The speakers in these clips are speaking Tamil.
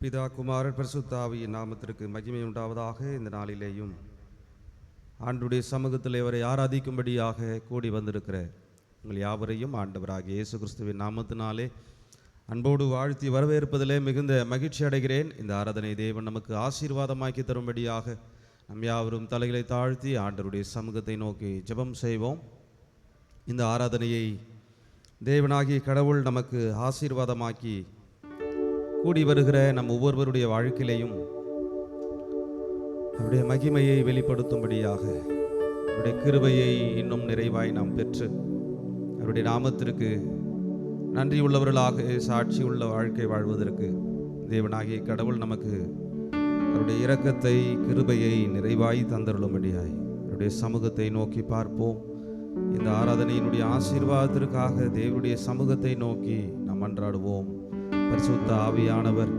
பிதா குமாரர் பரிசுத்த ஆவியின் நாமத்திற்கு மகிமை உண்டாவதாக. இந்த நாளிலேயும் ஆண்டுடைய சமூகத்தில் இவரை ஆராதிக்கும்படியாக கூடி வந்திருக்கிற உங்கள் யாவரையும் ஆண்டவராகிய இயேசு கிறிஸ்துவின் நாமத்தினாலே அன்போடு வாழ்த்தி வரவேற்பதிலே மிகுந்த மகிழ்ச்சி அடைகிறேன். இந்த ஆராதனை தேவன் நமக்கு ஆசீர்வாதமாக்கி தரும்படியாக நம் யாவரும் தலைகளை தாழ்த்தி ஆண்டவருடைய சமூகத்தை நோக்கி ஜெபம் செய்வோம். இந்த ஆராதனையை தேவனாகிய கடவுள் நமக்கு ஆசீர்வாதமாக்கி கூடி வருகிற நம் ஒவ்வொருவருடைய வாழ்க்கையிலையும் அவருடைய மகிமையை வெளிப்படுத்தும்படியாக அவருடைய கிருபையை இன்னும் நிறைவாய் நாம் பெற்று அவருடைய நாமத்திற்கு நன்றி உள்ளவர்களாக சாட்சி உள்ள வாழ்க்கை வாழ்வதற்கு தேவனாகிய கடவுள் நமக்கு அவருடைய இரக்கத்தை கிருபையை நிறைவாய் தந்தருளும்படியாய் அவருடைய சமூகத்தை நோக்கி பார்ப்போம். இந்த ஆராதனையினுடைய ஆசீர்வாதத்திற்காக தேவனுடைய சமூகத்தை நோக்கி நாம் மன்றாடுவோம். பரிசுத்த ஆவியானவர்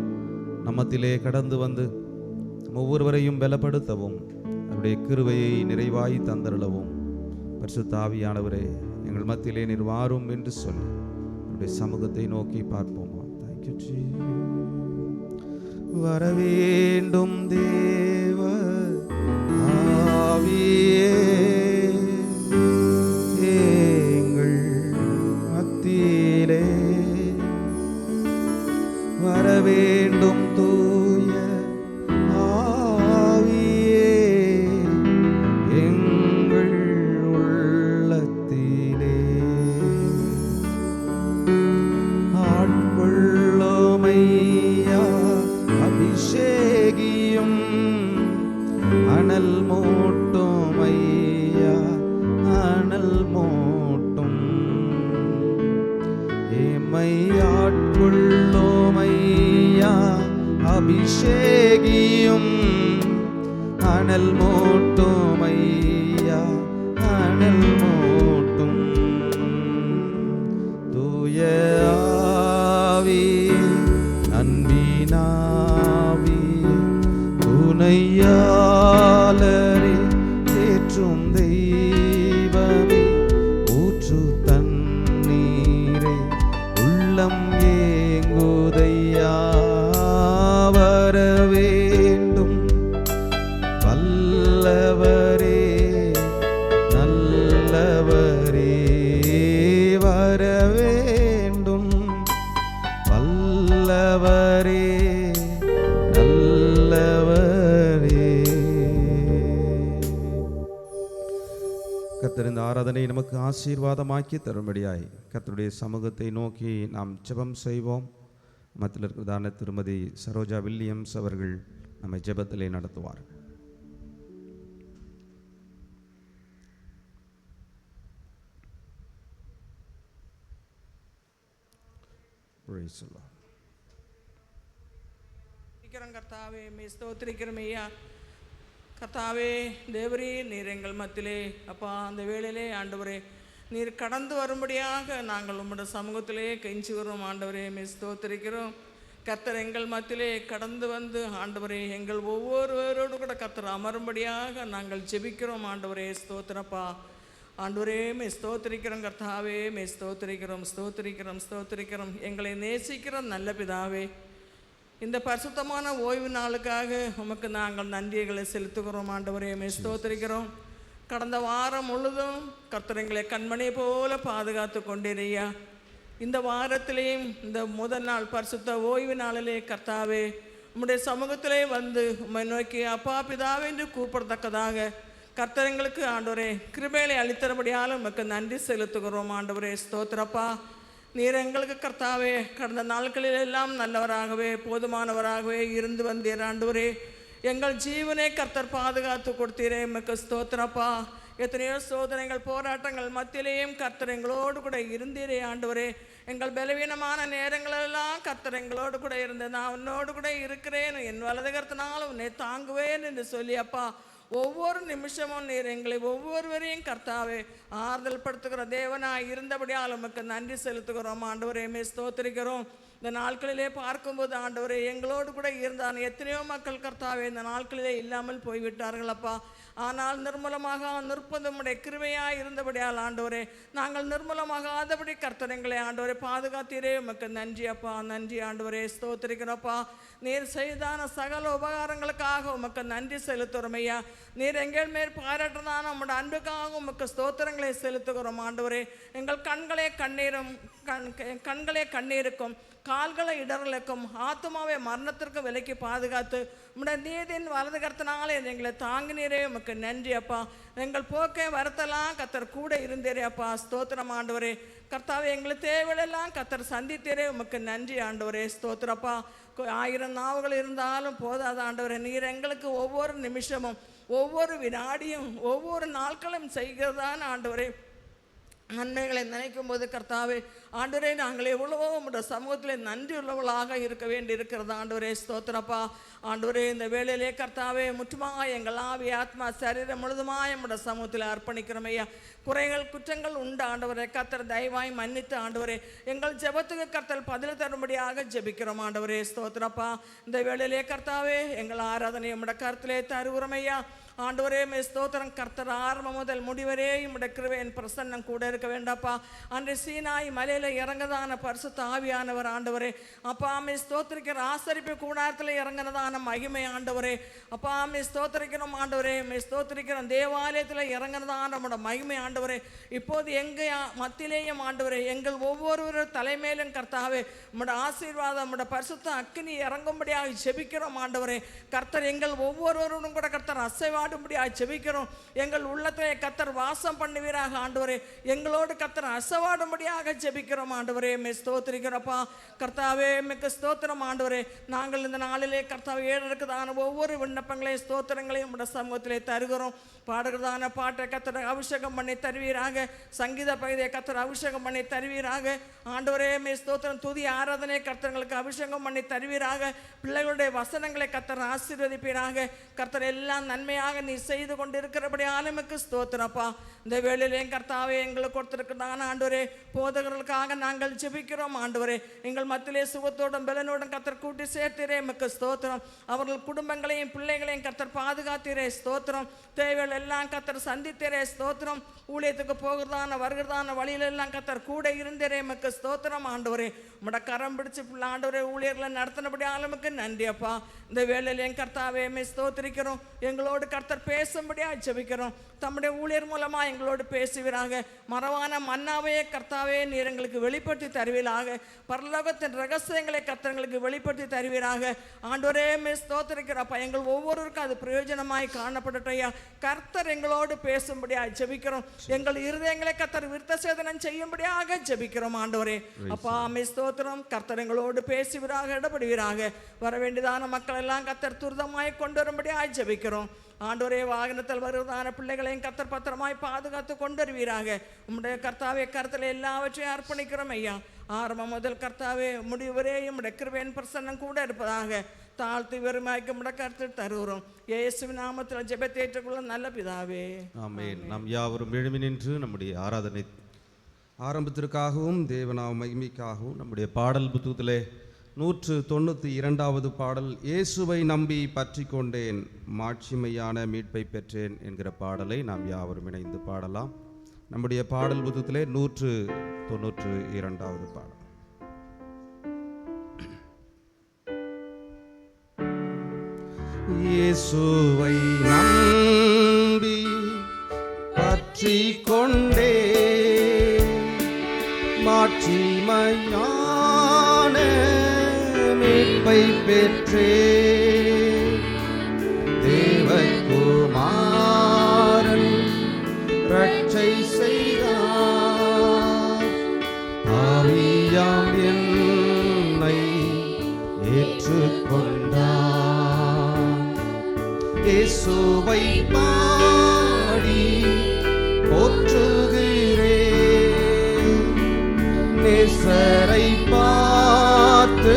நம்மத்திலே கடந்து வந்து ஒவ்வொருவரையும் பலப்படுத்தவும் அவருடைய கிருபையை நிறைவாய் தந்தருளவும் பரிசுத்த ஆவியானவரே எங்கள் மத்தியிலே நீர் வாரும் என்று சொல்லி அவருடைய சமூகத்தை நோக்கி பார்ப்போமா. தேங்க்யூ ஜீ. வரவேண்டும் தேவ ஆவியே எங்கள் மத்தியிலே வரவேண்டும் தூய ஆவியே எங்கள் உள்ளத்திலே ஆட்கொள்ளுமையா அபிஷேகியும் அனல் மூட்டும் ஐயா அனல் மூட்டும் ஏமையாட்கொள்ளுமையா அபிஷேகியும் அனல் மூட்டும் ஐயா அனல் மூட்டும் தூய ஆவி அன்பினாவி துணையாளரே தேற்றும் தெய்வமே ஊற்று தண்ணீரே உள்ளம் ஏங்குதையா வரவேண்டும் வல்லவரே நல்லவரே வரவேண்டும் வல்லவரே நல்லவரே. கர்த்தர் இந்த ஆராதனை நமக்கு ஆசீர்வாதமாக்கி தரும்படியாய் கர்த்தருடைய சமூகத்தை நோக்கி நாம் ஜெபம் செய்வோம். மத்தியில் இருக்கிறதான திருமதி சரோஜா வில்லியம்ஸ் அவர்கள் நம்மை ஜெபத்திலே நடத்துவார்கள். கர்த்தாவே மே ஸ்தோத்திரிக்கிறோம் ஐயா. கர்த்தாவே தேவரே நீர் எங்கள் மத்தியிலே அப்பா அந்த வேளையிலே ஆண்டவரே நீர் கடந்து வரும்படியாக நாங்கள் உம்முடைய சமூகத்திலே கெஞ்சி வரும் ஆண்டவரே மே ஸ்தோத்திரிக்கிறோம். கர்த்தர் எங்கள் மத்தியிலே கடந்து வந்து ஆண்டவரே எங்கள் ஒவ்வொருவரோடு கூட கர்த்தர் அமரும்படியாக நாங்கள் ஜெபிக்கிறோம் ஆண்டவரே. ஸ்தோத்திரப்பா ஆண்டவரே மே ஸ்தோத்திரிக்கிறோம். கர்த்தாவே மே ஸ்தோத்திரிக்கிறோம் ஸ்தோத்திரிக்கிறோம் ஸ்தோத்திரிக்கிறோம். எங்களை நேசிக்கிற நல்ல பிதாவே, இந்த பரிசுத்தமான ஓய்வு நாளுக்காக உமக்கு நாங்கள் நன்றிகளை செலுத்துகிறோம் ஆண்டவரே மே ஸ்தோத்திரிக்கிறோம். கடந்த வாரம் முழுதும் கர்த்தர் எங்களை கண்மணி போல பாதுகாத்து கொண்டேனையா. இந்த வாரத்திலேயும் இந்த முதல் நாள் பரிசுத்த ஓய்வு நாளிலே கர்த்தாவே உம்முடைய சமூகத்திலே வந்து உம்மை நோக்கி அப்பா பிதாவே என்று கூப்பிடத்தக்கதாக கர்த்தர் எங்களுக்கு ஆண்டவரே கிருபைகளை அளித்தபடியால் உமக்கு நன்றி செலுத்துகிறோம் ஆண்டவரே. ஸ்தோத்திரப்பா நீர் எங்களுக்கு கர்த்தாவே கடந்த நாட்களில் எல்லாம் நல்லவராகவே போதுமானவராகவே இருந்து வந்தீர் ஆண்டவரே. எங்கள் ஜீவனை கர்த்தர் பாதுகாத்து கொடுத்தீரே உமக்கு ஸ்தோத்திரப்பா. எத்தனையோ சோதனைகள் போராட்டங்கள் மத்தியிலேயும் கர்த்தர் எங்களோடு கூட இருந்தீரே ஆண்டவரே. எங்கள் பலவீனமான நேரங்களெல்லாம் கர்த்தர் எங்களோடு கூட இருந்த நான் உன்னோடு கூட இருக்கிறேன், என் வலது கரத்தினாலும் உன்னை தாங்குவேன் என்று சொல்லி அப்பா ஒவ்வொரு நிமிஷமும் நீர் எங்களை ஒவ்வொருவரையும் கர்த்தாவே ஆறுதல் படுத்துகிற தேவனாய் இருந்தபடியால் உமக்கு நன்றி செலுத்துகிறோம் ஆண்டவரே மே ஸ்தோத்திரிக்கிறோம். இந்த நாட்களிலே பார்க்கும்போது ஆண்டவரே எங்களோடு கூட இருந்தான். எத்தனையோ மக்கள் கர்த்தாவே இந்த நாட்களிலே இல்லாமல் போய்விட்டார்கள் அப்பா. ஆனால் நிர்மூலமாக நிற்பது உம்முடைய கிருபையாய் இருந்தபடியால் ஆண்டவரே நாங்கள் நிர்மூலமாகாதபடி கர்த்தர் எங்களை ஆண்டவரே பாதுகாத்தீரே. உமக்கு நன்றி அப்பா, நன்றி ஆண்டவரே. ஸ்தோத்திரிக்கிறோப்பா. நீர் செய்தான சகல உபகாரங்களுக்காக உமக்கு நன்றி செலுத்துகிறோம் ஐயா. நீர் எங்கள் மேல் பாராட்டுதான உம்முடைய அன்புக்காக உமக்கு ஸ்தோத்திரங்களை செலுத்துகிறோம் ஆண்டவரே. எங்கள் கண்களே கண்ணீருக்கும் கால்களை இடர்களுக்கும் ஆத்துமாவை மரணத்திற்கு விலைக்கு பாதுகாத்து உம்முடைய நீதியின் வலது கர்த்தனாலே எங்களை தாங்கினீரே. உமக்கு நன்றி அப்பா. எங்கள் போக்கை வரத்தெல்லாம் கர்த்தர் கூட இருந்தீரே அப்பா. ஸ்தோத்திரம் ஆண்டவரே. கர்த்தாவே எங்களை தேவையெல்லாம் கர்த்தர் சந்தித்தீரே. உமக்கு நன்றி ஆண்டவரே. ஸ்தோத்திரப்பா. 1000 நாவுகள் இருந்தாலும் போதாத ஆண்டவரே. நீர் எங்களுக்கு ஒவ்வொரு நிமிஷமும் ஒவ்வொரு வினாடியும் ஒவ்வொரு நாட்களும் செய்கிறதான ஆண்டவரே நன்மைகளை நினைக்கும் போது கர்த்தாவே ஆண்டவரே நாங்கள் எவ்வளவோ உம்முடைய சமூகத்தில் நன்றி உள்ளவர்களாக இருக்க வேண்டி இருக்கிறது ஆண்டவரே. ஸ்தோத்திரப்பா. ஆண்டவரே இந்த வேளையிலே கர்த்தாவே முற்றுமாக எங்கள் ஆவி ஆத்மா சரீரம் முழுதுமாக நம்முடைய சமூகத்தில் அர்ப்பணிக்கிறோம் ஐயா. குறைகள் குற்றங்கள் உண்டு ஆண்டவரே. கர்த்தர் தயவாய் மன்னித்து ஆண்டவரே எங்கள் ஜெபத்துக்கு கர்த்தர் பதில் தரும்படியாக ஜெபிக்கிறோம் ஆண்டவரே. ஸ்தோத்திரப்பா. இந்த வேளையிலே கர்த்தாவே எங்கள் ஆராதனை நம்முடைய கருத்திலே தருகிறோம் ஐயா. ஆண்டவரே மே ஸ்தோத்திரம். கர்த்தர் ஆரம்பம் முதல் முடிவரே உம்முடைய கிருபையின் பிரசன்னம் கூட இருக்க வேண்டாப்பா. அன்று சீனாய் மலையில் இறங்கதான பரிசுத்த ஆவியானவர் ஆண்டவரே அப்பா மே ஸ்தோத்திரிக்கிற ஆசரிப்பு கூடாரத்தில் இறங்கினதான மகிமை ஆண்டவரே அப்பா மே ஸ்தோத்திரிக்கிறோம் ஆண்டவரே. மே ஸ்தோத்திரிக்கிறோம் தேவாலயத்தில் இறங்கினதான நம்முடைய மகிமை ஆண்டவரே இப்போது எங்கள் மத்தியிலேயும் ஆண்டவரே எங்கள் ஒவ்வொரு தலைமையிலும் கர்த்தாவே உம்முடைய ஆசீர்வாதம் உம்முடைய பரிசுத்த அக்கினி இறங்கும்படியாக ஜெபிக்கிறோம் ஆண்டவரே. கர்த்தர் எங்கள் ஒவ்வொருவரும் கூட கர்த்தர் அசைவாடும்படியாக ஜெபிக்கிறோம். எங்கள் உள்ளத்தை கர்த்தர் வாசம் பண்ணுவீராக ஆண்டவரே. எங்களோடு கர்த்தர் அசைவாடும்படியாக ஜெபிக்கிறோம் ஆண்டவரே. மே ஸ்தோத்திரிக்கிறப்பா. கர்த்தாவே மிக்க ஸ்தோத்திரம் ஆண்டவரே. நாங்கள் இந்த நாளிலே கர்த்தாவே ஏறெடுக்கதான ஒவ்வொரு விண்ணப்பங்களையும் ஸ்தோத்திரங்களையும் உம்முடைய சமூகத்திலே தருகிறோம். பாடுகிறதான பாட்டை கர்த்தர் அபிஷேகம் பண்ணி தருவீராக. சங்கீத பகுதியை கர்த்தர் அபிஷேகம் பண்ணி தருவீராக ஆண்டவரே. மே ஸ்தோத்திரம். துதி ஆராதனை கர்த்தர்களுக்கு அபிஷேகம் பண்ணி தருவீராக. பிள்ளைகளுடைய வசனங்களை கர்த்தர் ஆசீர்வதிப்பீராக. கர்த்தர் எல்லாம் நன்மையாக நீ செய்து கொண்டு இருக்கிறபடி ஆளுமைக்கு ஸ்தோத்திரப்பா. இந்த வேளையிலேயும் கர்த்தாவே எங்களுக்கு கொடுத்திருக்கிறதான ஆண்டவரே போதகர்களுக்காக நாங்கள் ஜெபிக்கிறோம் ஆண்டவரே. எங்கள் மத்தியிலே சுகத்தோடும் பலனோடும் கர்த்தர் கூட்டி சேர்த்தீரே. எமக்கு ஸ்தோத்திரம். அவர்கள் குடும்பங்களையும் பிள்ளைகளையும் கர்த்தர் பாதுகாத்தீரே. ஸ்தோத்திரம். தேவைகள் எல்லாம் கர்த்தர் சந்தித்தீரே. ஸ்தோத்திரம். ஊழியத்துக்கு போகிறதான வருகிறதான வழியிலெல்லாம் கர்த்தர் கூட இருந்தீரே. எமக்கு ஸ்தோத்திரம் ஆண்டவரே. உம்முடைய கரம் பிடிச்சு ஆண்டவரே ஊழியர்களை நடத்தினபடி ஆளுமைக்கு நன்றி அப்பா. இந்த வேளையிலேயும் கர்த்தாவே மே ஸ்தோத்திரிக்கிறோம். எங்களோடு கர்த்தர் பேசும்படியாக ஜெபிக்கிறோம். தம்முடைய ஊழியர் மூலமாக எங்களோடு பேசுவீராக. மறவான மன்னாவையே கர்த்தாவே நீர் எங்களுக்கு வெளிப்படுத்தி தருவீராக. பரலோகத்தின் ரகசியங்களை கர்த்தங்களுக்கு வெளிப்படுத்தி தருவீராக. ஆண்டவரே மே ஸ்தோத்திரிக்கிறப்பா. எங்கள் ஒவ்வொருவருக்கும் அது பிரயோஜனமாய் காணப்படட்டையா. கர்த்தர் எங்களோடு பேசும்படியாக ஜெபிக்கிறோம். எங்கள் இருதயங்களை கர்த்தர் விருத்த சேதனம் செய்யும்படியாக ஜெபிக்கிறோம் ஆண்டவரே. அப்பா மே ஸ்தோத்திரம். கர்த்தர் எங்களோடு பேசுவீராக இடப்படுவீராக. வர வேண்டியதான மக்கள் எல்லாம் கர்த்தர் துரிதமாய் கொண்டு வரும்படியாக ஜெபிக்கிறோம் ஆண்டவரே. வாகனத்தில் வருவதான பிள்ளைகளையும் கர்த்தர் பத்திரமாய் பாதுகாத்து கொண்டு வருவீராக. உம்முடைய கர்த்தாவே கருத்தில் எல்லாவற்றையும் அர்ப்பணிக்கிறோம் ஐயா. ஆரம்பம் முதல் கர்த்தாவே முடிவு வரை உம்முடைய கிருபையின் பிரசன்னம் கூட இருப்பதாக தாழ்த்தி வெறுமாய்க்கு உம்முடைய கருத்தில் தருகிறோம். இயேசுவின் நாமத்தில் ஜெபத்தை ஏற்றுக்கொள்ள நல்ல பிதாவே ஆமென். நாம் யாவரும் எழுமி நின்று நம்முடைய ஆராதனை ஆரம்பத்திற்காகவும் தேவநாம மகிமைக்காகவும் நம்முடைய பாடல் புத்தகத்திலே 192வது பாடல் இயேசுவை நம்பி பற்றி கொண்டேன் மாட்சிமையான மீட்பை பெற்றேன் என்கிற பாடலை நாம் யாவரும் இணைந்து பாடலாம். நம்முடைய பாடல் புத்தகத்திலே 192வது பாடல். இயேசுவை நம்பி பற்றி கொண்டே மாட்சிமையான மீட்பை பெற்றே தேவகுமாரன் ரட்சை செய்தார். ஆவியாம் என்னை ஏற்றுக்கொண்டார். இயேசுவை பாடி போற்றுகிறேன். நேசரை பார்த்து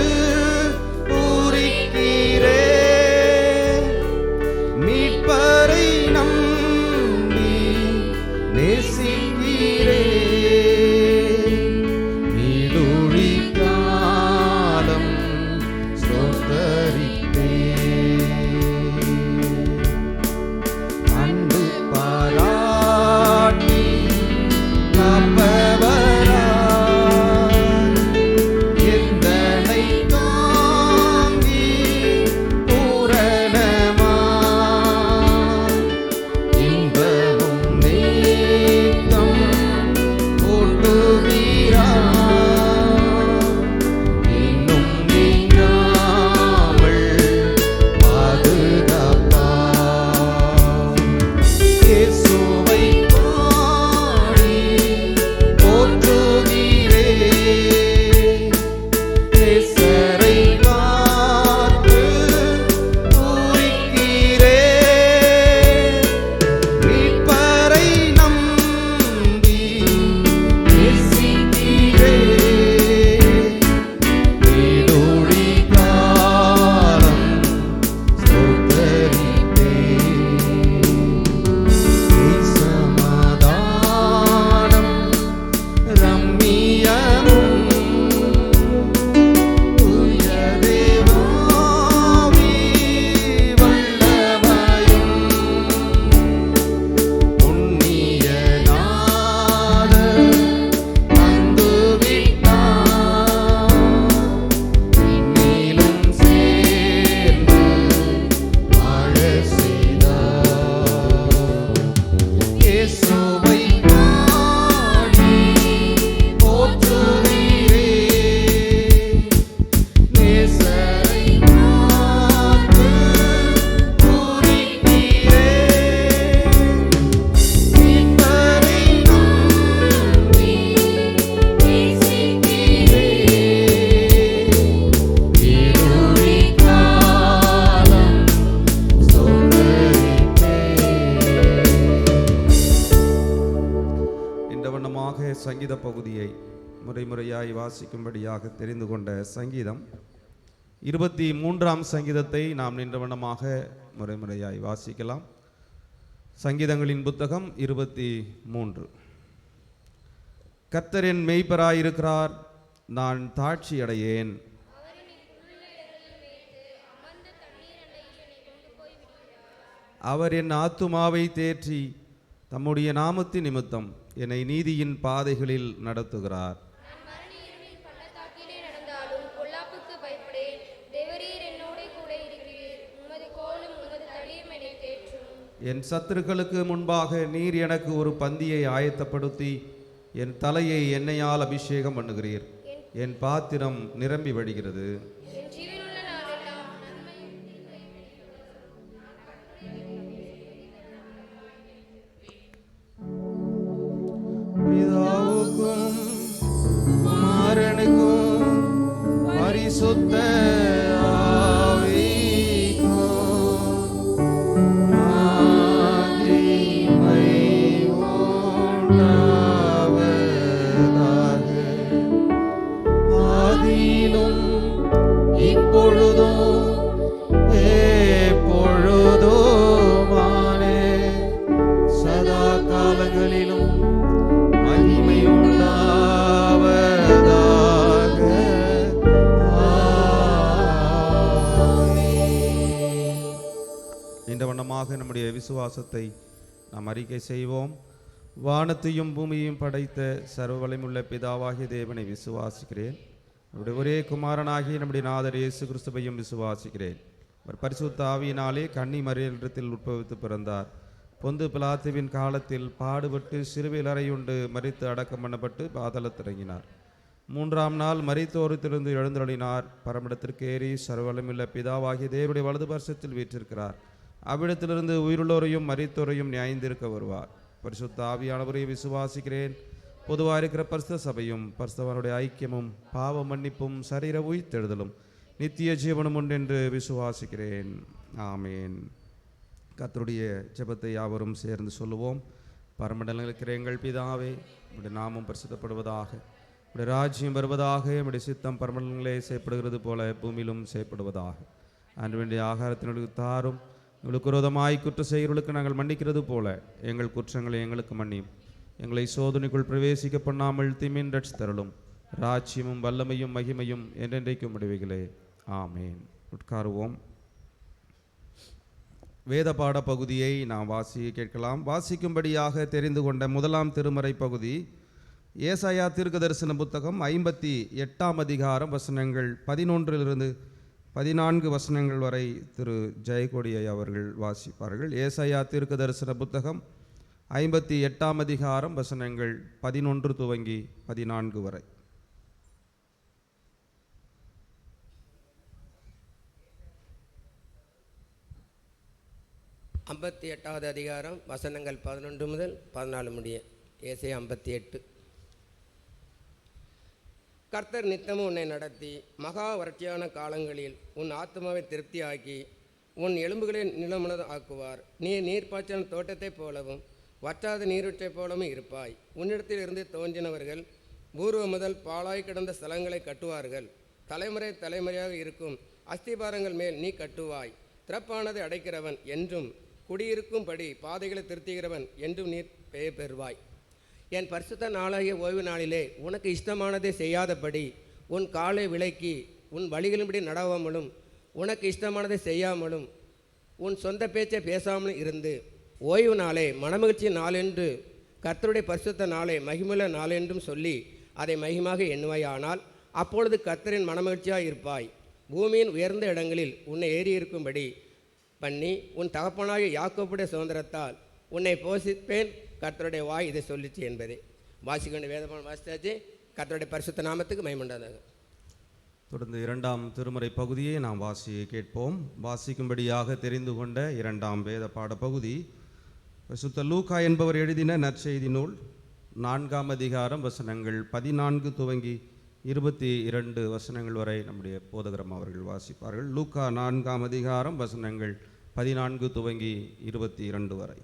பூரிக்கிறேன். மீட்பரை நம்பி நேசிக்கிறேன். நீடுழி காலம் சங்கீத பகுதியை முறையாய் வாசிக்கும்படியாக தெரிந்து கொண்ட சங்கீதம் 23ஆம் சங்கீதத்தை நாம் நின்ற வண்ணமாக முறையாய் வாசிக்கலாம். சங்கீதங்களின் புத்தகம் 23. கர்த்தர் என் மெய்ப்பராயிருக்கிறார், நான் தாட்சி அடையேன். அவர் என் ஆத்துமாவை தேற்றி தம்முடைய நாமத்தின் நிமித்தம் என்னை நீதியின் பாதைகளில் நடத்துகிறார். என் சத்துருக்களுக்கு முன்பாக நீர் எனக்கு ஒரு பந்தியை ஆயத்தப்படுத்தி என் தலையை எண்ணெயால் அபிஷேகம் பண்ணுகிறீர். என் பாத்திரம் நிரம்பி வழிகிறது. பிதாவுக்கும் குமாரனுக்கும் பரிசுத்த நம்முடைய விசுவாசத்தை நாம் அறிக்கை செய்வோம். வானத்தையும் பூமியையும் படைத்த சர்வ வல்லமையுள்ள பிதாவாகிய தேவனை விசுவாசிக்கிறேன். நம்முடைய ஒரே குமாரனாகிய நம்முடைய நாதர் இயேசு கிறிஸ்துவையும் விசுவாசிக்கிறேன். அவர் பரிசுத்த ஆவியினாலே கன்னி மரியாளிடத்தில் உட்பவித்து பிறந்தார். பொந்து பிலாத்துவின் காலத்தில் பாடுபட்டு சிலுவையில் அறையுண்டு மரித்து அடக்கம் பண்ணப்பட்டு பாதாளத்திறங்கினார். 3ஆம் நாள் மரித்தோரிலிருந்து எழுந்தருளினார். பரமிடத்திற்கு ஏறி சர்வ வல்லமையுள்ள பிதாவாகிய தேவனுடைய வலது பார்சத்தில் வீற்றிருக்கிறார். அவ்விடத்திலிருந்து உயிருள்ளோரையும் மரித்தோரையும் நியாயந்திருக்க வருவார். பரிசுத்த ஆவியானவரை விசுவாசிக்கிறேன். பொதுவாக இருக்கிற பரிசுத்த சபையும் பரிசுத்தவானுடைய ஐக்கியமும் பாவ மன்னிப்பும் சரீர உயிர்த்தெழுதலும் நித்திய ஜீவனும் உண்டென்று விசுவாசிக்கிறேன். ஆமேன். கர்த்தருடைய ஜெபத்தை யாவரும் சேர்ந்து சொல்லுவோம். பரமண்டலங்களில் இருக்கிற எங்கள் பிதாவே, உடைய நாமம் பரிசுத்தப்படுவதாக, உடைய ராஜ்யம் வருவதாக, உடைய சித்தம் பரமண்டலங்களே செய்யப்படுகிறது போல பூமியிலும் செய்யப்படுவதாக. அன்று வேண்டிய ஆகாரத்தினுடைய தாரும். எங்களுக்கு விரோதமாய் குற்றம் செய்கிறவர்களுக்கு நாங்கள் மன்னிக்கிறது போல எங்கள் குற்றங்களை எங்களுக்கு மன்னியும். எங்களை சோதனைக்குள் பிரவேசிக்க பண்ணாமல் தீமையின் ரட்சித்தருளும். ராஜ்யமும் வல்லமையும் மகிமையும் என்றென்றைக்கும் முடிவுகளே. ஆமேன். உட்காருவோம். வேத பாட பகுதியை நாம் கேட்கலாம். வாசிக்கும்படியாக தெரிந்து கொண்ட முதலாம் திருமறை பகுதி ஏசாயா தீர்க்கதரிசன புத்தகம் 58ஆம் அதிகாரம் வசனங்கள் 11 14 வசனங்கள் வரை திரு ஜெயக்கொடியை அவர்கள் வாசிப்பார்கள். ஏசாயா தீர்க்கதரிசன புத்தகம் 58ஆம் அதிகாரம் வசனங்கள் 11 துவங்கி 14 வரை. ஐம்பத்தி 8வது அதிகாரம் வசனங்கள் 11 முதல் 14 முடிய. ஏசாயா 58. கர்த்தர் நித்தமும் உன்னை நடத்தி மகா வறட்சியான காலங்களில் உன் ஆத்மாவை திருப்தியாக்கி உன் எலும்புகளை நிலமுள்ளது ஆக்குவார். நீ நீர்ப்பாய்ச்சல் தோட்டத்தைப் போலவும் வற்றாத நீரூற்றைப் போலவும் இருப்பாய். உன்னிடத்தில் இருந்து தோன்றினவர்கள் பூர்வ முதல் பாழாய் கிடந்த ஸ்தலங்களை கட்டுவார்கள். தலைமுறை தலைமுறையாக இருக்கும் அஸ்திபாரங்கள் மேல் நீ கட்டுவாய். திறப்பானதை அடைக்கிறவன் என்றும் குடியிருக்கும்படி பாதைகளை திருத்துகிறவன் என்றும் நீர் பெயர் பெறுவாய். என் பரிசுத்த நாளாகிய ஓய்வு நாளிலே உனக்கு இஷ்டமானதை செய்யாதபடி உன் காலை விலக்கி உன் வழிகளின்படி நடவாமலும் உனக்கு இஷ்டமானதை செய்யாமலும் உன் சொந்த பேச்சை பேசாமலும் இருந்து ஓய்வு நாளே மனமகிழ்ச்சி நாளென்று கர்த்தருடைய பரிசுத்த நாளை மகிமுள்ள நாளென்றும் சொல்லி அதை மகிமாக எண்ணுவாயானால் அப்பொழுது கர்த்தரின் மனமகிழ்ச்சியாக இருப்பாய். பூமியின் உயர்ந்த இடங்களில் உன்னை ஏறியிருக்கும்படி பண்ணி உன் தகப்பனாகிய யாக்கோபுடைய சுதந்திரத்தால் உன்னை போஷிப்பேன். கர்த்தருடைய வாய் இதை சொல்லிச்சு என்பதே. வாசிக்கொண்டு வேதமான வாசித்தாச்சு. கர்த்தருடைய பரிசுத்த நாமத்துக்கு மகிமையுண்டாதாக. தொடர்ந்து 2ஆம் திருமறை பகுதியை நாம் கேட்போம். வாசிக்கும்படியாக தெரிந்து கொண்ட 2ஆம் வேத பாட பகுதி பரிசுத்த லூக்கா என்பவர் எழுதின நற்செய்தி நூல் 4ஆம் அதிகாரம் வசனங்கள் 14 துவங்கி 22 வசனங்கள் வரை நம்முடைய போதகரம் அவர்கள் வாசிப்பார்கள். லூக்கா 4ஆம் அதிகாரம் வசனங்கள் 14 துவங்கி 22 வரை.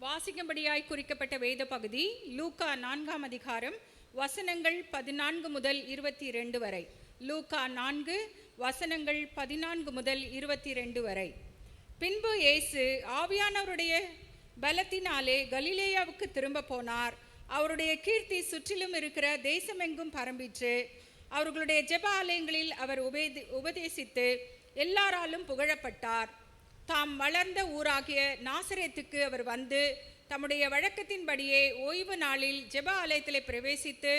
வாசிக்கும்படியாய் குறிக்கப்பட்ட வேத பகுதி லூக்கா 4ஆம் அதிகாரம் வசனங்கள் 14 முதல் 22 வரை. லூக்கா 4 வசனங்கள் 14 முதல் 22 வரை. பின்பு இயேசு ஆவியானவருடைய பலத்தினாலே கலிலேயாவுக்கு திரும்ப போனார். அவருடைய கீர்த்தி சுற்றிலும் இருக்கிற தேசமெங்கும் பரம்பிற்று. அவர்களுடைய ஜெப ஆலயங்களில் அவர் உபதேசித்து எல்லாராலும் புகழப்பட்டார். தாம் வளர்ந்த ஊராகிய நாசரேத்துக்கு அவர் வந்து தம்முடைய வழக்கத்தின்படியே ஓய்வு நாளில் ஜெப ஆலயத்தில் பிரவேசித்து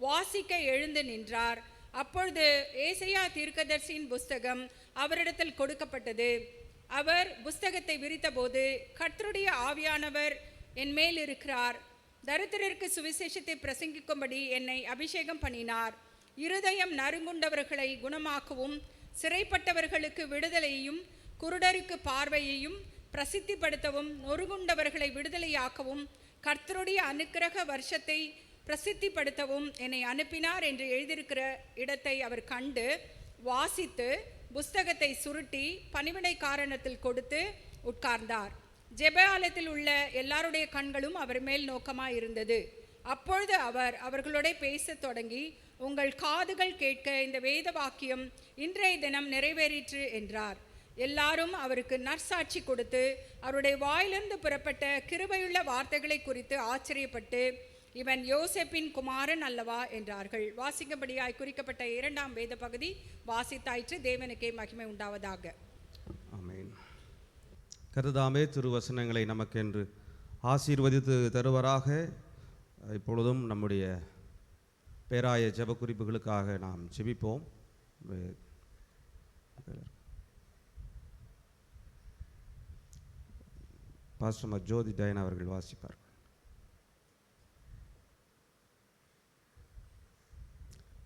வாசிக்க எழுந்து நின்றார். அப்பொழுது ஏசாயா தீர்க்கதரிசியின் புஸ்தகம் அவரிடத்தில் கொடுக்கப்பட்டது. அவர் புஸ்தகத்தை விரித்தபோது, கர்த்தருடைய ஆவியானவர் என் மேல் இருக்கிறார், தரித்திரருக்கு சுவிசேஷத்தை பிரசங்கிக்கும்படி என்னை அபிஷேகம் பண்ணினார், இருதயம் நறுங்குண்டவர்களை குணமாக்கவும், சிறைப்பட்டவர்களுக்கு விடுதலையையும், குருடருக்கு பார்வையையும் பிரசித்திப்படுத்தவும், நொறுங்குண்டவர்களை விடுதலையாக்கவும், கர்த்தருடைய அனுக்கிரக வருஷத்தை பிரசித்திப்படுத்தவும் என்னை அனுப்பினார் என்று எழுதியிருக்கிற இடத்தை அவர் கண்டு வாசித்து புஸ்தகத்தை சுருட்டி பணிவிடை காரணத்தில் கொடுத்து உட்கார்ந்தார். ஜெப ஆலயத்தில் உள்ள எல்லாருடைய கண்களும் அவர் மேல் நோக்கமாய் இருந்தது. அப்பொழுது அவர் அவர்களோட பேசத் தொடங்கி, உங்கள் காதுகள் கேட்க இந்த வேத வாக்கியம் இன்றைய தினம் நிறைவேறிற்று என்றார். எல்லாரும் அவருக்கு நற்சாட்சி கொடுத்து அவருடைய வாயிலிருந்து புறப்பட்ட கிருபையுள்ள வார்த்தைகளை குறித்து ஆச்சரியப்பட்டு, இவன் யோசேப்பின் குமாரன் அல்லவா என்றார்கள். வாசிக்கும்படியாய் குறிக்கப்பட்ட 2ஆம் வேத பகுதி வாசித்தாயிற்று. தேவனுக்கே மகிமை உண்டாவதாக. ஆமென். கர்த்ததாமே திருவசனங்களை நமக்கென்று ஆசீர்வதித்து தருவராக. இப்பொழுதும் நம்முடைய பேராய ஜெப குறிப்புகளுக்காக நாம் ஜெபிப்போம். பாஸ்டர் ஜோதி டயனா அவர்கள் வாசிப்பார்.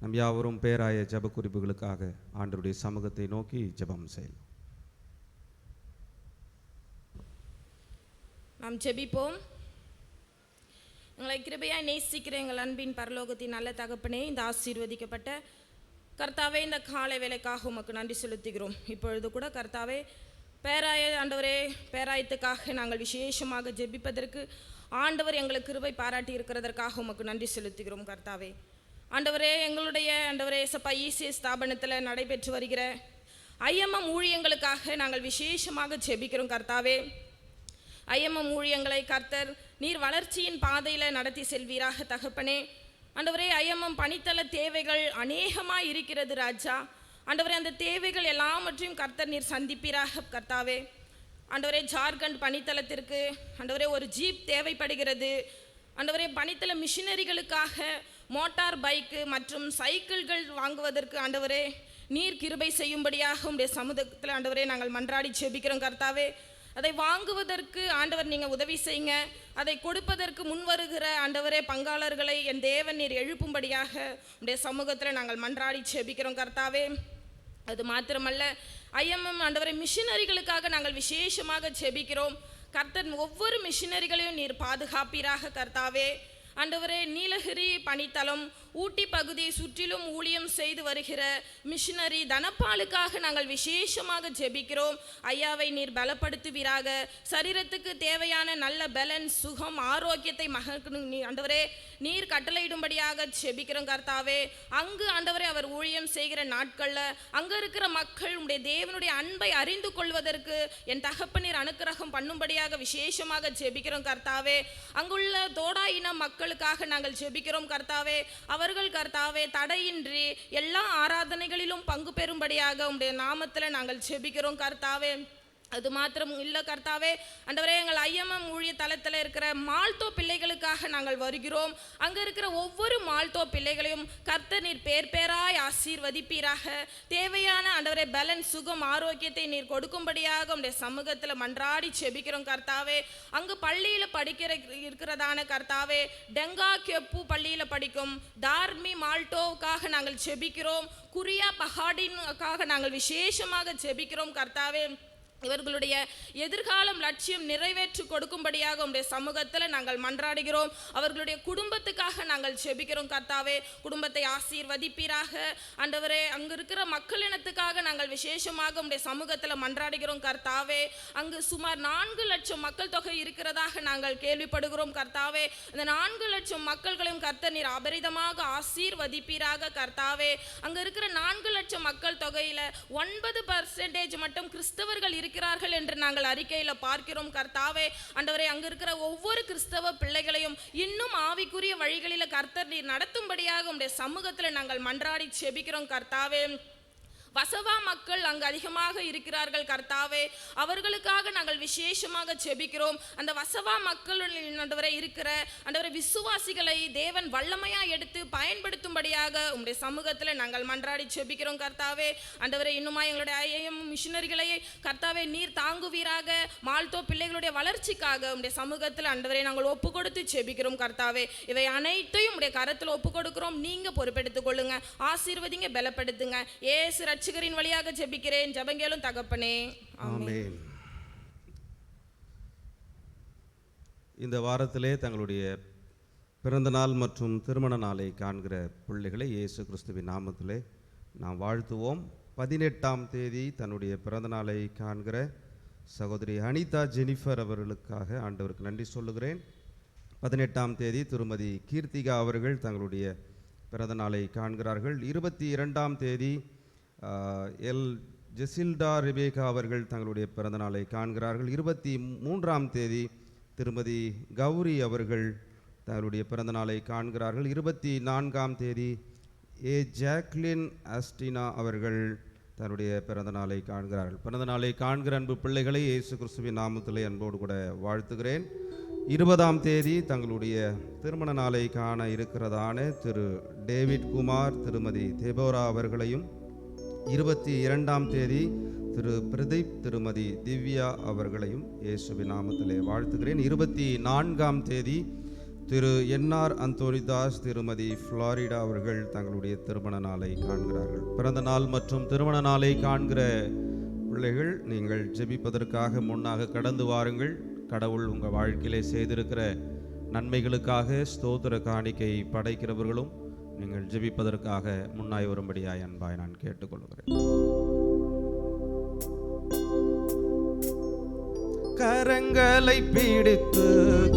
நம் யாவரும் பேராய ஜெப குறிப்புகளுக்காக ஆண்டவருடைய சமூகத்தை நோக்கி ஜெபம் செய்யலாம். நாம் ஜெபிப்போம். எங்களை கிருபையாய் நேசிக்கிற எங்கள் அன்பின் பரலோகத்தின் நல்ல தகப்பனே, இந்த ஆசீர்வதிக்கப்பட்ட கர்த்தாவே, இந்த காலை வேலைக்காக உமக்கு நன்றி செலுத்துகிறோம். இப்பொழுது கூட கர்த்தாவே, ஆண்டவரே, பேராயத்துக்காக நாங்கள் விசேஷமாக ஜெபிப்பதற்கு ஆண்டவர் எங்களுக்கு கிருபை பாராட்டி இருக்கிறதற்காக உமக்கு நன்றி செலுத்துகிறோம். கர்த்தாவே ஆண்டவரே, எங்களுடைய ஏசப்பா ஈசிஎஸ் ஸ்தாபனத்தில் நடைபெற்று வருகிற ஐஎம்எம் ஊழியங்களுக்காக நாங்கள் விசேஷமாக ஜெபிக்கிறோம். கர்த்தாவே, ஐஎம்எம் ஊழியங்களை கர்த்தர் நீர் வளர்ச்சியின் பாதையில் நடத்தி செல்வீராக தகப்பனே. ஆண்டவரே, ஐஎம்எம் பணித்தள தேவைகள் அநேகமாக இருக்கிறது ராஜா. ஆண்டவரே, அந்த தேவைகள் எல்லாவற்றையும் கர்த்தர் நீர் சந்திப்பீராக கர்த்தாவே. ஆண்டவரே, ஜார்க்கண்ட் பணித்தளத்திற்கு ஆண்டவரே ஒரு ஜீப் தேவைப்படுகிறது. ஆண்டவரே, பணித்தள மிஷினரிகளுக்காக மோட்டார் பைக்கு மற்றும் சைக்கிள்கள் வாங்குவதற்கு ஆண்டவரே நீர் கிருபை செய்யும்படியாக உடைய சமூகத்தில் ஆண்டவரே நாங்கள் மன்றாடி ஜெபிக்கிறோம். கர்த்தாவே, அதை வாங்குவதற்கு ஆண்டவர் நீங்கள் உதவி செய்யுங்க. அதை கொடுப்பதற்கு முன்வருகிற ஆண்டவரே பங்காளர்களை என் தேவன் நீர் எழுப்பும்படியாக உடைய சமூகத்தில் நாங்கள் மன்றாடி ஜெபிக்கிறோம். கர்த்தாவே, அது மாத்திரமல்ல, ஐஎம்எம் ஆண்டவரே மிஷினரிகளுக்காக நாங்கள் விசேஷமாக ஜெபிக்கிறோம். கர்த்தர் ஒவ்வொரு மிஷினரிகளையும் நீர் பாதுகாப்பீராக கர்த்தாவே. ஆண்டவரே, நீலகிரி பணித்தளம் ஊட்டி பகுதியை சுற்றிலும் ஊழியம் செய்து வருகிற மிஷினரி தனப்பாலுக்காக நாங்கள் விசேஷமாக ஜெபிக்கிறோம். ஐயாவை நீர் பலப்படுத்துவீராக. சரீரத்துக்கு தேவையான நல்ல பேலன்ஸ், சுகம், ஆரோக்கியத்தை ஆண்டவரே நீர் கட்டளையிடும்படியாக ஜெபிக்கிறோம். கர்த்தாவே, அங்கு ஆண்டவரே அவர் ஊழியம் செய்கிற நாட்களில் அங்கே இருக்கிற மக்கள் உடைய தேவனுடைய அன்பை அறிந்து கொள்வதற்கு என் தகப்பனீர் அனுக்கிரகம் பண்ணும்படியாக விசேஷமாக ஜெபிக்கிறோம். கர்த்தாவே, அங்குள்ள தோடாயின மக்களுக்காக நாங்கள் ஜெபிக்கிறோம். கர்த்தாவே, அவர்கள் கர்த்தாவே தடையின்றி எல்லா ஆராதனைகளிலும் பங்கு பெறும்படியாக உம்முடைய நாமத்தில் நாங்கள் ஜெபிக்கிறோம். கர்த்தாவே, அது மாத்திரம் இல்லை கர்த்தாவே, ஆண்டவரே எங்கள் ஐஎம்எம் ஊழிய தளத்தில் இருக்கிற மால்தோ பிள்ளைகளுக்காக நாங்கள் வருகிறோம். அங்கே இருக்கிற ஒவ்வொரு மால்தோ பிள்ளைகளையும் கர்த்தர் நீர் பேர் பேராய் ஆசீர்வதிப்பீராக. தேவையான ஆண்டவரே பேலன்ஸ், சுகம், ஆரோக்கியத்தை நீர் கொடுக்கும்படியாக உடைய சமூகத்தில் மன்றாடி செபிக்கிறோம். கர்த்தாவே, அங்கு பள்ளியில் இருக்கிறதான கர்த்தாவே டெங்கா கெப்பு பள்ளியில் படிக்கும் தார்மி மால்டோவுக்காக நாங்கள் ஜெபிக்கிறோம். குரியா பஹாடினுக்காக நாங்கள் விசேஷமாக ஜெபிக்கிறோம். கர்த்தாவே, இவர்களுடைய எதிர்காலம் லட்சியம் நிறைவேற்றி கொடுக்கும்படியாக உம்முடைய சமூகத்தில் நாங்கள் மன்றாடுகிறோம். அவர்களுடைய குடும்பத்துக்காக நாங்கள் ஜெபிக்கிறோம் கர்த்தாவே. குடும்பத்தை ஆசீர்வதிப்பீராக ஆண்டவரே. அங்கு இருக்கிற மக்களினத்துக்காக நாங்கள் விசேஷமாக உம்முடைய சமூகத்தில் மன்றாடுகிறோம் கர்த்தாவே. அங்கு சுமார் 4 லட்சம் மக்கள் தொகை இருக்கிறதாக நாங்கள் கேள்விப்படுகிறோம் கர்த்தாவே. இந்த 4 லட்சம் மக்கள்களையும் கர்த்தர் நீர் அபரிதமாக ஆசீர்வதிப்பீராக கர்த்தாவே. அங்கு இருக்கிற 4 லட்சம் மக்கள் தொகையில் 9% மட்டும் கிறிஸ்தவர்கள் இருக்கிறார்கள் என்று நாங்கள் அறிக்கையில் பார்க்கிறோம் கர்த்தாவே. ஆண்டவரே, அங்கு இருக்கிற ஒவ்வொரு கிறிஸ்தவ பிள்ளைகளையும் இன்னும் ஆவிக்குரிய வழிகளில் கர்த்தர் நீர் நடத்தும்படியாக உம்முடைய சமூகத்தில் நாங்கள் மன்றாடி செபிக்கிறோம் கர்த்தாவே. வசவா மக்கள் அங்கு அதிகமாக இருக்கிறார்கள் கர்த்தாவே. அவர்களுக்காக நாங்கள் விசேஷமாக ஜெபிக்கிறோம். அந்த வசவா மக்கள் ஆண்டவரே இருக்கிற ஆண்டவரே விசுவாசிகளை தேவன் வல்லமையா எடுத்து பயன்படுத்தும்படியாக உம்முடைய சமூகத்தில் நாங்கள் மன்றாடி ஜெபிக்கிறோம் கர்த்தாவே. ஆண்டவரே, இன்னுமா எங்களுடைய ஐஎம் மிஷனரிகளை கர்த்தாவே நீர் தாங்குவீராக. மால்தோ பிள்ளைகளுடைய வளர்ச்சிக்காக உம்முடைய சமூகத்தில் ஆண்டவரே நாங்கள் ஒப்பு கொடுத்து ஜெபிக்கிறோம் கர்த்தாவே. இவை அனைத்தையும் உடைய கரத்தில் ஒப்பு கொடுக்கிறோம். நீங்க பொறுப்பெடுத்துக் கொள்ளுங்க, ஆசீர்வதிங்க, பலப்படுத்துங்க. இயேசு ரட்சகரின் வழியாக ஜெபிக்கிறேன், ஜெபங்கேளும் தகப்பனே, ஆமென். இந்த வாரத்திலே தங்களுடைய பிறந்த நாள் மற்றும் திருமண நாளை காண்கிற பிள்ளைகளை இயேசு கிறிஸ்துவின் நாமத்திலே நாம் வாழ்த்துவோம். 18ஆம் தேதி தன்னுடைய பிறந்த நாளை காண்கிற சகோதரி அனிதா ஜெனிஃபர் அவர்களுக்காக ஆண்டவருக்கு நன்றி சொல்லுகிறேன். 18ஆம் தேதி திருமதி கீர்த்திகா அவர்கள் தங்களுடைய பிறந்த நாளை காண்கிறார்கள். 22ஆம் தேதி எல் ஜெசில்டா ரெபேகா அவர்கள் தங்களுடைய பிறந்த நாளை காண்கிறார்கள். 23ஆம் தேதி திருமதி கௌரி அவர்கள் தங்களுடைய பிறந்த நாளை காண்கிறார்கள். 24ஆம் தேதி ஜாக்லின் அஸ்டினா அவர்கள் தன்னுடைய பிறந்த நாளை காண்கிறார்கள். பிறந்த நாளை காண்கிற அன்பு பிள்ளைகளை இயேசு கிறிஸ்துவின் நாமத்திலே அன்போடு கூட வாழ்த்துகிறேன். 20ஆம் தேதி தங்களுடைய திருமண நாளை காண இருக்கிறதான திரு டேவிட் குமார் திருமதி தேபோரா அவர்களையும், 22ஆம் தேதி திரு பிரதீப் திருமதி திவ்யா அவர்களையும் இயேசுவின் நாமத்திலே வாழ்த்துகிறேன். 24ஆம் தேதி திரு என்ஆர் அந்தோனிதாஸ் திருமதி ஃப்ளாரிடா அவர்கள் தங்களுடைய திருமண நாளை காண்கிறார்கள். பிறந்த நாள் மற்றும் திருமண நாளை காண்கிற பிள்ளைகள், நீங்கள் ஜெபிப்பதற்காக முன்னாக கடந்து வாருங்கள். கடவுள் உங்கள் வாழ்க்கையிலே செய்திருக்கிற நன்மைகளுக்காக ஸ்தோத்திர காணிக்கை படைக்கிறவர்களும் நீங்கள் ஜெபிப்பதற்காக முன்னாய் வரும்படியாய் அன்பாய் நான் கேட்டுக்கொள்கிறேன். கரங்களை பிடித்து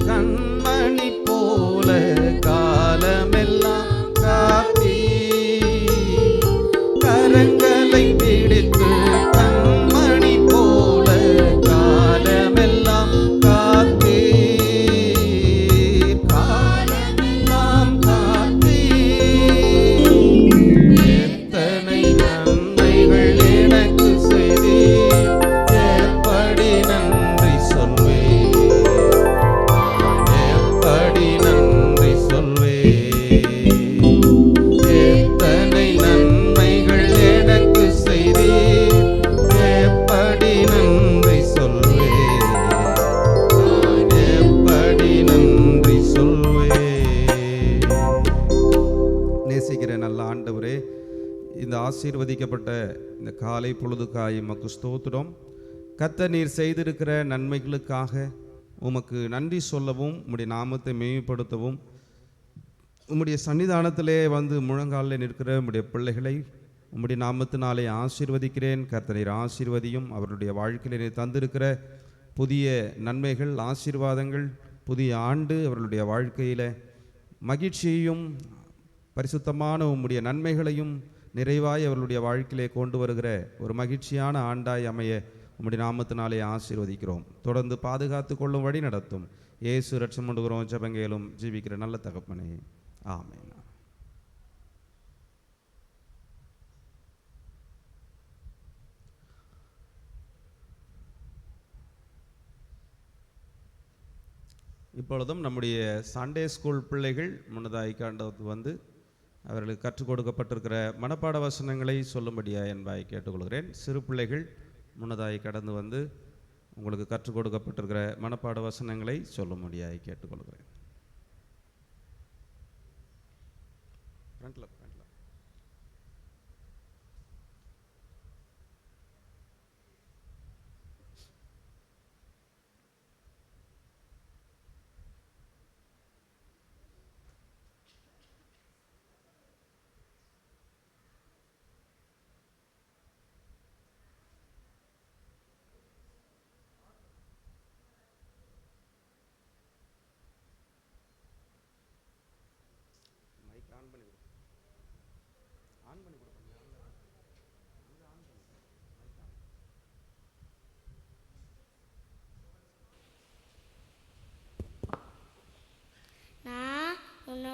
கண்மணி போல காலமெல்லாம் காத்தி, கரங்களை பிடித்து கண்மணி போல காலமெல்லாம் காத்தி, காலமெல்லாம் காத்தி, எத்தனை நன்மைகள் எனக்கு செய்தீர், எப்படி நன்றி சொல்வேன், எப்படி நன்றி சொல்வேன், எத்தனை நன்மைகள் எனக்கு செய்தீர், எப்படி நன்றி சொல்வேன், எப்படி நன்றி சொல்வேன். நேசிக்கிற நல்ல ஆண்டவரே, இந்த ஆசீர்வதிக்கப்பட்ட இந்த காலை பொழுதுக்காய் உமக்கு ஸ்தோத்திரம். கர்த்தர் நீர் செய்திருக்கிற நன்மைகளுக்காக உமக்கு நன்றி சொல்லவும், உம்முடைய நாமத்தை மேம்படுத்தவும், உம்முடைய சன்னிதானத்திலே வந்து முழங்காலில் நிற்கிற உம்முடைய பிள்ளைகளை உம்முடைய நாமத்தினாலே ஆசீர்வதிக்கிறேன். கர்த்தர் நீர் ஆசீர்வதியும். அவருடைய வாழ்க்கையிலே நீர் தந்திருக்கிற புதிய நன்மைகள், ஆசீர்வாதங்கள், புதிய ஆண்டு அவர்களுடைய வாழ்க்கையில் மகிழ்ச்சியையும் பரிசுத்தமான உம்முடைய நன்மைகளையும் நிறைவாய் அவர்களுடைய வாழ்க்கையிலே கொண்டு வருகிற ஒரு மகிழ்ச்சியான ஆண்டாய் அமைய உம்முடைய நாமத்தினாலே ஆசீர்வதிக்கிறோம். தொடர்ந்து பாதுகாத்து கொள்ளும் வழி நடத்தும். இயேசு ரட்சம் கொண்டுகிறோம், ஜெபங்கேலும் ஜீவிக்கிற நல்ல தகப்பனே, ஆமென். இப்பொழுதும் நம்முடைய சண்டே ஸ்கூல் பிள்ளைகள் முன்னதாய் கண்டது வந்து அவர்களுக்கு கற்றுக் கொடுக்கப்பட்டிருக்கிற மனப்பாட வசனங்களை சொல்லும்படியாக என்பாய் கேட்டுக்கொள்கிறேன். சிறு பிள்ளைகள் முன்னதாய் கடந்து வந்து உங்களுக்கு கற்றுக் கொடுக்கப்பட்டிருக்கிற மனப்பாட வசனங்களை சொல்லும்படியாக கேட்டுக்கொள்கிறேன்.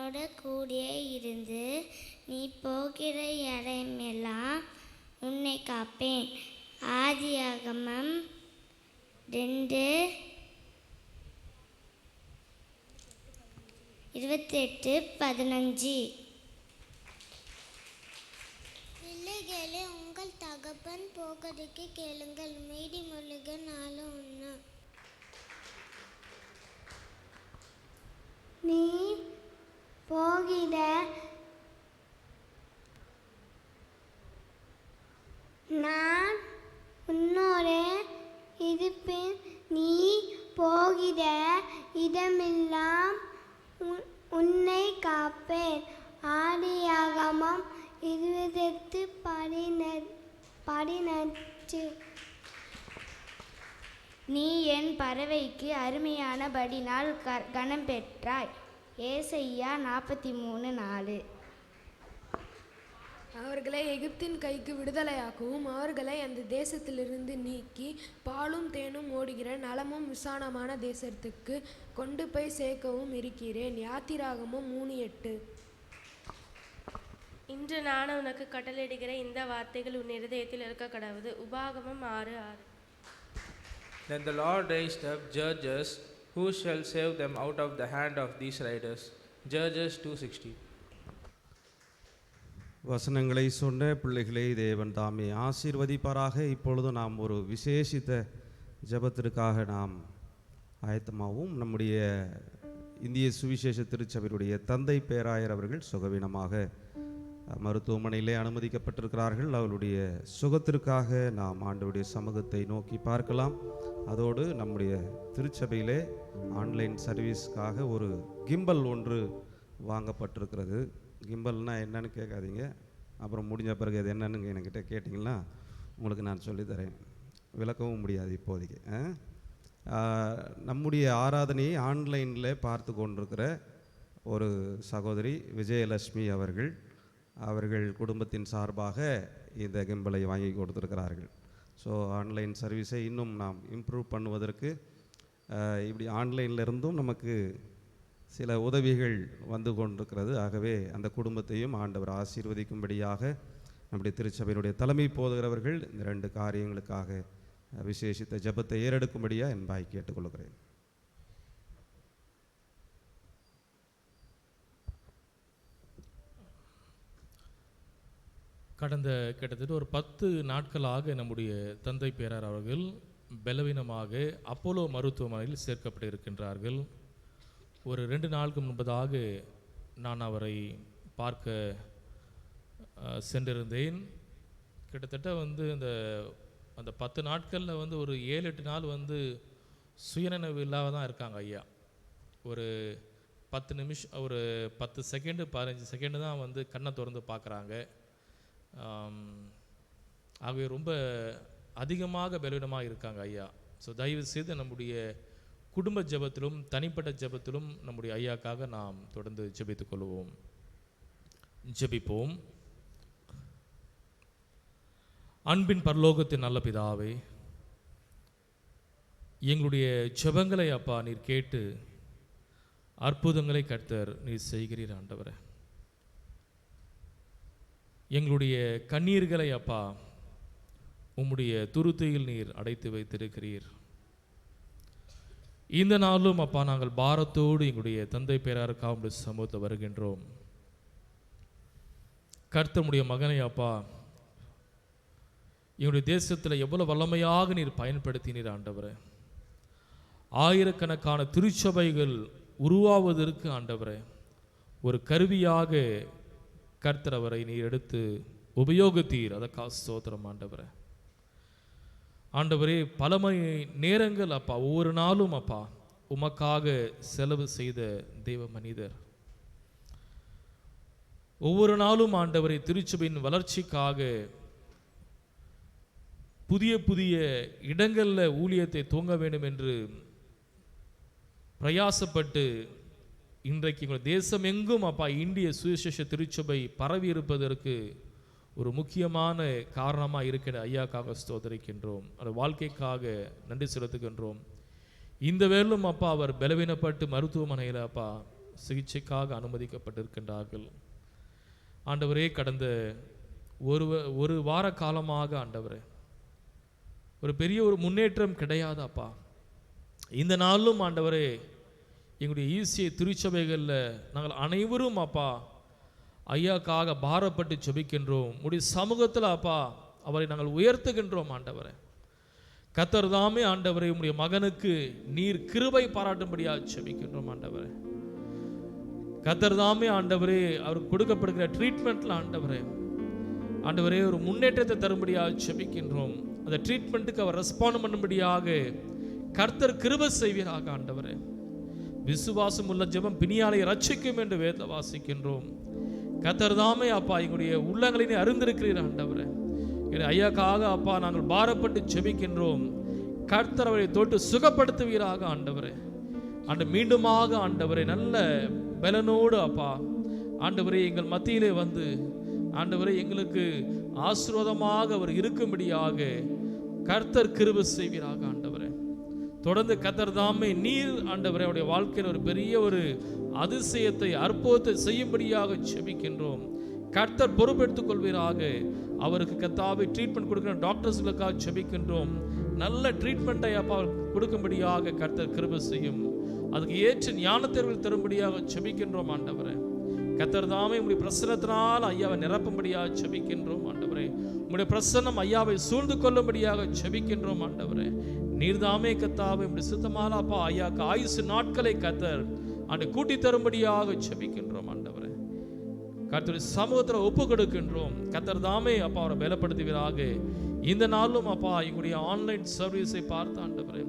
உன்னோடு கூடியே இருந்து நீ போகிற இடமெல்லாம் உன்னை காப்பேன். ஆதியாகமம் 2:28-15. பிள்ளைகளே, உங்கள் தகப்பன் போகிறதுக்கு கேளுங்கள், மீதி முழுக நாளும் உண்ணு. நீ போகிற நான் உன்னோடு இருப்பேன். நீ போகிற இடமெல்லாம் உன்னை காப்பேன். ஆதியாகமம் 20:18. நீ என் பறவைக்கு அருமையானபடினால் கனம் பெற்றாய். ஏசாயா 43:4. அவர்களை எகிப்தின் கைக்கு விடுதலையாக்கவும் அவர்களை அந்த தேசத்திலிருந்து நீக்கி பாலும் தேனும் ஓடுகிற நலமும் விசாலமான தேசத்துக்கு கொண்டு போய் சேர்க்கவும் இருக்கிறேன். யாத்திராகமம் 3:8. இன்று நான் உனக்கு கட்டளையிடுகிற இந்த வார்த்தைகள் உன் இருதயத்தில் இருக்க கடவுது. உபாகமம் 6:6. Then the Lord raised up judges who shall save them out of the hand of these riders. Judges 2:60. வசனங்களை சொன்ன பிள்ளைகளை தேவன் தாமே ஆசீர்வதிப்பாராக. இப்பொழுது நாம் ஒரு விசேஷித்த ஜெபத்திற்காக நாம் ஆயத்தமாகவும். நம்முடைய இந்திய சுவிசேஷ திருச்சபையுடைய தந்தை பேராயர் அவர்கள் சுகவீனமாக மருத்துவமனையிலே அனுமதிக்கப்பட்டிருக்கிறார்கள். அவருடைய சுகத்திற்காக நாம் ஆண்டவருடைய சமூகத்தை நோக்கி பார்க்கலாம். அதோடு நம்முடைய திருச்சபையிலே ஆன்லைன் சர்வீஸ்க்காக ஒரு கிம்பல் ஒன்று வாங்கப்பட்டிருக்கிறது. கிம்பல்னால் என்னன்னு கேட்காதீங்க, அப்புறம் முடிஞ்ச பிறகு அது என்னன்னு என்கிட்ட கேட்டிங்கன்னா உங்களுக்கு நான் சொல்லித்தரேன். விளக்கவும் முடியாது இப்போதைக்கு. நம்முடைய ஆராதனையை ஆன்லைனில் பார்த்து கொண்டிருக்கிற ஒரு சகோதரி விஜயலட்சுமி அவர்கள் குடும்பத்தின் சார்பாக இந்த கிம்பலை வாங்கி கொடுத்துருக்கிறார்கள். ஸோ ஆன்லைன் சர்வீஸை இன்னும் நாம் இம்ப்ரூவ் பண்ணுவதற்கு இப்படி ஆன்லைனில் இருந்தும் நமக்கு சில உதவிகள் வந்து கொண்டிருக்கிறது. ஆகவே அந்த குடும்பத்தையும் ஆண்டவர் ஆசீர்வதிக்கும்படியாக நம்முடைய திருச்சபையினுடைய தலைமை போதுகிறவர்கள் இந்த 2 காரியங்களுக்காக விசேஷித்த ஜெபத்தை ஏறெடுக்கும்படியாக என்பாய் கேட்டுக்கொள்கிறேன். கடந்த கிட்டத்தட்ட ஒரு 10 நாட்களாக நம்முடைய தந்தை பேரார் அவர்கள் பலவீனமாக அப்போலோ மருத்துவமனையில் சேர்க்கப்பட்டிருக்கின்றார்கள். ஒரு 2 நாளுக்கு முன்பதாக நான் அவரை பார்க்க சென்றிருந்தேன். கிட்டத்தட்ட அந்த 10 நாட்களில் ஒரு 7-8 நாள் சுயநினைவு இல்லாத தான் இருக்காங்க ஐயா. ஒரு 10 நிமிஷம், ஒரு 10 செகண்டு 15 செகண்டு தான் கண்ணை திறந்து பார்க்குறாங்க. ஆகவே ரொம்ப அதிகமாக பலவீனமாக இருக்காங்க ஐயா. ஸோ தயவு செய்து நம்முடைய குடும்ப ஜெபத்திலும் தனிப்பட்ட ஜெபத்திலும் நம்முடைய ஐயாக்காக நாம் தொடர்ந்து ஜெபித்துக் கொள்வோம். ஜெபிப்போம். அன்பின் பரலோகத்தின் நல்ல பிதாவே, எங்களுடைய ஜெபங்களை அப்பா நீர் கேட்டு அற்புதங்களை கர்த்தர் நீர் செய்கிறீர் ஆண்டவரே. எங்களுடைய கண்ணீர்களை அப்பா உம்முடைய துருத்தியில் நீர் அடைத்து வைத்திருக்கிறீர். இந்த நாளும் அப்பா நாங்கள் பாரத்தோடு எங்களுடைய தந்தை பேராருக்காக உம்முடைய சமூகத்தை வருகின்றோம். கர்த்தருடைய மகனை அப்பா எங்களுடைய தேசத்தில் எவ்வளவு வல்லமையாக நீர் பயன்படுத்தினீர் ஆண்டவரே. ஆயிரக்கணக்கான திருச்சபைகள் உருவாவதற்கு ஆண்டவரே ஒரு கருவியாக கர்த்தர் அவரை நீர் எடுத்து உபயோகித்தீர். அதற்காக ஸ்தோத்திரம் ஆண்டவரே. ஆண்டவரே, பல மணி நேரங்கள் அப்பா ஒவ்வொரு நாளும் அப்பா உமக்காக செலவு செய்த தெய்வ மனிதர். ஒவ்வொரு நாளும் ஆண்டவரே திருச்சபையின் வளர்ச்சிக்காக புதிய புதிய இடங்களில் ஊழியத்தை துவங்க வேண்டும் என்று பிரயாசப்பட்டு இன்றைக்கு எங்கள் தேசம் எங்கும் அப்பா இந்திய சுவிசேஷ திருச்சபை பரவி இருப்பதற்கு ஒரு முக்கியமான காரணமாக இருக்கிற ஐயாக்காக ஸ்தோத்திரிக்கின்றோம். அந்த வாழ்க்கைக்காக நன்றி செலுத்துகின்றோம். இந்த வேளும் அப்பா அவர் பலவீனப்பட்டு மருத்துவமனையில் அப்பா சிகிச்சைக்காக அனுமதிக்கப்பட்டிருக்கின்றார்கள். ஆண்டவரே, கடந்த ஒரு வார காலமாக ஆண்டவரே ஒரு பெரிய ஒரு முன்னேற்றம் கிடையாது அப்பா. இந்த நாளும் ஆண்டவரே எங்களுடைய ஈசிய திருச்சபைகளில் நாங்கள் அனைவரும் அப்பா ஐயாக்காக பாரப்பட்டு ஜெபிக்கின்றோம். உடைய சமூகத்தில் அப்பா அவரை நாங்கள் உயர்த்துகின்றோம். ஆண்டவரே, கர்த்தர் தாமே ஆண்டவரே உம்முடைய மகனுக்கு நீர் கிருபை பாராட்டும்படியாக ஜெபிக்கின்றோம். ஆண்டவரே, கர்த்தர் தாமே ஆண்டவரே அவருக்கு கொடுக்கப்படுகிற ட்ரீட்மெண்ட்டில் ஆண்டவரே ஒரு முன்னேற்றத்தை தரும்படியாக ஜெபிக்கின்றோம். அந்த ட்ரீட்மெண்ட்டுக்கு அவர் ரெஸ்பாண்ட் பண்ணும்படியாக கர்த்தர் கிருபை செய்வீராக. ஆண்டவரே, விசுவாசம் உள்ள ஜெபம் பிணியாலை ரட்சிக்கும் என்று வேதத்தில் வாசிக்கின்றோம். கர்த்தர் தாமே அப்பா எங்களுடைய உள்ளங்களினை அறிந்திருக்கிறீர். ஆண்டவரே, ஐயாக்காக அப்பா நாங்கள் பாரப்பட்டு ஜெபிக்கின்றோம். கர்த்தர் அவரை தொட்டு சுகப்படுத்துவீராக. ஆண்டவரே, மீண்டுமாக ஆண்டவரே நல்ல பலனோடு அப்பா ஆண்டவரே எங்கள் மத்தியிலே வந்து ஆண்டவரே எங்களுக்கு ஆசீர்வாதமாக அவர் இருக்கும்படியாக கர்த்தர் கிருபை செய்வீராக. ஆண்டவரே, தொடர்ந்து கர்த்தர் தாமே நீர் ஆண்டவரே அவருடைய வாழ்க்கையில் ஒரு பெரிய ஒரு அதிசயத்தை அற்புதத்தை செய்யும்படியாக ஜெபிக்கின்றோம். கர்த்தர் பொறுப்பெடுத்துக் கொள்வீராக. அவருக்கு கர்த்தாவை ட்ரீட்மெண்ட் கொடுக்கிற டாக்டர்ஸ்களுக்காக ஜெபிக்கின்றோம். நல்ல ட்ரீட்மெண்ட்டை அப்பா கொடுக்கும்படியாக கர்த்தர் கிருபை செய்யும். அதுக்கு ஏற்ற ஞானத்தேர்வில் தரும்படியாக ஜெபிக்கின்றோம். ஆண்டவரே, கர்த்தர் தாமே உங்களுடைய பிரசன்னத்தினால் ஐயாவை நிரப்பும்படியாக ஜெபிக்கின்றோம். ஆண்டவரே, உங்களுடைய பிரசன்னம் ஐயாவை சூழ்ந்து கொள்ளும்படியாக ஜெபிக்கின்றோம். ஆண்டவரே, நீர்தாமே கர்த்தாவை உங்களுடைய சுத்தமான அப்பா ஐயாவுக்கு ஆயுசு நாட்களை கர்த்தர் கூட்டி தரும்படியாக ஜெபிக்கின்றோம். ஆண்டவரே, கர்த்தருடைய சமூகத்தில் ஒப்பு கொடுக்கின்றோம். கர்த்தர் தாமே அப்பா அவரை பலப்படுத்துவீராக. இந்த நாளும் அப்பா எங்களுடைய ஆன்லைன் சர்வீஸை பார்த்து ஆண்டவரே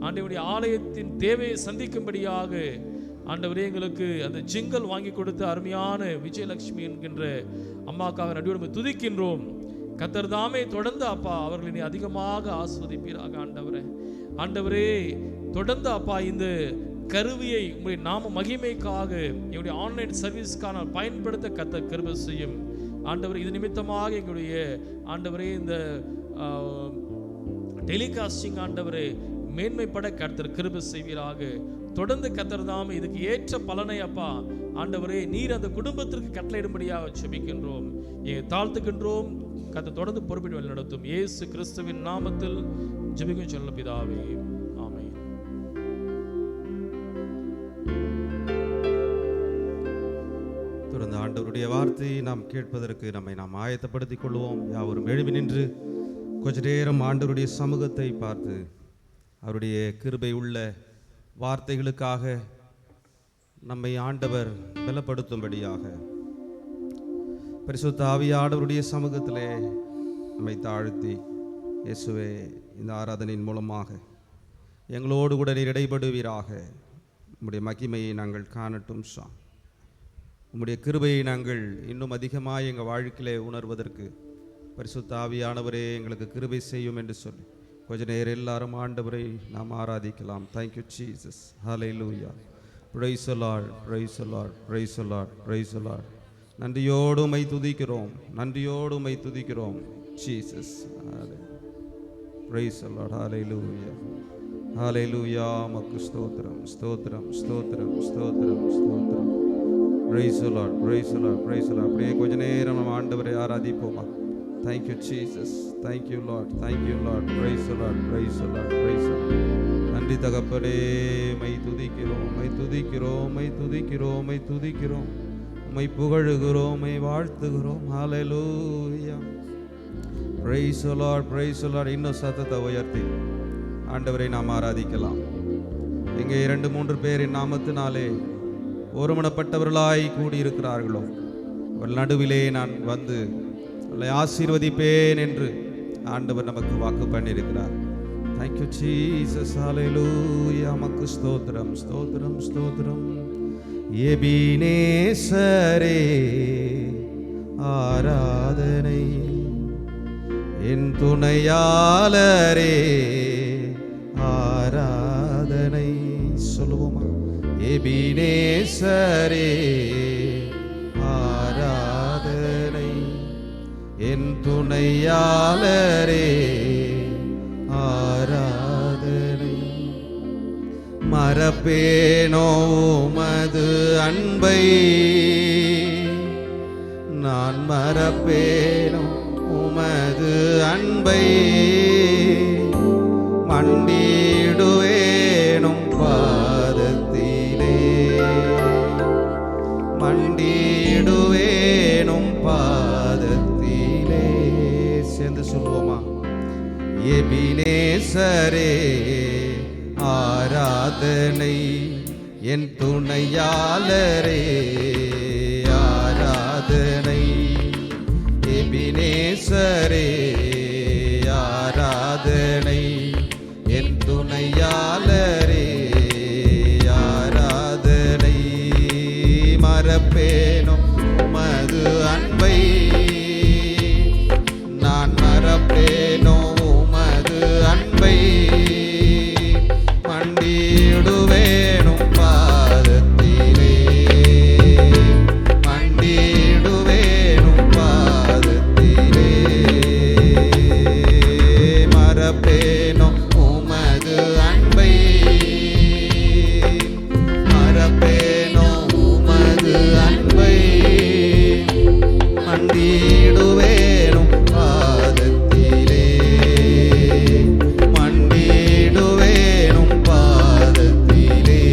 ஆண்டவருடைய ஆலயத்தின் தேவையை சந்திக்கும்படியாக ஆண்டவரே எங்களுக்கு அந்த ஜிங்கல் வாங்கி கொடுத்த அருமையான விஜயலட்சுமி என்கின்ற அம்மாக்காக நடுவே துதிக்கின்றோம். கர்த்தர் தாமே தொடர்ந்து அப்பா அவர்களை அதிகமாக ஆஸ்வதிப்பீராக. ஆண்டவரே தொடர்ந்து அப்பா இந்த கருவியை உங்களுடைய நாம மகிமைக்காக எங்களுடைய ஆன்லைன் சர்வீஸ்க்கான பயன்படுத்த கர்த்தர் கிருபை செய்யும். ஆண்டவரே, இது நிமித்தமாக எங்களுடைய ஆண்டவரே இந்த டெலிகாஸ்டிங் ஆண்டவரே மேன்மைப்பட கர்த்தர் கிருபை செய்வீராக. தொடர்ந்து கர்த்தர் தாமே இதுக்கு ஏற்ற பலனை அப்பா ஆண்டவரே நீர் அந்த குடும்பத்திற்கு கட்டளையிடும்படியாக ஜெபிக்கின்றோம். தாழ்த்துக்கின்றோம். கர்த்தர் தொடர்ந்து பொறுப்பிட்டு வழி நடத்தும். இயேசு கிறிஸ்துவின் நாமத்தில் ஜெபிக்கும் சொல்ல பிதாவே, ஆமென். தொடர்ந்து ஆண்டவருடைய வார்த்தையை நாம் கேட்பதற்கு நாம் ஆயத்தப்படுத்திக் கொள்வோம். யாவரும் எழுவி நின்று கொஞ்ச நேரம் ஆண்டவருடைய சமூகத்தை பார்த்து அவருடைய கிருபை உள்ள வார்த்தைகளுக்காக நம்மை ஆண்டவர் பலப்படுத்தும்படியாக பரிசுத்த ஆவியானவருடைய சமூகத்திலே நம்மை தாழ்த்தி, இயேசுவே, இந்த ஆராதனையின் மூலமாக எங்களோடு கூட நீர் இடைபடுவீராக. உம்முடைய மகிமையை நாங்கள் காணட்டும். உம்முடைய கிருபையை நாங்கள் இன்னும் அதிகமாக எங்கள் வாழ்க்கையிலே உணர்வதற்கு பரிசுத்த ஆவியானவரே எங்களுக்கு கிருபை செய்யும் என்று சொல்லி கொஞ்ச நேரம் எல்லாரும் ஆண்டவரை நாம் ஆராதிக்கலாம். Thank you Jesus. Hallelujah. Praise the Lord, praise the Lord, praise the Lord, praise the Lord. நன்றியோடு உம்மை துதிக்கிறோம், நன்றியோடு உம்மை துதிக்கிறோம் Jesus. Praise the Lord. Hallelujah, hallelujah. மக்கு ஸ்தோத்திரம், ஸ்தோத்திரம், ஸ்தோத்திரம், ஸ்தோத்திரம், ஸ்தோத்திரம். Praise the Lord, praise the Lord, praise the Lord. அப்படியே கொஞ்ச நேரம் நம்ம ஆண்டவரை ஆராதிப்போமா. Thank you Jesus, thank you Lord, thank you Lord. Praise the Lord, praise the Lord, praise the Lord. நன்றி தகப்பனே, மை துதிக்கிறோம், மை துதிக்கிறோம், மை துதிக்கிறோம், மை துதிக்கிறோம், மை புகழுகிறோம், மை வாழ்த்துகிறோம். ஹல்லேலூயா. Praise the Lord, praise the Lord. இன்னும் சத்தத்தை உயர்த்தி ஆண்டவரை நாம் ஆராதிக்கலாம். எங்கே 2-3 பேர் என் நாமத்தினாலே ஒருமனப்பட்டவர்களாய் கூடியிருக்கிறார்களோ அவர் நடுவிலே நான் வந்து ஆசீர்வதிப்பேன் என்று ஆண்டவர் நமக்கு வாக்கு பண்ணியிருக்கிறார். Thank you Jesus. ஹல்லேலூயா. மக்கு ஸ்தோத்திரம், ஸ்தோத்திரம், ஸ்தோத்திரம். எபினேசரே ஆராதனை, என் துணையாளரே ஆராதனை. சொல்லுவோமா? எபினேசரே ஆராதனை, என் துணையாளரே ஆராதனை. மறப்பேனோ உமது அன்பை, நான் மறப்பேனோ உமது அன்பை, மண்டிடுவேனும் பாதத்திலே, மண்டிடுவேனும் பாதத்திலே. சேர்ந்து சொல்லுவோமா? எபினேசரே ஆராதனை, என் துணையாளரே ஆராதனை, எபினேசரே ஆராதனை, என் துணையாளரே ஆராதனை. மறப்பேனோ உமது அன்பை, நான் மறப்பேனோ உமது அன்பை, மண்டிடுவேனும் பாதத்திலே, மண்டிடுவேனும் பாதத்திலே. மறப்பேனோ உமது அன்பை, மறப்பேனோ உமது அன்பை, மண்டிடுவேனும் பாதத்திலே, மண்டிடுவேனும் பாதத்திலே.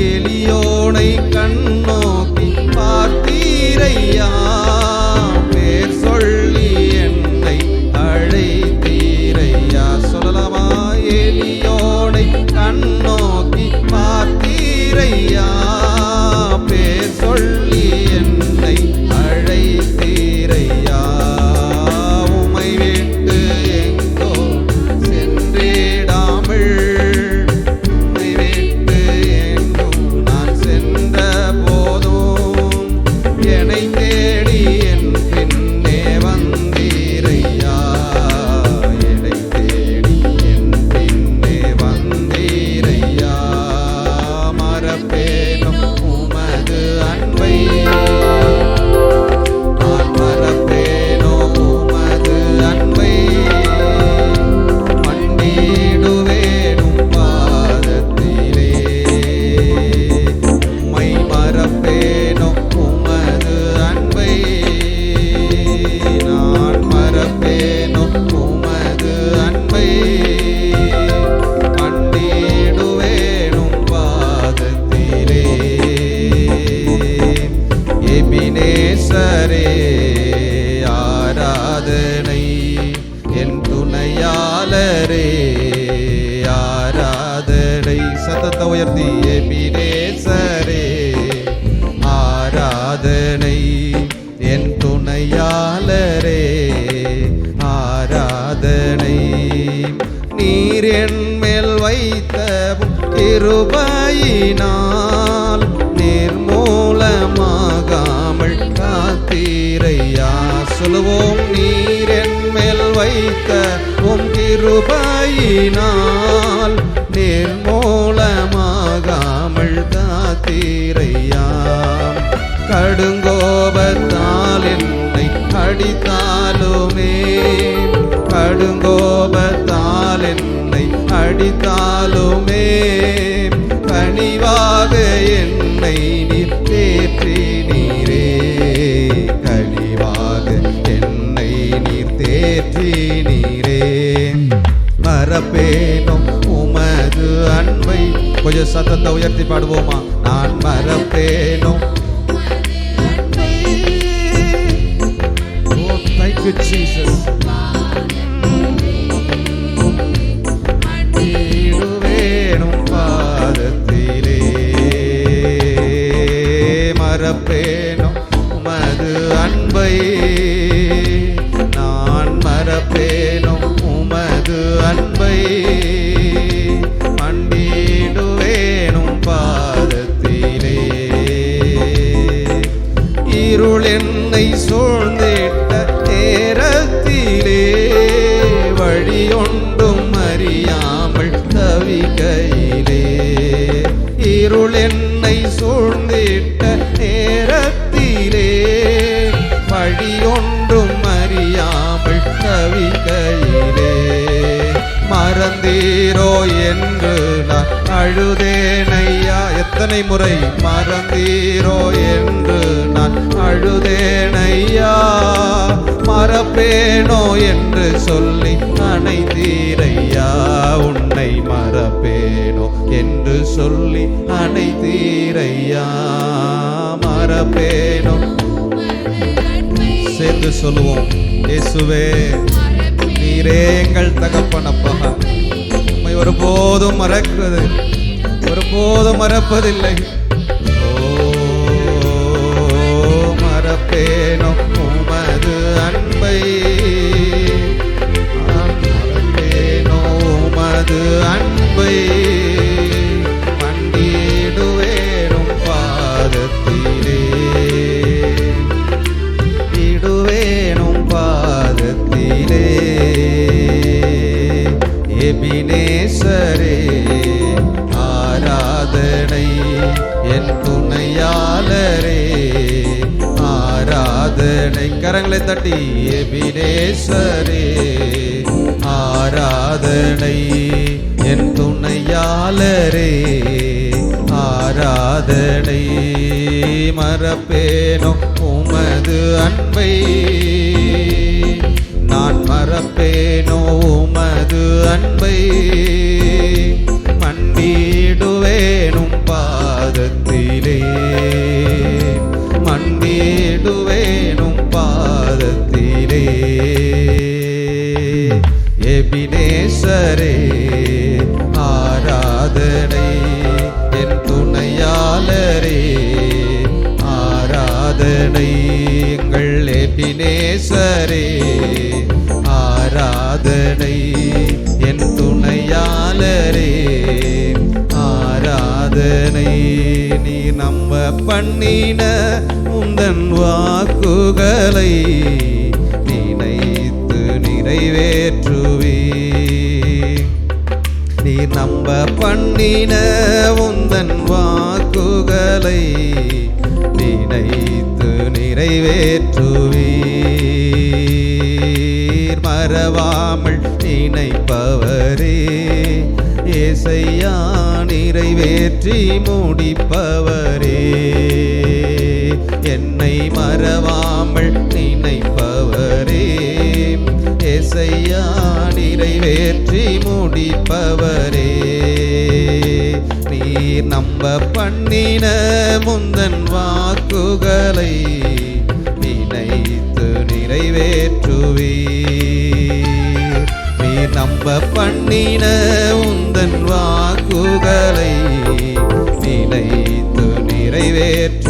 எலியோனை கண்ணோக்கி பார்த்தீரையா, பேர் சொல்லி என்னை அழைத்தீரையா. சொல்லலாமா? எலியோனை கண்ணோக்கி பார்த்தீரையா, பேர் சொல்லி என்னை அழைத்தீரையா. உமை விட்டு எங்கோ சென்றிடாமல், உமை விட்டு எங்கும் நான் சென்ற போதும், என்னை தேடி என் பின்னே வந்தீரையா, என்னை தேடி என் பின்னே வந்தீரையா. மறப்பேனோ உமது அன்பை, நான் மறப்பேனோ உமது அன்பை, மண்டிடுவேனும் பாதத்திலே. உம்மை மறப்பேனோ உமது அன்பை, நான் மறப்பேனோ உமது அன்பை, மண்டிடுவேனும் பாதத்திலே. எபினேசரே ஆராதனை, என் துணையாளரே ஆராதனை. சத்தத்தை உயர்த்தி எபினேசரே ஆராதனை, என் துணையாளரே ஆராதனை. நீர் என் மேல் வைத்த கிருபையினால் நிர்மூலமாகாமல் காத்தீரையா. சொல்லுவோம், நீர் என் மேல் வைத்த உம் கிருபையினால் நிர்மூலமாகாமல் காத்தீரையா. கடுங்கோபத்தால் என்னை அடித்தாலுமே, கடுங்கோபத்தால் என்னை அடித்தாலுமே, கனிவாக என்னை நீர் தேற்றினீரே, கனிவாக என்னை நீர் தேற்றினீரே. மறப்பேனோ உமது அன்பை. கொஞ்சம் சத்தத்தை உயர்த்தி பாடுவோமா? நான் மறப்பேனோ. Oh, thank you, Jesus. மண்டிடுவேனும் பாதத்திலே, மறப்பேனோ உமது அன்பை, நான் மறப்பேனோ உமது அன்பை, மண்டிடுவேனும் பாதத்திலே. இருள் என்னை சூழ்ந்திட்ட நேரத்திலே, வழியொன்றும் அறியாமல் தவிக்கையிலே, இருள் என்னை சூழ்ந்திட்ட நேரத்திலே, வழியொன்றும் அறியாமல் தவிக்கையிலே, மறந்தீரோ என் அழுதேனையா. எத்தனை முறை மறந்தீரோ என்று நான் அழுதேனையா. மறப்பேனோ என்று சொல்லி அணைத்தீரையா. உன்னை மறப்பேனோ என்று சொல்லி அணைத்தீரையா. மறப்பேனோ. சேர்ந்து சொல்லுவோம், இயேசுவே நீரே எங்கள் தகப்பனப்பா. உம்மை ஒருபோதும் மறப்பதில்லை. ஓ மறப்பேனோ உமது அன்பை. மறப்பேனோ உமது அன்பை. மண்டிடுவேனும் பாதத்திலே. இடுவேனும் பாதத்திலே. எபினேசரே ஆராதனை. என் துணையாளரே ஆராதனை. கரங்களை தட்டி எபினேசரே ஆராதனை. என் துணையாளரே ஆராதனை. மறப்பேனோ உமது அன்பை. நான் மறப்பேனோ உமது அன்பை. மண்டிடுவேனும் பாதத்திலே. மண்டிடுவேனும் பாதத்திலே. எபினேசரே ஆராதனை. என் துணையாளரே ஆராதனை. எங்கள் எபினேசரே ஆராதனை. என் துணையாளரே ஆராதனை. நீ நம்ப பண்ணின உந்தன் வாக்குகளை நினைத்து நிறைவேற்றுவே. நீ நம்ப பண்ணின உந்தன் வாக்குகளை நினைத்து நிறைவேற்றுவீர். மறவாமல் நினைப்பவரே ஏசையா நிறைவேற்றி முடிப்பவரே. என்னை மறவாமல் நினைப்பவரே ஏசையா நிறைவேற்றி முடிப்பவரே. நீர் நம்ப பண்ணின முந்தன் வாக்குகளை நினைத்து நிறைவேற்றுவீர். நீர் நம்ப பண்ணின உந்தன் வாக்குகளை நினைத்து நிறைவேற்றுவீர்.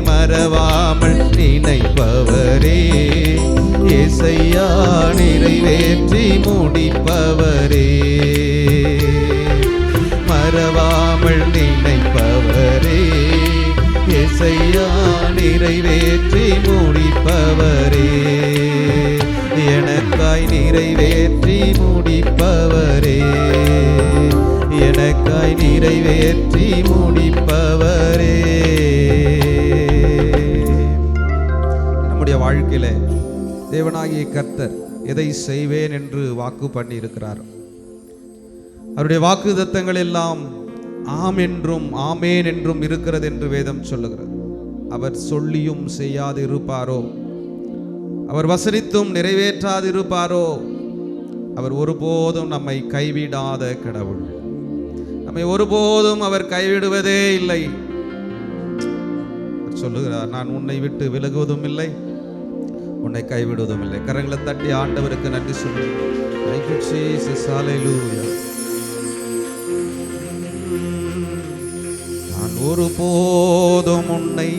மறவாமல் நினைப்பவரே ஏசையா நிறைவேற்றி முடிப்பவரே. மறவாமல் நினைப்பவரே ஏசையா நிறைவேற்றி முடிப்பவரே. எனக்காய் நிறைவேற்றி முடிப்பவரே. எனக்காய் நிறைவேற்றி முடிப்பவரே. நம்முடைய வாழ்க்கையில தேவனாகிய கர்த்தர் எதை செய்வேன் என்று வாக்கு பண்ணி இருக்கிறார். அவருடைய வாக்குத்தத்தங்கள் எல்லாம் ஆம் என்றும் ஆமேன் என்றும் இருக்கிறது என்று வேதம் சொல்லுகிறது. அவர் சொல்லியும் செய்யாது இருப்பாரோ? அவர் வசனித்தும் நிறைவேற்றாது இருப்பாரோ? அவர் ஒருபோதும் நம்மை கைவிடாத கடவுள். நம்மை ஒருபோதும் அவர் கைவிடுவதே இல்லை. சொல்லுகிறார், நான் உன்னை விட்டு விலகுவதும் இல்லை, உன்னை கைவிடுவதும் இல்லை. கரங்களை தட்டி ஆண்டவருக்கு நன்றி சொல்லு. Thank you Jesus. Hallelujah. நான் ஒருபோதும் உன்னை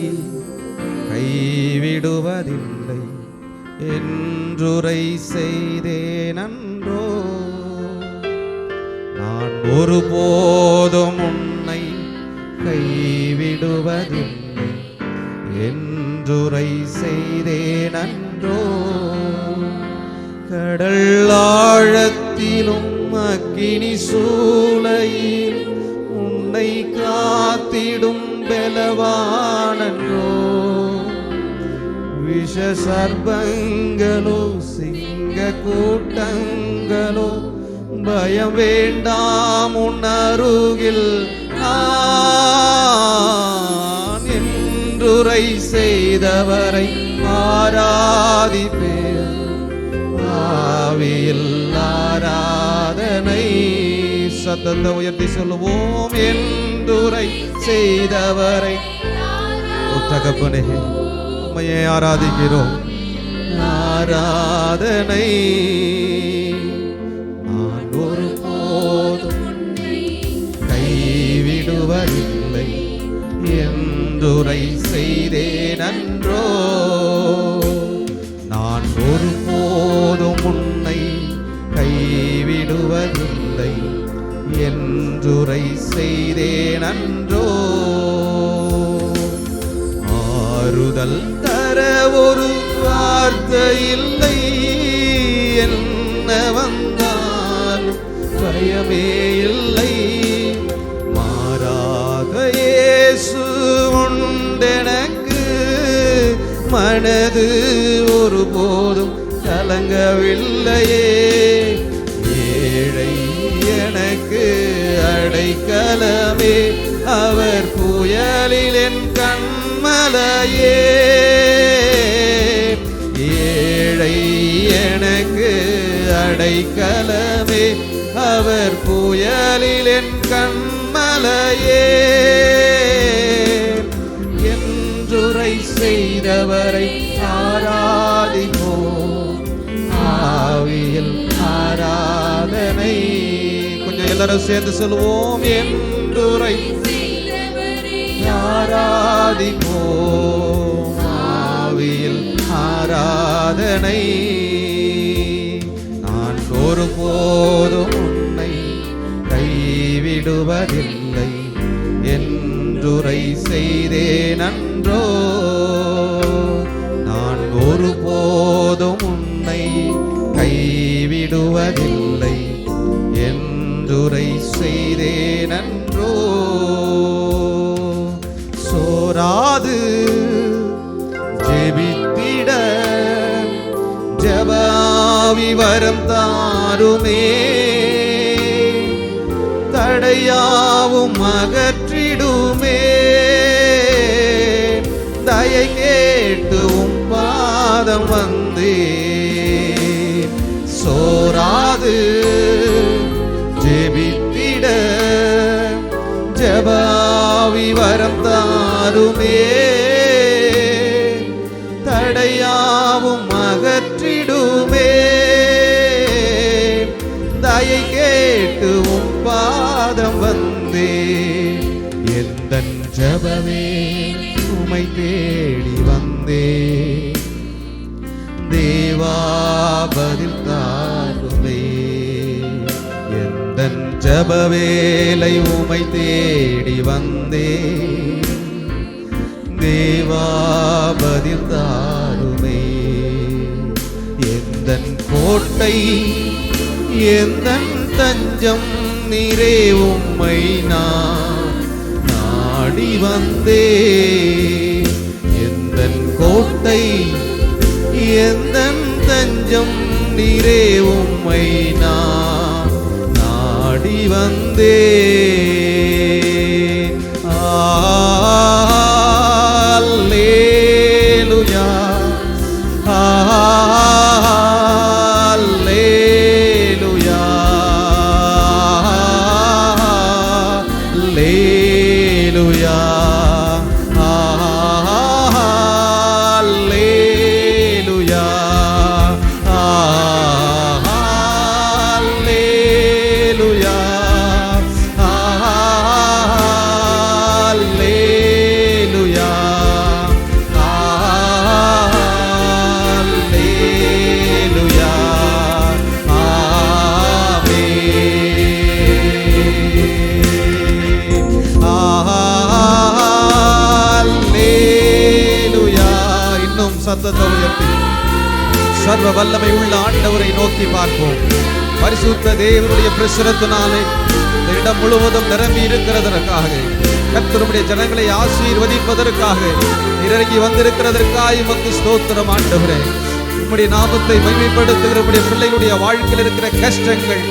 கைவிடுவதில்லை என்றுரை செய்தேன் அன்றோ. நான் ஒருபோதும் உன்னை கைவிடுவதில்லை என்றுரை செய்தேன் அன்றோ. கடல் ஆழத்திலும் அக்கினி சூளையில் உன்னை காத்திடும் பலவானன்றோ. விஷ சர்ப்பங்களோ சிங்க கூட்டங்களோ பயம் வேண்டாம் உன் அருகில் நான் என்றுரை செய்தவரை ஆராதிப்பேன். ஆவியில் ஆராதனை. சத்தத்தை உயர்த்தி சொல்லுவோம். என்றுரை செய்தவரை. தகப்பனே உம்மையே ஆராதிக்கிறோம். ஆராதனை. நான் ஒருபோதும் கைவிடுவதில்லை என்றுரை செய்தேன் அன்றோ. நான் ஒருபோதும் உன்னை கைவிடுவதில்லை என்றுரை செய்தேன் அன்றோ. ஆறுதல் தர ஒரு வார்த்தை இல்லை, என்ன வந்தாலும் பயமே இல்லை. மாறாத இயேசு உண்டெனக்கு, மனது ஒருபோதும் கலங்கவில்லையே. ஏழை எனக்கு அடைக்கலமே, அவர் புயலில் என் கண்மலையே. ஏழை எனக்கு அடைக்கலமே, அவர் புயலில் என் கண்மலையே. என்றுரை செய்தவரை ஆராதிப்போம். ஆவியில் ஆராதனை. கொஞ்சம் எல்லாரும் சேர்ந்து சொல்லுவோம். என்றுரை ஆராதிப்போம். ஆவியில் ஆராதனை. நான் ஒருபோதும் உன்னை கைவிடுவதில்லை என்றுரை செய்தேன் அன்றோ. நான் ஒருபோதும் உன்னை கைவிடுவதில்லை என்றுரை செய்தேன் அன்றோ. சோராது ஜெபித்திட ஜெபாவி வரம் தாருமே. தடையாவும் அகற்றிடுமே. தயை கேட்டு உம் பாதம் வந்தே. சோராது ஜெபித்திட ஜெபாவி வரம் தாருமே. தடையாவும் அகற்றிடுமே. தயை கேட்டு உம் பாதம் வந்தே. எந்தன் ஜெபமே உம்மை தேடி வந்தே. தேவா பதில் தாருமே. எந்தன் ஜெபவேளை உம்மை தேடி வந்தே. தேவா பதில் தாருமே. எந்தன் கோட்டை எந்தன் தஞ்சம் நீரே, உம்மை நான் நாடி வந்தே. எந்தன் கோட்டை எந்தன் தஞ்சம் நீரே, உம்மை நான் நாடி வந்தே. அல்லேலூயா அல்லேலூயா அல்லேலூயா அல்லேலூயா அல்லேலூயா அல்லேலூயா அல்லேலூயா. அல்லேலூயா. இன்னும் சத்தத்தை உயர்த்தி சர்வ வல்லமை உள்ள ஆண்டவரை நோக்கி பார்ப்போம். பரிசுத்த தேவனுடைய பிரசனத்தினாலே இந்த இடம் முழுவதும் நிரம்பி இருக்கிறதற்காக, கர்த்தருடைய ஜனங்களை ஆசீர்வதிப்பதற்காக இறங்கி வந்திருக்கிறதற்காக உமக்கு ஸ்தோத்திரம் ஆண்டவரே. உம்முடைய நாமத்தை மகிமைப்படுத்துகிற உம்முடைய பிள்ளைகளுடைய வாழ்க்கையில் இருக்கிற கஷ்டங்கள்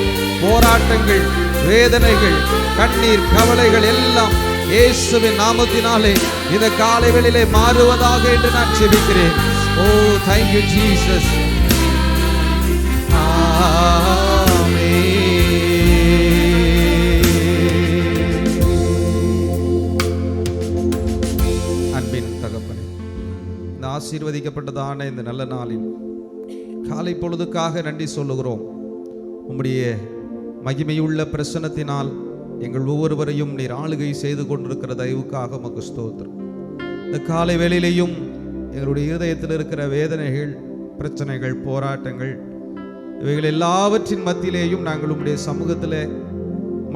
போராட்டங்கள், வேதனைகள், கண்ணீர், கவலைகள் எல்லாம் இயேசுவின் நாமத்தினாலே இந்த காலை வேளையிலே மாறுவதாக என்று நான் ஜெபிக்கிறேன். ஓ thank you Jesus. அன்பின் தகப்பனே, இந்த ஆசீர்வதிக்கப்பட்டதான இந்த நல்ல நாளில் காலை பொழுதுக்காக நன்றி சொல்லுகிறோம். உம்முடைய மகிமையுள்ள பிரசன்னத்தினால் எங்கள் ஒவ்வொருவரையும் நீர் ஆளுகை செய்து கொண்டிருக்கிற தயவுக்காக உமக்கு ஸ்தோத்திரம். இந்த காலை வேளையிலேயும் எங்களுடைய இருதயத்தில் இருக்கிற வேதனைகள், பிரச்சனைகள், போராட்டங்கள், இவைகள் எல்லாவற்றின் மத்தியிலேயும் நாங்கள் உம்முடைய சமூகத்தில்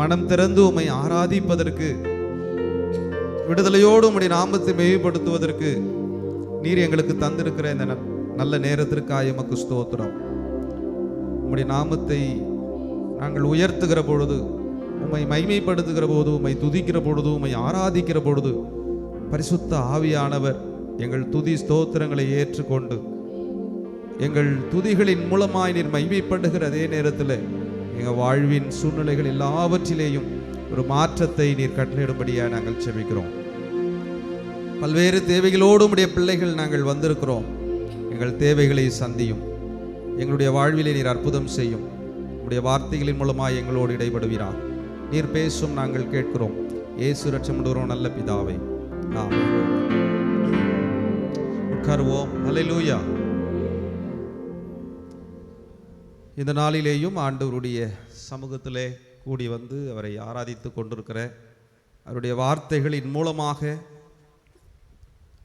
மனம் திறந்து உம்மை ஆராதிப்பதற்கு, விடுதலையோடு உம்முடைய நாமத்தை மேம்படுத்துவதற்கு நீர் எங்களுக்கு தந்திருக்கிற இந்த நல்ல நேரத்திற்காக உமக்கு ஸ்தோத்திரம். உம்முடைய நாமத்தை நாங்கள் உயர்த்துகிற பொழுது, உம்மை மகிமைப்படுத்துகிற போது, உம்மை துதிக்கிற பொழுது, உம்மை ஆராதிக்கிற பொழுது பரிசுத்த ஆவியானவர் எங்கள் துதி ஸ்தோத்திரங்களை ஏற்றுக்கொண்டு எங்கள் துதிகளின் மூலமாய் நீர் மகிமைப்படுகிற அதே நேரத்தில் எங்கள் வாழ்வின் சூழ்நிலைகள் எல்லாவற்றிலேயும் ஒரு மாற்றத்தை நீர் கட்டளையிடும்படியாக நாங்கள் செபிக்கிறோம். பல்வேறு தேவைகளோடு உம்முடைய பிள்ளைகள் நாங்கள் வந்திருக்கிறோம். எங்கள் தேவைகளை சந்தியும், எங்களுடைய வாழ்விலே நீர் அற்புதம் செய்யும். உம்முடைய வார்த்தைகளின் மூலமாக எங்களோடு இடைபடுவீராக. நீர் பேசும், நாங்கள் கேட்கிறோம். இயேசு இரட்சகரும் நல்ல பிதாவே, ஆமென். உட்காருவோம். அல்லேலூயா. இந்த நாளிலேயும் ஆண்டவருடைய சமூகத்திலே கூடி வந்து அவரை ஆராதித்து கொண்டிருக்கிற, அவருடைய வார்த்தைகளின் மூலமாக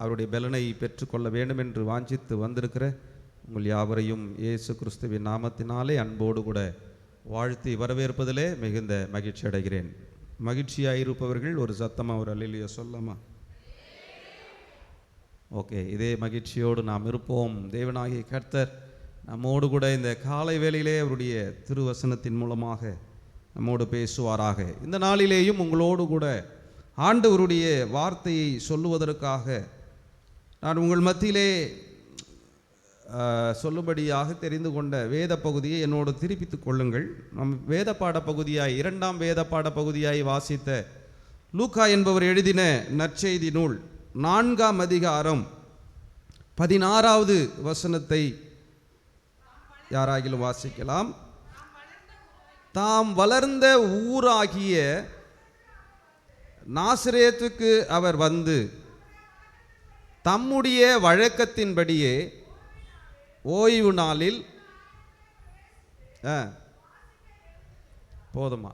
அவருடைய பலனை பெற்றுக்கொள்ள வேண்டும் என்று வாஞ்சித்து வந்திருக்கிற உங்கள் யாவரையும் இயேசு கிறிஸ்துவின் நாமத்தினாலே அன்போடு கூட வாழ்த்தி வரவேற்பதிலே மிகுந்த மகிழ்ச்சி அடைகிறேன். மகிழ்ச்சியாயிருப்பவர்கள் ஒரு சத்தமாக ஒரு அல்லேலூயா சொல்லமா? ஓகே, இதே மகிழ்ச்சியோடு நாம் இருப்போம். தேவனாகிய கர்த்தர் நம்மோடு கூட இந்த காலை வேளையிலே அவருடைய திருவசனத்தின் மூலமாக நம்மோடு பேசுவாராக. இந்த நாளிலேயும் உங்களோடு கூட ஆண்டவருடைய வார்த்தையை சொல்லுவதற்காக நான் உங்கள் மத்தியிலே சொல்லும்படியாக தெரிந்து கொண்ட வேத பகுதியை என்னோடு திருப்பித்துக் கொள்ளுங்கள். நம் வேத பாட பகுதியாய், 2ஆம் வேத பாட பகுதியாய் வாசித்த லூக்கா என்பவர் எழுதின நற்செய்தி நூல் 4ஆம் அதிகாரம் 16வது வசனத்தை யாராகிலும் வாசிக்கலாம். தாம் வளர்ந்த ஊராகிய நாசரேத்துக்கு அவர் வந்து தம்முடைய வழக்கத்தின்படியே ஓய்வு நாளில் போதுமா?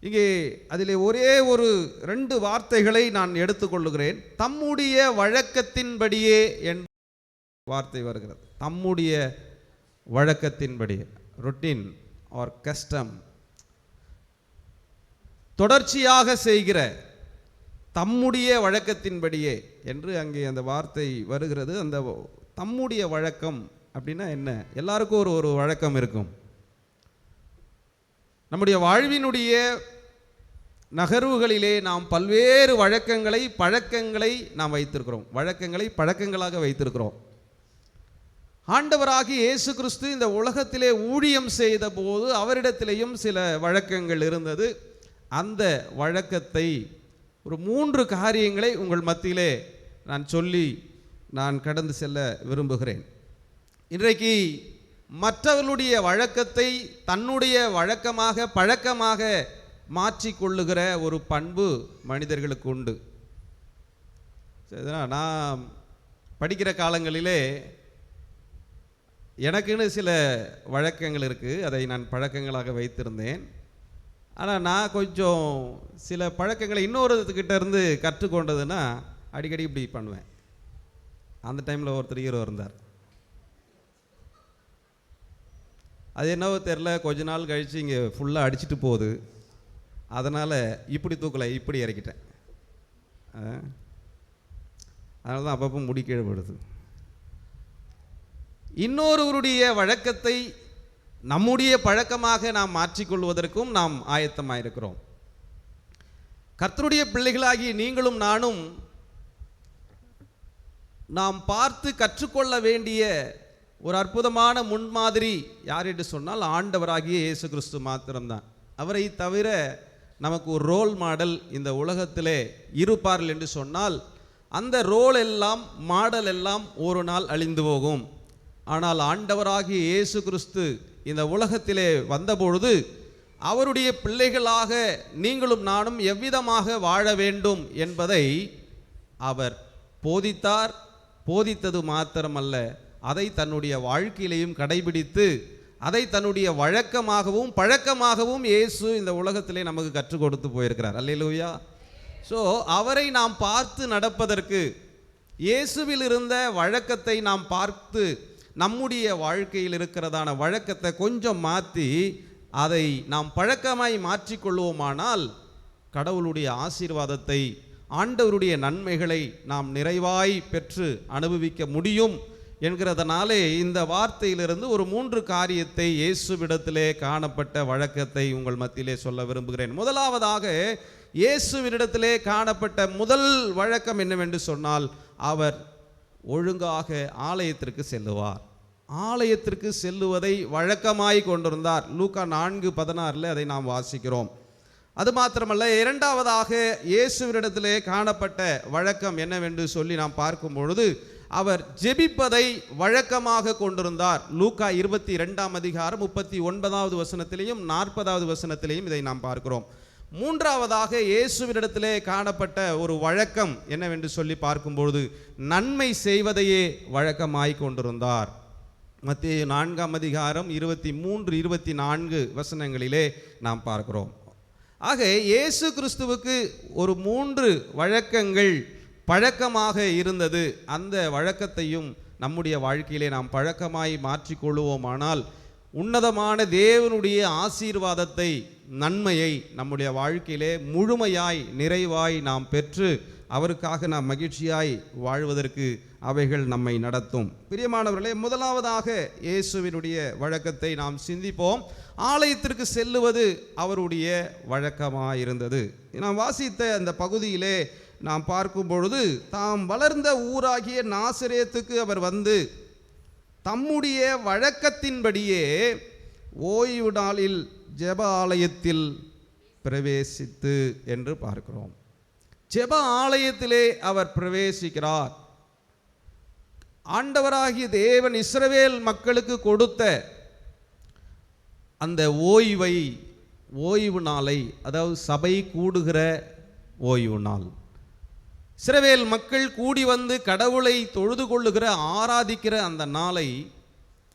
இங்கே அதிலே ஒரே ஒரு 2 வார்த்தைகளை நான் எடுத்துக்கொள்ளுகிறேன். தம்முடைய வழக்கத்தின்படியே என் வார்த்தை வருகிறது. தம்முடைய வழக்கத்தின்படி, ரொட்டீன் ஆர் கஸ்டம், தொடர்ச்சியாக செய்கிற தம்முடைய வழக்கத்தின்படியே என்று அங்கே அந்த வார்த்தை வருகிறது. அந்த தம்முடைய வழக்கம் அப்படின்னா என்ன? எல்லாருக்கும் ஒரு வழக்கம் இருக்கும். நம்முடைய வாழ்வினுடைய நகர்வுகளிலே நாம் பல்வேறு வழக்கங்களை, பழக்கங்களை நாம் வைத்திருக்கிறோம். வழக்கங்களை பழக்கங்களாக வைத்திருக்கிறோம். ஆண்டவராகிய இயேசு கிறிஸ்து இந்த உலகத்திலே ஊழியம் செய்த போது அவரிடத்திலேயும் சில வழக்கங்கள் இருந்தது. அந்த வழக்கத்தை ஒரு 3 காரியங்களை உங்கள் மத்தியிலே நான் சொல்லி நான் கடந்து செல்ல விரும்புகிறேன். இன்றைக்கு மற்றவர்களுடைய வழக்கத்தை தன்னுடைய வழக்கமாக, பழக்கமாக மாற்றிக்கொள்ளுகிற ஒரு பண்பு மனிதர்களுக்கு உண்டு. நான் படிக்கிற காலங்களிலே எனக்குன்னு சில வழக்கங்கள் இருக்குது. அதை நான் பழக்கங்களாக வைத்திருந்தேன். ஆனால் நான் கொஞ்சம் சில பழக்கங்களை இன்னொருக்கிட்ட இருந்து கற்றுக்கொண்டதுன்னா அடிக்கடி இப்படி பண்ணுவேன். அந்த டைமில் ஒருத்தர் ஹீரோ இருந்தார். அது என்னவோ தெரில, கொஞ்ச நாள் கழித்து இங்கே ஃபுல்லாக அடிச்சுட்டு போகுது. அதனால் இப்படி தூக்கலை, இப்படி இறக்கிட்டேன். அதனால தான் அப்பப்போ முடி கீழே படுது. இன்னொருவருடைய வழக்கத்தை நம்முடைய பழக்கமாக நாம் மாற்றிக்கொள்வதற்கும் நாம் ஆயத்தமாக இருக்கிறோம். கர்த்தருடைய பிள்ளைகளாகி நீங்களும் நானும் நாம் பார்த்து கற்றுக்கொள்ள வேண்டிய ஒரு அற்புதமான முன்மாதிரி யார் என்று சொன்னால் ஆண்டவராகிய இயேசு கிறிஸ்து மாத்திரம்தான். அவரை தவிர நமக்கு ஒரு ரோல் மாடல் இந்த உலகத்திலே இருப்பார்கள் என்று சொன்னால் அந்த ரோல் எல்லாம் மாடல் எல்லாம் ஒரு நாள் அழிந்து போகும். ஆனால் ஆண்டவராகிய இயேசு கிறிஸ்து இந்த உலகத்திலே வந்தபொழுது அவருடைய பிள்ளைகளாக நீங்களும் நானும் எவ்விதமாக வாழ வேண்டும் என்பதை அவர் போதித்தார். போதித்தது மாத்திரமல்ல, அதை தன்னுடைய வாழ்க்கையிலையும் கடைபிடித்து அதை தன்னுடைய வழக்கமாகவும் பழக்கமாகவும் இயேசு இந்த உலகத்திலே நமக்கு கற்றுக் கொடுத்து போயிருக்கிறார். அல்லேலூயா. ஸோ அவரை நாம் பார்த்து நடப்பதற்கு இயேசுவில் இருந்த வழக்கத்தை நாம் பார்த்து நம்முடைய வாழ்க்கையில் இருக்கிறதான வழக்கத்தை கொஞ்சம் மாற்றி அதை நாம் பழக்கமாய் மாற்றிக்கொள்வோமானால் கடவுளுடைய ஆசீர்வாதத்தை ஆண்டவருடைய நன்மைகளை நாம் நிறைவாய் பெற்று அனுபவிக்க முடியும் என்கிறதுனாலே இந்த வார்த்தையிலிருந்து ஒரு 3 காரியத்தை இயேசுவிடத்திலே காணப்பட்ட வழக்கத்தை உங்கள் மத்தியிலே சொல்ல விரும்புகிறேன். முதலாவதாக இயேசுவினிடத்திலே காணப்பட்ட முதல் வழக்கம் என்னவென்று சொன்னால் அவர் ஒழுங்காக ஆலயத்திற்கு செல்லுவார். ஆலயத்திற்கு செல்லுவதை வழக்கமாய் கொண்டிருந்தார். லூக்கா 4:16 அதை நாம் வாசிக்கிறோம். அது மாத்திரமல்ல, இரண்டாவதாக இயேசுவினிடத்திலே காணப்பட்ட வழக்கம் என்னவென்று சொல்லி நாம் பார்க்கும் பொழுது அவர் ஜெபிப்பதை வழக்கமாக கொண்டிருந்தார். லூக்கா 22:39 வசனத்திலேயும் 40 வசனத்திலேயும் இதை நாம் பார்க்கிறோம். மூன்றாவதாக இயேசுவினிடத்திலே காணப்பட்ட ஒரு வழக்கம் என்னவென்று சொல்லி பார்க்கும்பொழுது நன்மை செய்வதையே வழக்கமாய் கொண்டிருந்தார். மத்தேயு 4:23-24 வசனங்களிலே நாம் பார்க்கிறோம். ஆக இயேசு கிறிஸ்துவுக்கு ஒரு 3 வழக்கங்கள் பழக்கமாக இருந்தது. அந்த வழக்கத்தையும் நம்முடைய வாழ்க்கையிலே நாம் பழக்கமாய் மாற்றிக்கொள்வோமானால் உன்னதமான தேவனுடைய ஆசீர்வாதத்தை நன்மையை நம்முடைய வாழ்க்கையிலே முழுமையாய் நிறைவாய் நாம் பெற்று அவருக்காக நாம் மகிழ்ச்சியாய் வாழ்வதற்கு அவைகள் நம்மை நடத்தும். பிரியமானவர்களே, முதலாவதாக இயேசுவினுடைய வழக்கத்தை நாம் சிந்திப்போம். ஆலயத்திற்கு செல்லுவது அவருடைய வழக்கமாயிருந்தது. நாம் வாசித்த அந்த பகுதியிலே நாம் பார்க்கும் பொழுது தாம் வளர்ந்த ஊராகிய நாசரேத்துக்கு அவர் வந்து தம்முடைய வழக்கத்தின்படியே ஓய்வு நாளில் ஜெப ஆலயத்தில் பிரவேசித்து என்று பார்க்கிறோம். ஜெப ஆலயத்திலே அவர் பிரவேசிக்கிறார். ஆண்டவராகிய தேவன் இஸ்ரவேல் மக்களுக்கு கொடுத்த அந்த ஓய்வு நாளை, அதாவது சபை கூடுகிற ஓய்வு நாள், இஸ்ரவேல் மக்கள் கூடி வந்து கடவுளை தொழுது கொள்ளுகிற ஆராதிக்கிற அந்த நாளை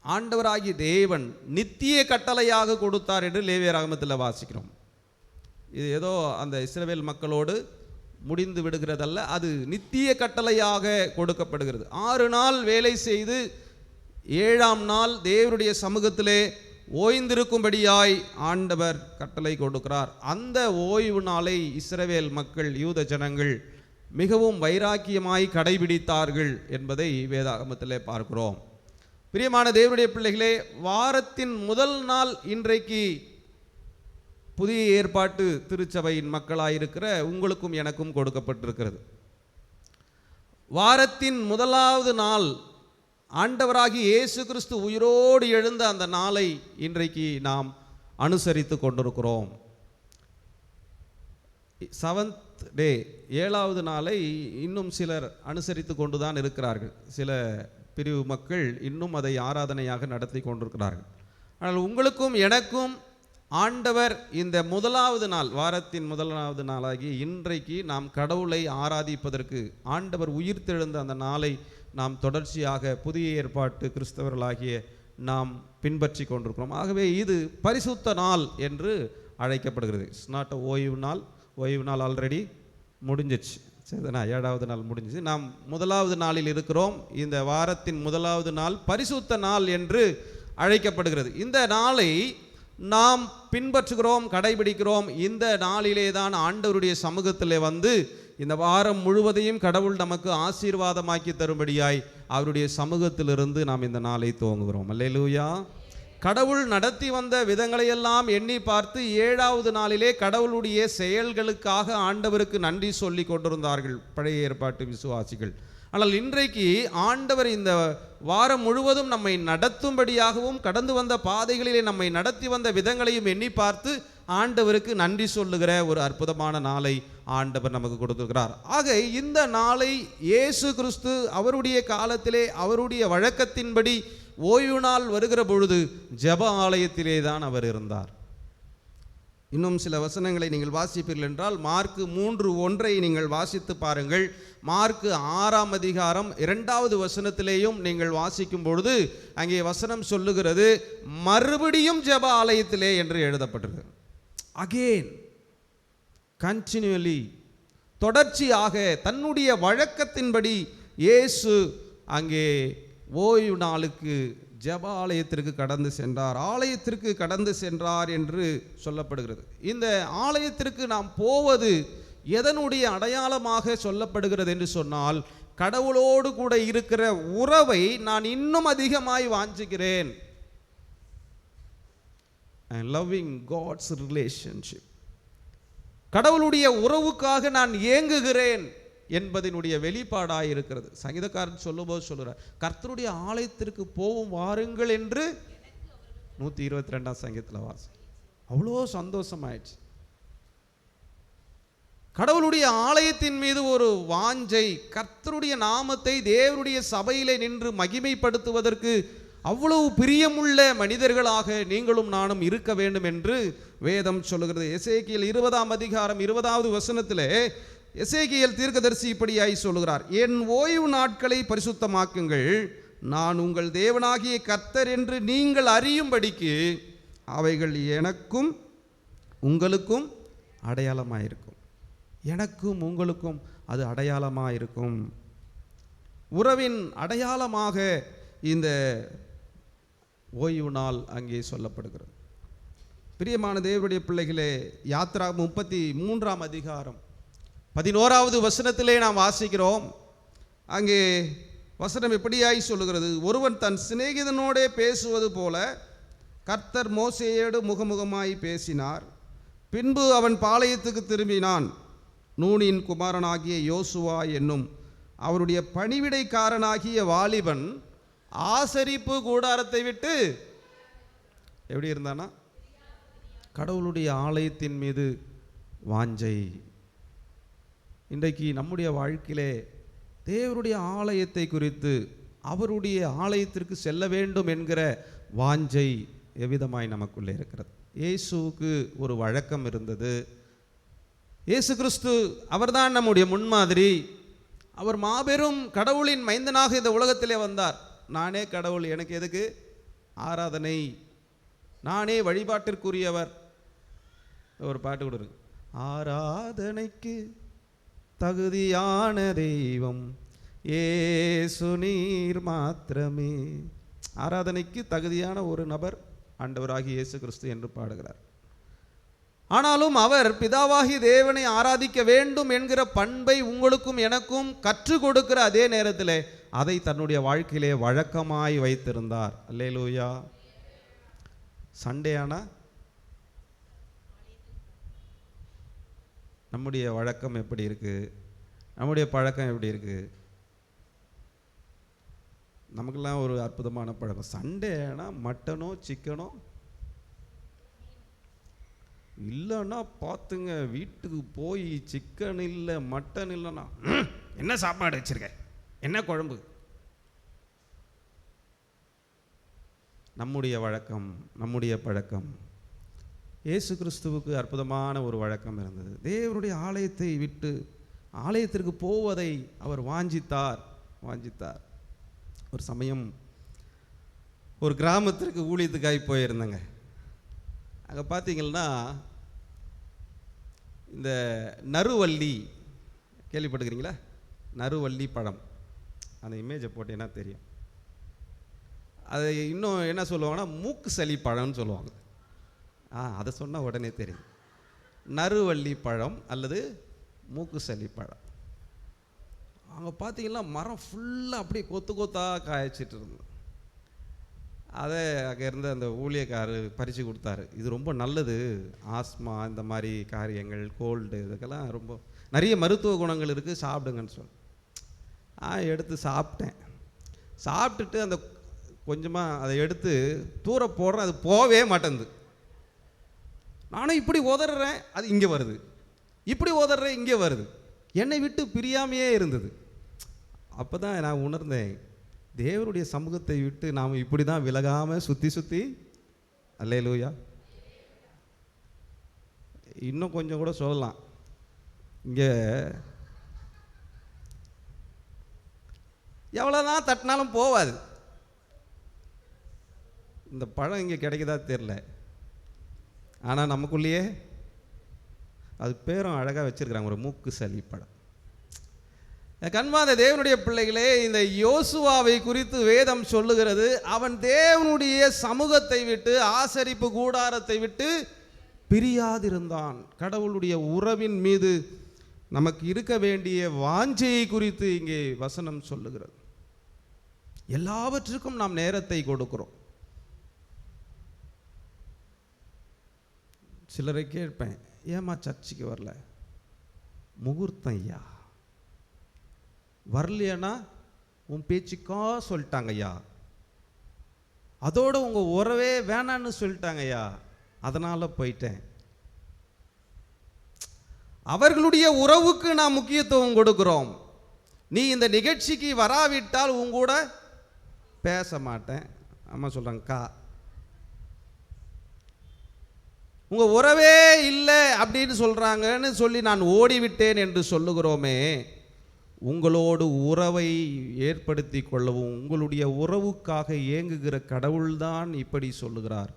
ஆண்டவராகிய தேவன் நித்திய கட்டளையாக கொடுத்தார் என்று லேவியராகமத்தில் வாசிக்கிறோம். இது ஏதோ அந்த இஸ்ரவேல் மக்களோடு முடிந்து விடுகிறதல்ல, அது நித்திய கட்டளையாக கொடுக்கப்படுகிறது. 6 நாள் வேலை செய்து 7ஆம் நாள் தேவனுடைய சமூகத்திலே ஓய்ந்திருக்கும்படியாய் ஆண்டவர் கட்டளை கொடுக்கிறார். அந்த ஓய்வு நாளை இஸ்ரவேல் மக்கள், யூத ஜனங்கள் மிகவும் வைராக்கியமாய் கடைபிடித்தார்கள் என்பதை வேதாகமத்திலே பார்க்கிறோம். பிரியமான தேவனுடைய பிள்ளைகளே, வாரத்தின் முதல் நாள் இன்றைக்கு புதிய ஏற்பாட்டு திருச்சபையின் மக்களாயிருக்கிற உங்களுக்கும் எனக்கும் கொடுக்கப்பட்டிருக்கிறது. வாரத்தின் முதலாவது நாள் ஆண்டவராகி இயேசு கிறிஸ்து உயிரோடு எழுந்த அந்த நாளை இன்றைக்கு நாம் அனுசரித்து கொண்டிருக்கிறோம். 7th டே, 7வது நாளை இன்னும் சிலர் அனுசரித்து கொண்டுதான் இருக்கிறார்கள். சில பிரிவு மக்கள் இன்னும் அதை ஆராதனையாக நடத்தி கொண்டிருக்கிறார்கள். ஆனால் உங்களுக்கும் எனக்கும் ஆண்டவர் இந்த முதலாவது நாள், வாரத்தின் முதலாவது நாளாகி இன்றைக்கு நாம் கடவுளை ஆராதிப்பதற்கு ஆண்டவர் உயிர்த்தெழுந்த அந்த நாளை நாம் தொடர்ச்சியாக புதிய ஏற்பாட்டு கிறிஸ்தவர்களாகிய நாம் பின்பற்றி கொண்டிருக்கிறோம். ஆகவே இது பரிசுத்த நாள் என்று அழைக்கப்படுகிறது. இட்ஸ் நாட் அ ஓய்வு நாள். ஓய்வு நாள் ஆல்ரெடி முடிஞ்சிச்சு. சரிதானா? 7வது நாள் முடிஞ்சிச்சு. நாம் முதலாவது நாளில் இருக்கிறோம். இந்த வாரத்தின் முதலாவது நாள் பரிசுத்த நாள் என்று அழைக்கப்படுகிறது. இந்த நாளை நாம் பின்பற்றுகிறோம், கடைபிடிக்கிறோம். இந்த நாளிலே தான் ஆண்டவருடைய சமூகத்திலே வந்து இந்த வாரம் முழுவதையும் கடவுள் நமக்கு ஆசீர்வாதமாக்கி தரும்படியாய் அவருடைய சமூகத்திலிருந்து நாம் இந்த நாளை துவங்குகிறோம். அல்லேலூயா. கடவுள் நடத்தி வந்த விதங்களையெல்லாம் எண்ணி பார்த்து 7வது நாளிலே கடவுளுடைய செயல்களுக்காக ஆண்டவருக்கு நன்றி சொல்லி கொண்டிருந்தார்கள் பழைய ஏற்பாட்டு விசுவாசிகள். ஆனால் இன்றைக்கு ஆண்டவர் இந்த வாரம் முழுவதும் நம்மை நடத்தும்படியாகவும் கடந்து வந்த பாதைகளிலே நம்மை நடத்தி வந்த விதங்களையும் எண்ணி பார்த்து ஆண்டவருக்கு நன்றி சொல்லுகிற ஒரு அற்புதமான நாளை ஆண்டவர் நமக்கு கொடுத்திருக்கிறார். ஆக இந்த நாளை இயேசு கிறிஸ்து அவருடைய காலத்திலே அவருடைய வழக்கத்தின்படி ஓய்வு நாள் வருகிற பொழுது ஜெப ஆலயத்திலே தான் அவர் இருந்தார். இன்னும் சில வசனங்களை நீங்கள் வாசிப்பீர்கள் என்றால் மார்க்கு 3:1 நீங்கள் வாசித்து பாருங்கள். மார்க்கு 6ஆம் அதிகாரம் 2வது வசனத்திலேயும் நீங்கள் வாசிக்கும் பொழுது அங்கே வசனம் சொல்லுகிறது, மறுபடியும் ஜெப ஆலயத்திலே என்று எழுதப்பட்டிருக்கு. அகெயின், கண்டினியூலி, தொடர்ச்சியாக தன்னுடைய வழக்கத்தின்படி இயேசு அங்கே ஓய்வு நாளுக்கு ஜெப ஆலயத்திற்கு கடந்து சென்றார், ஆலயத்திற்கு கடந்து சென்றார் என்று சொல்லப்படுகிறது. இந்த ஆலயத்திற்கு நாம் போவது எதனுடைய அடையாளமாக சொல்லப்படுகிறது என்று சொன்னால், கடவுளோடு கூட இருக்கிற உறவை நான் இன்னும் அதிகமாய் வாஞ்சிக்கிறேன். லவ்விங் காட்ஸ் ரிலேஷன்ஷிப், கடவுளுடைய உறவுக்காக நான் ஏங்குகிறேன் என்பதனுடைய வெளிப்பாடாக இருக்கிறது. சங்கீதக்காரன் சொல்லும்போது சொல்லுறார், கர்த்தருடைய ஆலயத்திற்கு போவும் வாருங்கள் என்று 122ஆம் சங்கீதத்தில் வாசி. அவ்வளோ சந்தோஷமாயிடுச்சு. கடவுளுடைய ஆலயத்தின் மீது ஒரு வாஞ்சை, கர்த்தருடைய நாமத்தை தேவனுடைய சபையிலே நின்று மகிமைப்படுத்துவதற்கு அவ்வளவு பிரியமுள்ள மனிதர்களாக நீங்களும் நானும் இருக்க வேண்டும் என்று வேதம் சொல்லுகிறது. எசேக்கியேல் 20ஆம் அதிகாரம் 20வது வசனத்திலே எசேக்கியேல் தீர்க்கதரிசி இப்படியாய் சொல்லுகிறார், என் ஓய்வு நாட்களை பரிசுத்தமாக்குங்கள், நான் உங்கள் தேவனாகிய கர்த்தர் என்று நீங்கள் அறியும்படிக்கு அவைகள் எனக்கும் உங்களுக்கும் அடையாளமாயிருக்கும். எனக்கும் உங்களுக்கும் அது அடையாளமாயிருக்கும். உறவின் அடையாளமாக இந்த ஓய்வு நாள் அங்கே சொல்லப்படுகிறது. பிரியமான தேவனுடைய பிள்ளைகளே, யாத்ரா 33ஆம் அதிகாரம் 11வது வசனத்திலே நாம் வாசிக்கிறோம். அங்கே வசனம் எப்படியாய் சொல்லுகிறது, ஒருவன் தன் சிநேகிதனோடே பேசுவது போல கர்த்தர் மோசேயோடு முகமுகமாய் பேசினார். பின்பு அவன் பாளையத்துக்கு திரும்பினான். நூனின் குமாரனாகிய யோசுவா என்னும் அவருடைய பணிவிடைக்காரனாகிய வாலிபன் ஆசரிப்பு கூடாரத்தை விட்டு எப்படி இருந்தானா, கடவுளுடைய ஆலயத்தின் மீது வாஞ்சை. இன்றைக்கு நம்முடைய வாழ்க்கையிலே தேவருடைய ஆலயத்தை குறித்து, அவருடைய ஆலயத்திற்கு செல்ல வேண்டும் என்கிற வாஞ்சை எவ்விதமாய் நமக்குள்ளே இருக்கிறது. இயேசுவுக்கு ஒரு வழக்கம் இருந்தது. இயேசு கிறிஸ்து அவர்தான் நம்முடைய முன்மாதிரி. அவர் மாபெரும் கடவுளின் மைந்தனாக இந்த உலகத்திலே வந்தார். நானே கடவுள், எனக்கு எதுக்கு ஆராதனை, நானே வழிபாட்டிற்குரியவர். ஒரு பாட்டு கூட இருக்கு, ஆராதனைக்கு தகுதியான தெய்வம் இயேசு நீர் மாத்திரமே. ஆராதனைக்கு தகுதியான ஒரு நபர் ஆண்டவராகிய இயேசு கிறிஸ்து என்று பாடுகிறார். ஆனாலும் அவர் பிதாவாகி தேவனை ஆராதிக்க வேண்டும் என்கிற பண்பை உங்களுக்கும் எனக்கும் கற்றுக் கொடுக்கிற அதே நேரத்தில் அதை தன்னுடைய வாழ்க்கையிலே வழக்கமாய் வைத்திருந்தார். அல்லேலூயா. சண்டே ஆனா நம்முடைய வழக்கம் எப்படி இருக்கு, நம்முடைய பழக்கம் எப்படி இருக்கு? நமக்கெல்லாம் ஒரு அற்புதமான பழக்கம். சண்டே ஆனால் மட்டனோ சிக்கனோ இல்லைன்னா பார்த்துங்க, வீட்டுக்கு போய் சிக்கன் இல்லை மட்டன் இல்லைன்னா என்ன சாப்பாடு வச்சிருக்க, என்ன குழம்பு. நம்முடைய வழக்கம், நம்முடைய பழக்கம். இயேசு கிறிஸ்துவுக்கு அற்புதமான ஒரு வழக்கம் இருந்தது. தேவனுடைய ஆலயத்தை விட்டு ஆலயத்திற்கு போவதை அவர் வாஞ்சித்தார். ஒரு சமயம் ஒரு கிராமத்திற்கு ஊழியத்துக்காய் போயிருந்தேங்க. அங்கே பார்த்தீங்கன்னா இந்த நறுவள்ளி கேள்விப்பட்டுக்கிறீங்களா? நறுவள்ளி பழம், அந்த இமேஜை போட்டீங்கன்னா தெரியும். அதை இன்னும் என்ன சொல்லுவாங்கன்னா மூக்கு சளி பழம்னு சொல்லுவாங்க. அதை சொன்னால் உடனே தெரியும். நறுவள்ளி பழம் அல்லது மூக்கு சளி பழம். அங்கே பார்த்தீங்கன்னா மரம் ஃபுல்லாக அப்படியே கொத்து கொத்தாக காய்ச்சிட்டு இருந்தது. அதை அங்கே இருந்த அந்த ஊழியக்காரர் பறித்து கொடுத்தாரு. இது ரொம்ப நல்லது, ஆஸ்மா இந்த மாதிரி காரியங்கள், கோல்டு, இதுக்கெல்லாம் ரொம்ப நிறைய மருத்துவ குணங்கள் இருக்குது, சாப்பிடுங்கன்னு சொல்லி. எடுத்து சாப்பிட்டேன். சாப்பிட்டுட்டு அந்த கொஞ்சமாக அதை எடுத்து தூர போடுறேன், அது போகவே மாட்டேங்குது. நானும் இப்படி உதறேன், அது இங்கே வருது, இப்படி உதறேன், இங்கே வருது, என்னை விட்டு பிரியாமையே இருந்தது. அப்போ தான் நான் உணர்ந்தேன், தேவனுடைய சமூகத்தை விட்டு நாம் இப்படி தான் விலகாமல் சுற்றி சுற்றி. அல்லேலூயா. இன்னும் கொஞ்சம் கூட சொல்லலாம். இங்கே எவ்வளோதான் தட்டினாலும் போவாது. இந்த பழம் இங்கே கிடைக்குதா தெரில, ஆனால் நமக்குள்ளேயே அது பேரும் அழகாக வச்சுருக்கிறாங்க, ஒரு மூக்கு சளி பழம். கண்மாத தேவனுடைய பிள்ளைகளே, இந்த யோசுவாவை குறித்து வேதம் சொல்லுகிறது, அவன் தேவனுடைய சமூகத்தை விட்டு, ஆசரிப்பு கூடாரத்தை விட்டு பிரியாதிருந்தான். கடவுளுடைய உறவின் மீது நமக்கு இருக்க வேண்டிய வாஞ்சையை குறித்து இங்கே வசனம் சொல்லுகிறது. எல்லாவற்றுக்கும் நாம் நேரத்தை கொடுக்கிறோம். சிலரை கேட்பேன், ஏமா சர்ச்சுக்கு வரல? முகூர்த்தம் ஐயா. வரலையானா உன் பேச்சுக்கா சொல்லிட்டாங்க ஐயா, அதோட உங்கள் உறவே வேணான்னு சொல்லிட்டாங்க ஐயா, அதனால் போயிட்டேன். அவர்களுடைய உறவுக்கு நாம் முக்கியத்துவம் கொடுக்கிறோம். நீ இந்த நிகழ்ச்சிக்கு வராவிட்டால் உன் கூட பேச மாட்டேன். அம்மா சொல்கிறாங்கக்கா, உங்கள் உறவே இல்லை அப்படின்னு சொல்கிறாங்கன்னு சொல்லி நான் ஓடிவிட்டேன் என்று சொல்லுகிறோமே, உங்களோடு உறவை ஏற்படுத்தி கொள்ளவும் உங்களுடைய உறவுக்காக ஏங்குகிற கடவுள்தான் இப்படி சொல்லுகிறார்.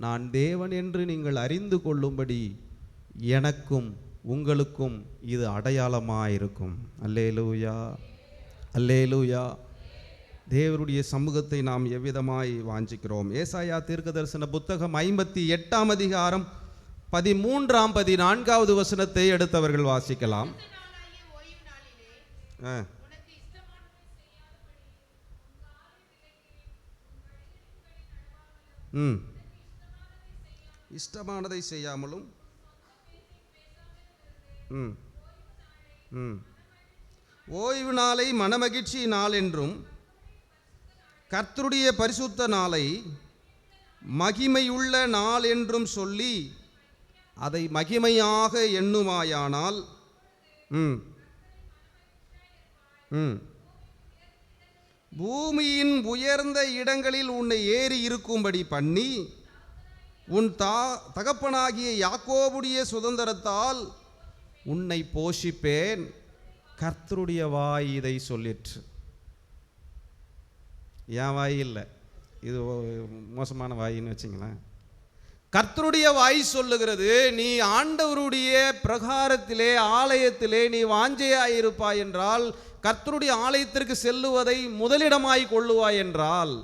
நான் தேவன் என்று நீங்கள் அறிந்து கொள்ளும்படி எனக்கும் உங்களுக்கும் இது அடையாளமாயிருக்கும். அல்லேலூயா, அல்லேலூயா. தேவனுடைய சமூகத்தை நாம் எவ்விதமாய் வாஞ்சிக்கிறோம்? ஏசாயா தீர்க்கதரிசன புத்தகம் 58ஆம் அதிகாரம் 13ஆம் 14வது வசனத்தை எடுத்தவர்கள் வாசிக்கலாம். இஷ்டமானதை செய்யாமலும் ஓய்வு நாளை மனமகிழ்ச்சி நாள் என்றும் கர்த்தருடைய பரிசுத்த நாளை மகிமையுள்ள நாள் என்றும் சொல்லி அதை மகிமையாக எண்ணுமாயானால் பூமியின் உயர்ந்த இடங்களில் உன்னை ஏறி இருக்கும்படி பண்ணி உன் தகப்பனாகிய யாக்கோபுடைய சுதந்திரத்தால் உன்னை போஷிப்பேன். கர்த்தருடைய வாய் இதை சொல்லிற்று. என் வாய் இல்லை, இது மோசமான வாயின்னு வச்சிங்களேன். கர்த்தருடைய வாய் சொல்லுகிறது, நீ ஆண்டவருடைய பிரகாரத்திலே ஆலயத்திலே நீ வாஞ்சையாயிருப்பாய் என்றால், கர்த்தருடைய ஆலயத்திற்கு செல்லுவதை முதலிடமாய் கொள்ளுவாய் என்றால்,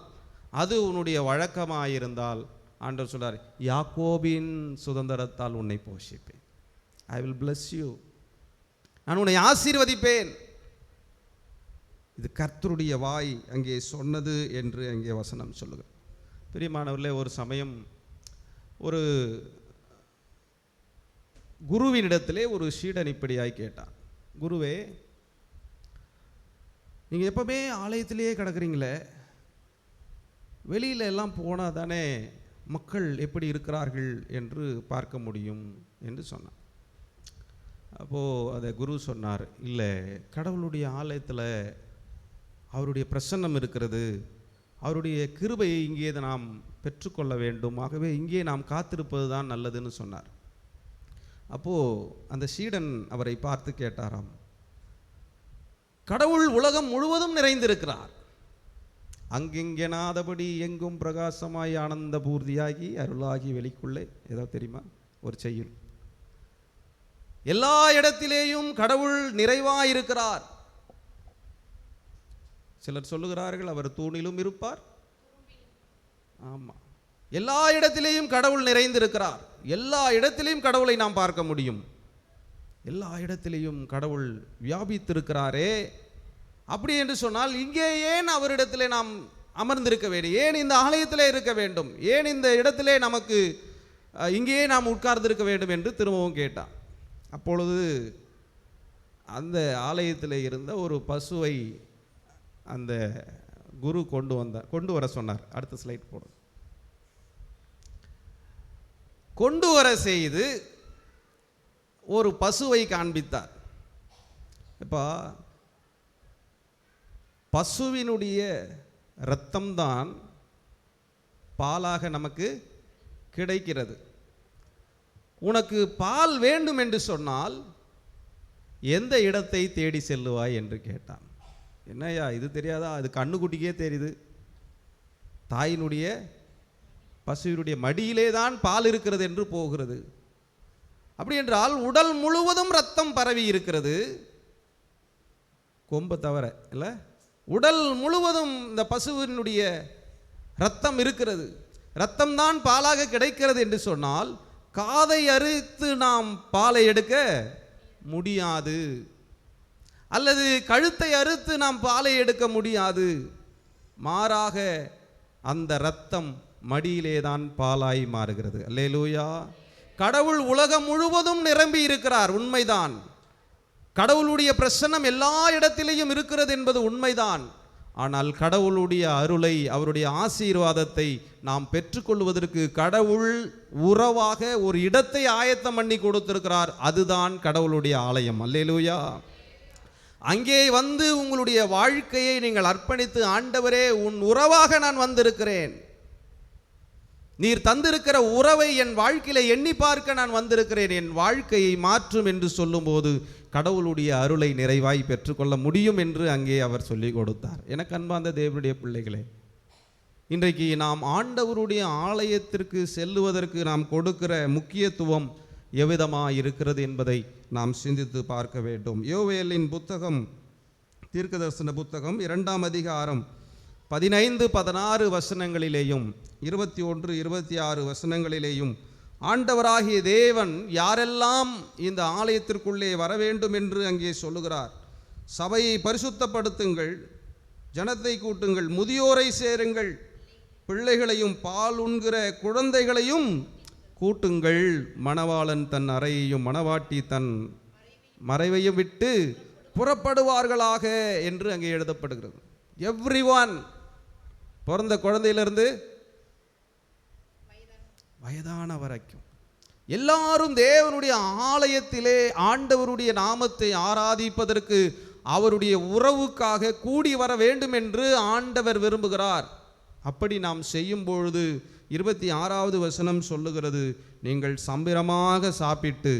அது உன்னுடைய வழக்கமாயிருந்தால், ஆண்டவர் சொல்றார், யாக்கோபின் சுதந்திரத்தால் உன்னை போஷிப்பேன். I will bless you. நான் உன்னை ஆசீர்வதிப்பேன். இது கர்த்தருடைய வாய் அங்கே சொன்னது என்று அங்கே வசனம் சொல்லுங்க. பிரியமானவர்களே, ஒரு சமயம் ஒரு குருவினிடத்திலே ஒரு சீடன் இப்படியாய் கேட்டான், குருவே, நீங்கள் எப்பவுமே ஆலயத்திலேயே கிடக்குறீங்களே, வெளியில எல்லாம் போனால் தானே மக்கள் எப்படி இருக்கிறார்கள் என்று பார்க்க முடியும் என்று சொன்னான். அப்போது அந்த குரு சொன்னார், இல்லை, கடவுளுடைய ஆலயத்தில் அவருடைய பிரசன்னம் இருக்கிறது, அவருடைய கிருபையை இங்கே நாம் பெற்றுக்கொள்ள வேண்டும், ஆகவே இங்கே நாம் காத்திருப்பது தான் நல்லதுன்னு சொன்னார். அப்போது அந்த சீடன் அவரை பார்த்து கேட்டாராம், கடவுள் உலகம் முழுவதும் நிறைந்திருக்கிறார், அங்கெங்கெனாதபடி எங்கும் பிரகாசமாய் ஆனந்த பூர்த்தியாகி அருளாகி வெளிக்குள்ளே, ஏதோ தெரியுமா ஒரு செய்யுள், எல்லா இடத்திலேயும் கடவுள் நிறைவாயிருக்கிறார். சிலர் சொல்லுகிறார்கள் அவர் தூணிலும் இருப்பார். ஆமாம், எல்லா இடத்திலேயும் கடவுள் நிறைந்திருக்கிறார். எல்லா இடத்திலேயும் கடவுளை நாம் பார்க்க முடியும். எல்லா இடத்திலேயும் கடவுள் வியாபித்திருக்கிறாரே. அப்படி என்று சொன்னால் இங்கே ஏன் அவரிடத்திலே நாம் அமர்ந்திருக்க வேண்டும்? ஏன் இந்த ஆலயத்திலே இருக்க வேண்டும்? ஏன் இந்த இடத்திலே நமக்கு இங்கேயே நாம் உட்கார்ந்திருக்க வேண்டும் என்று திரும்பவும் கேட்டான். அப்பொழுது அந்த ஆலயத்தில் இருந்த ஒரு பசுவை அந்த குரு கொண்டு வர சொன்னார். அடுத்த ஸ்லைட் போடும். கொண்டு வர செய்து ஒரு பசுவை காண்பித்தார். இப்போ பசுவினுடைய இரத்தம்தான் பாலாக நமக்கு கிடைக்கிறது. உனக்கு பால் வேண்டும் என்று சொன்னால் எந்த இடத்தை தேடி செல்லுவாய் என்று கேட்டான். என்னையா இது தெரியாதா? அது கண்ணுக்குட்டிக்கே தெரியுது. தாயினுடைய பசுவினுடைய மடியிலே தான் பால் இருக்கிறது என்று போகிறது. அப்படி என்றால் உடல் முழுவதும் ரத்தம் பரவி இருக்கிறது, கொம்பை தவிர இல்லை. உடல் முழுவதும் இந்த பசுவினுடைய ரத்தம் இருக்கிறது. ரத்தம் தான் பாலாக கிடைக்கிறது என்று சொன்னால் காதை அறுத்து நாம் பாலை எடுக்க முடியாது, அல்லது கழுத்தை அறுத்து நாம் பாலை எடுக்க முடியாது. மாறாக அந்த இரத்தம் மடியிலே தான் பாலாய் மாறுகிறது. அல்லேலூயா. கடவுள் உலகம் முழுவதும் நிரம்பி இருக்கிறார், உண்மைதான். கடவுளுடைய பிரசன்னம் எல்லா இடத்திலேயும் இருக்கிறது என்பது உண்மைதான். ஆனால் கடவுளுடைய அருளை, அவருடைய ஆசீர்வாதத்தை நாம் பெற்றுக்கொள்வதற்கு கடவுள் உறவாக ஒரு இடத்தை ஆயத்தம் பண்ணி கொடுத்திருக்கிறார். அதுதான் கடவுளுடைய ஆலயம். அல்லேலூயா. அங்கே வந்து உங்களுடைய வாழ்க்கையை நீங்கள் அர்ப்பணித்து, ஆண்டவரே உன் உறவாக நான் வந்திருக்கிறேன், நீர் தந்திருக்கிற உறவை என் வாழ்க்கையில எண்ணி பார்க்க நான் வந்திருக்கிறேன், என் வாழ்க்கையை மாற்றும் என்று சொல்லும்போது கடவுளுடைய அருளை நிறைவாய் பெற்றுக்கொள்ள முடியும் என்று அங்கே அவர் சொல்லிக் கொடுத்தார். எனக்கு அன்பார்ந்த தேவனுடைய பிள்ளைகளே, இன்றைக்கு நாம் ஆண்டவருடைய ஆலயத்திற்கு செல்லுவதற்கு நாம் கொடுக்கிற முக்கியத்துவம் எவ்விதமாக இருக்கிறது என்பதை நாம் சிந்தித்து பார்க்க வேண்டும். யோவேலின் புத்தகம், தீர்க்கதரிசன புத்தகம் 2ஆம் அதிகாரம் 15-16 வசனங்களிலேயும் 21, 26 வசனங்களிலேயும் ஆண்டவராகிய தேவன் யாரெல்லாம் இந்த ஆலயத்திற்குள்ளே வர வேண்டும் என்று அங்கே சொல்லுகிறார். சபையை பரிசுத்தப்படுத்துங்கள், ஜனத்தை கூட்டுங்கள், முதியோரை சேருங்கள், பிள்ளைகளையும் பால் உண்கிற குழந்தைகளையும் கூட்டுங்கள், மணவாளன் தன் அறையையும் மணவாட்டி தன் மறைவையும் விட்டு புறப்படுவார்களாக என்று அங்கே எழுதப்படுகிறது. எவ்ரிஒன், பிறந்த குழந்தையிலிருந்து வயதான வரைக்கும் எல்லாரும் தேவனுடைய ஆலயத்திலே ஆண்டவருடைய நாமத்தை ஆராதிப்பதற்கு, அவருடைய உறவுக்காக கூடி வர வேண்டும் என்று ஆண்டவர் விரும்புகிறார். அப்படி நாம் செய்யும் பொழுது 26வது வசனம் சொல்லுகிறது, நீங்கள் சம்பிரமாக சாப்பிட்டு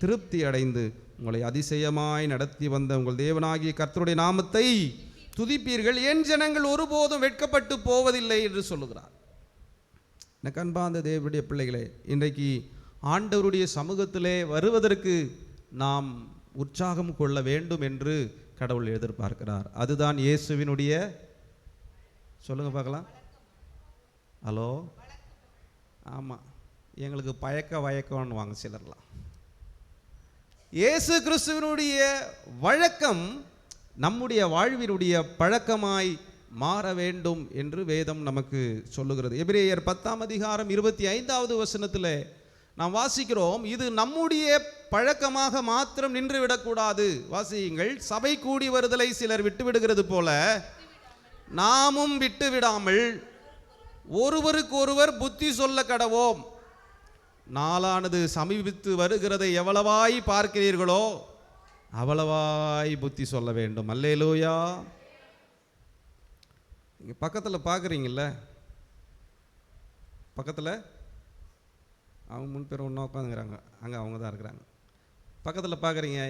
திருப்தி அடைந்து உங்களை அதிசயமாய் நடத்தி வந்த உங்கள் தேவனாகிய கர்த்தருடைய நாமத்தை துதிப்பீர்கள், என் ஜனங்கள் ஒருபோதும் வெட்கப்பட்டு போவதில்லை என்று சொல்லுகிறார். எனக்கு அன்பார்ந்த தேவனுடைய பிள்ளைகளே, இன்றைக்கு ஆண்டவருடைய சமூகத்திலே வருவதற்கு நாம் உற்சாகம் கொள்ள வேண்டும் என்று கடவுள் எதிர்பார்க்கிறார். அதுதான் இயேசுவினுடைய, சொல்லுங்க பார்க்கலாம். ஹலோ, ஆமாம், எங்களுக்கு வயக்கம்னு வாங்க சிலர்லாம். இயேசு கிறிஸ்துவினுடைய வழக்கம் நம்முடைய வாழ்வினுடைய பழக்கமாய் மாற வேண்டும் என்று வேதம் நமக்கு சொல்லுகிறது. எபிரேயர் 10ஆம் அதிகாரம் 25வது வசனத்தில் நாம் வாசிக்கிறோம், இது நம்முடைய பழக்கமாக மாத்திரம் நின்று விடக்கூடாது. வாசியுங்கள், சபை கூடி வருதலை சிலர் விட்டு விடுகிறது போல நாமும் விட்டு விடாமல் ஒருவருக்கு ஒருவர் புத்தி சொல்ல கடவோம். நாளானது சமீபித்து வருகிறதை எவ்வளவாய் பார்க்கிறீர்களோ அவ்வளவாய் புத்தி சொல்ல வேண்டும். அல்லேலூயா. இங்கே பக்கத்தில் பார்க்குறீங்கள, பக்கத்தில் அவங்க முன்பேர் ஒன்றா உட்காந்துக்கிறாங்க, அங்கே அவங்க தான் இருக்கிறாங்க. பக்கத்தில் பார்க்குறீங்க,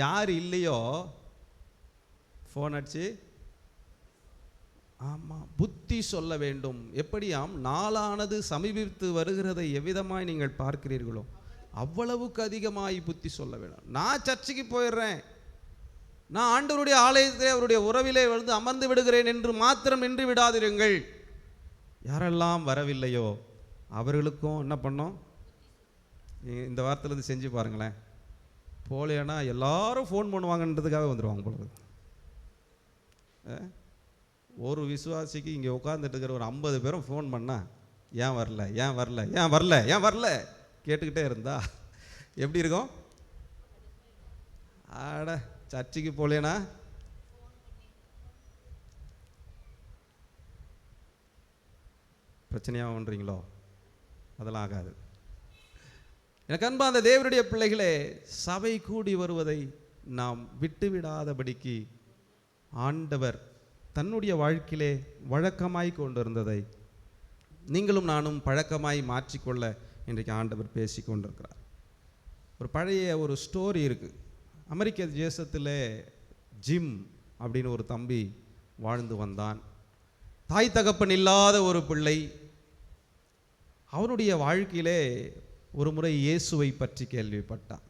யார் இல்லையோ ஃபோன் அடிச்சு ஆமாம் புத்தி சொல்ல வேண்டும். எப்படியாம், நாளானது சமீபித்து வருகிறதை எவ்விதமாய் நீங்கள் பார்க்கிறீர்களோ அவ்வளவுக்கு அதிகமாய் புத்தி சொல்ல வேண்டும். நான் சர்ச்சுக்கு போயிடுறேன், நான் ஆண்டவருடைய ஆலயத்தை அவருடைய உறவிலே வந்து அமர்ந்து விடுகிறேன் என்று மாத்திரம் நின்று விடாதிருங்கள். யாரெல்லாம் வரவில்லையோ அவர்களுக்கும் என்ன பண்ணோம், இந்த வாரத்திலேருந்து செஞ்சு பாருங்களேன். போலேன்னா எல்லாரும் ஃபோன் பண்ணுவாங்கன்றதுக்காக வந்துடுவாங்க பொழுது. ஒரு விசுவாசிக்கு இங்கே உட்காந்துட்டு இருக்கிற ஒரு 50 பேரும் ஃபோன் பண்ணால் ஏன் வரல, ஏன் வரல, ஏன் வரல, ஏன் வரல கேட்டுக்கிட்டே இருந்தா எப்படி இருக்கும்? ஆட, சர்ச்சுக்கு போலேனா பிரச்சனையாகன்றீங்களோ? அதெல்லாம் ஆகாது. எனக்கு அன்பா அந்த தேவனுடைய பிள்ளைகளே, சபை கூடி வருவதை நாம் விட்டுவிடாதபடிக்கு ஆண்டவர் தன்னுடைய வாழ்க்கையிலே வழக்கமாய் கொண்டிருந்ததை நீங்களும் நானும் பழக்கமாய் மாற்றிக்கொள்ள இன்றைக்கு ஆண்டவர் பேசி கொண்டிருக்கிறார். ஒரு பழைய ஒரு ஸ்டோரி இருக்குது. அமெரிக்க தேசத்தில் ஜிம் அப்படின்னு ஒரு தம்பி வாழ்ந்து வந்தான். தாய் தகப்பன் இல்லாத ஒரு பிள்ளை. அவனுடைய வாழ்க்கையிலே ஒரு முறை இயேசுவை பற்றி கேள்விப்பட்டான்.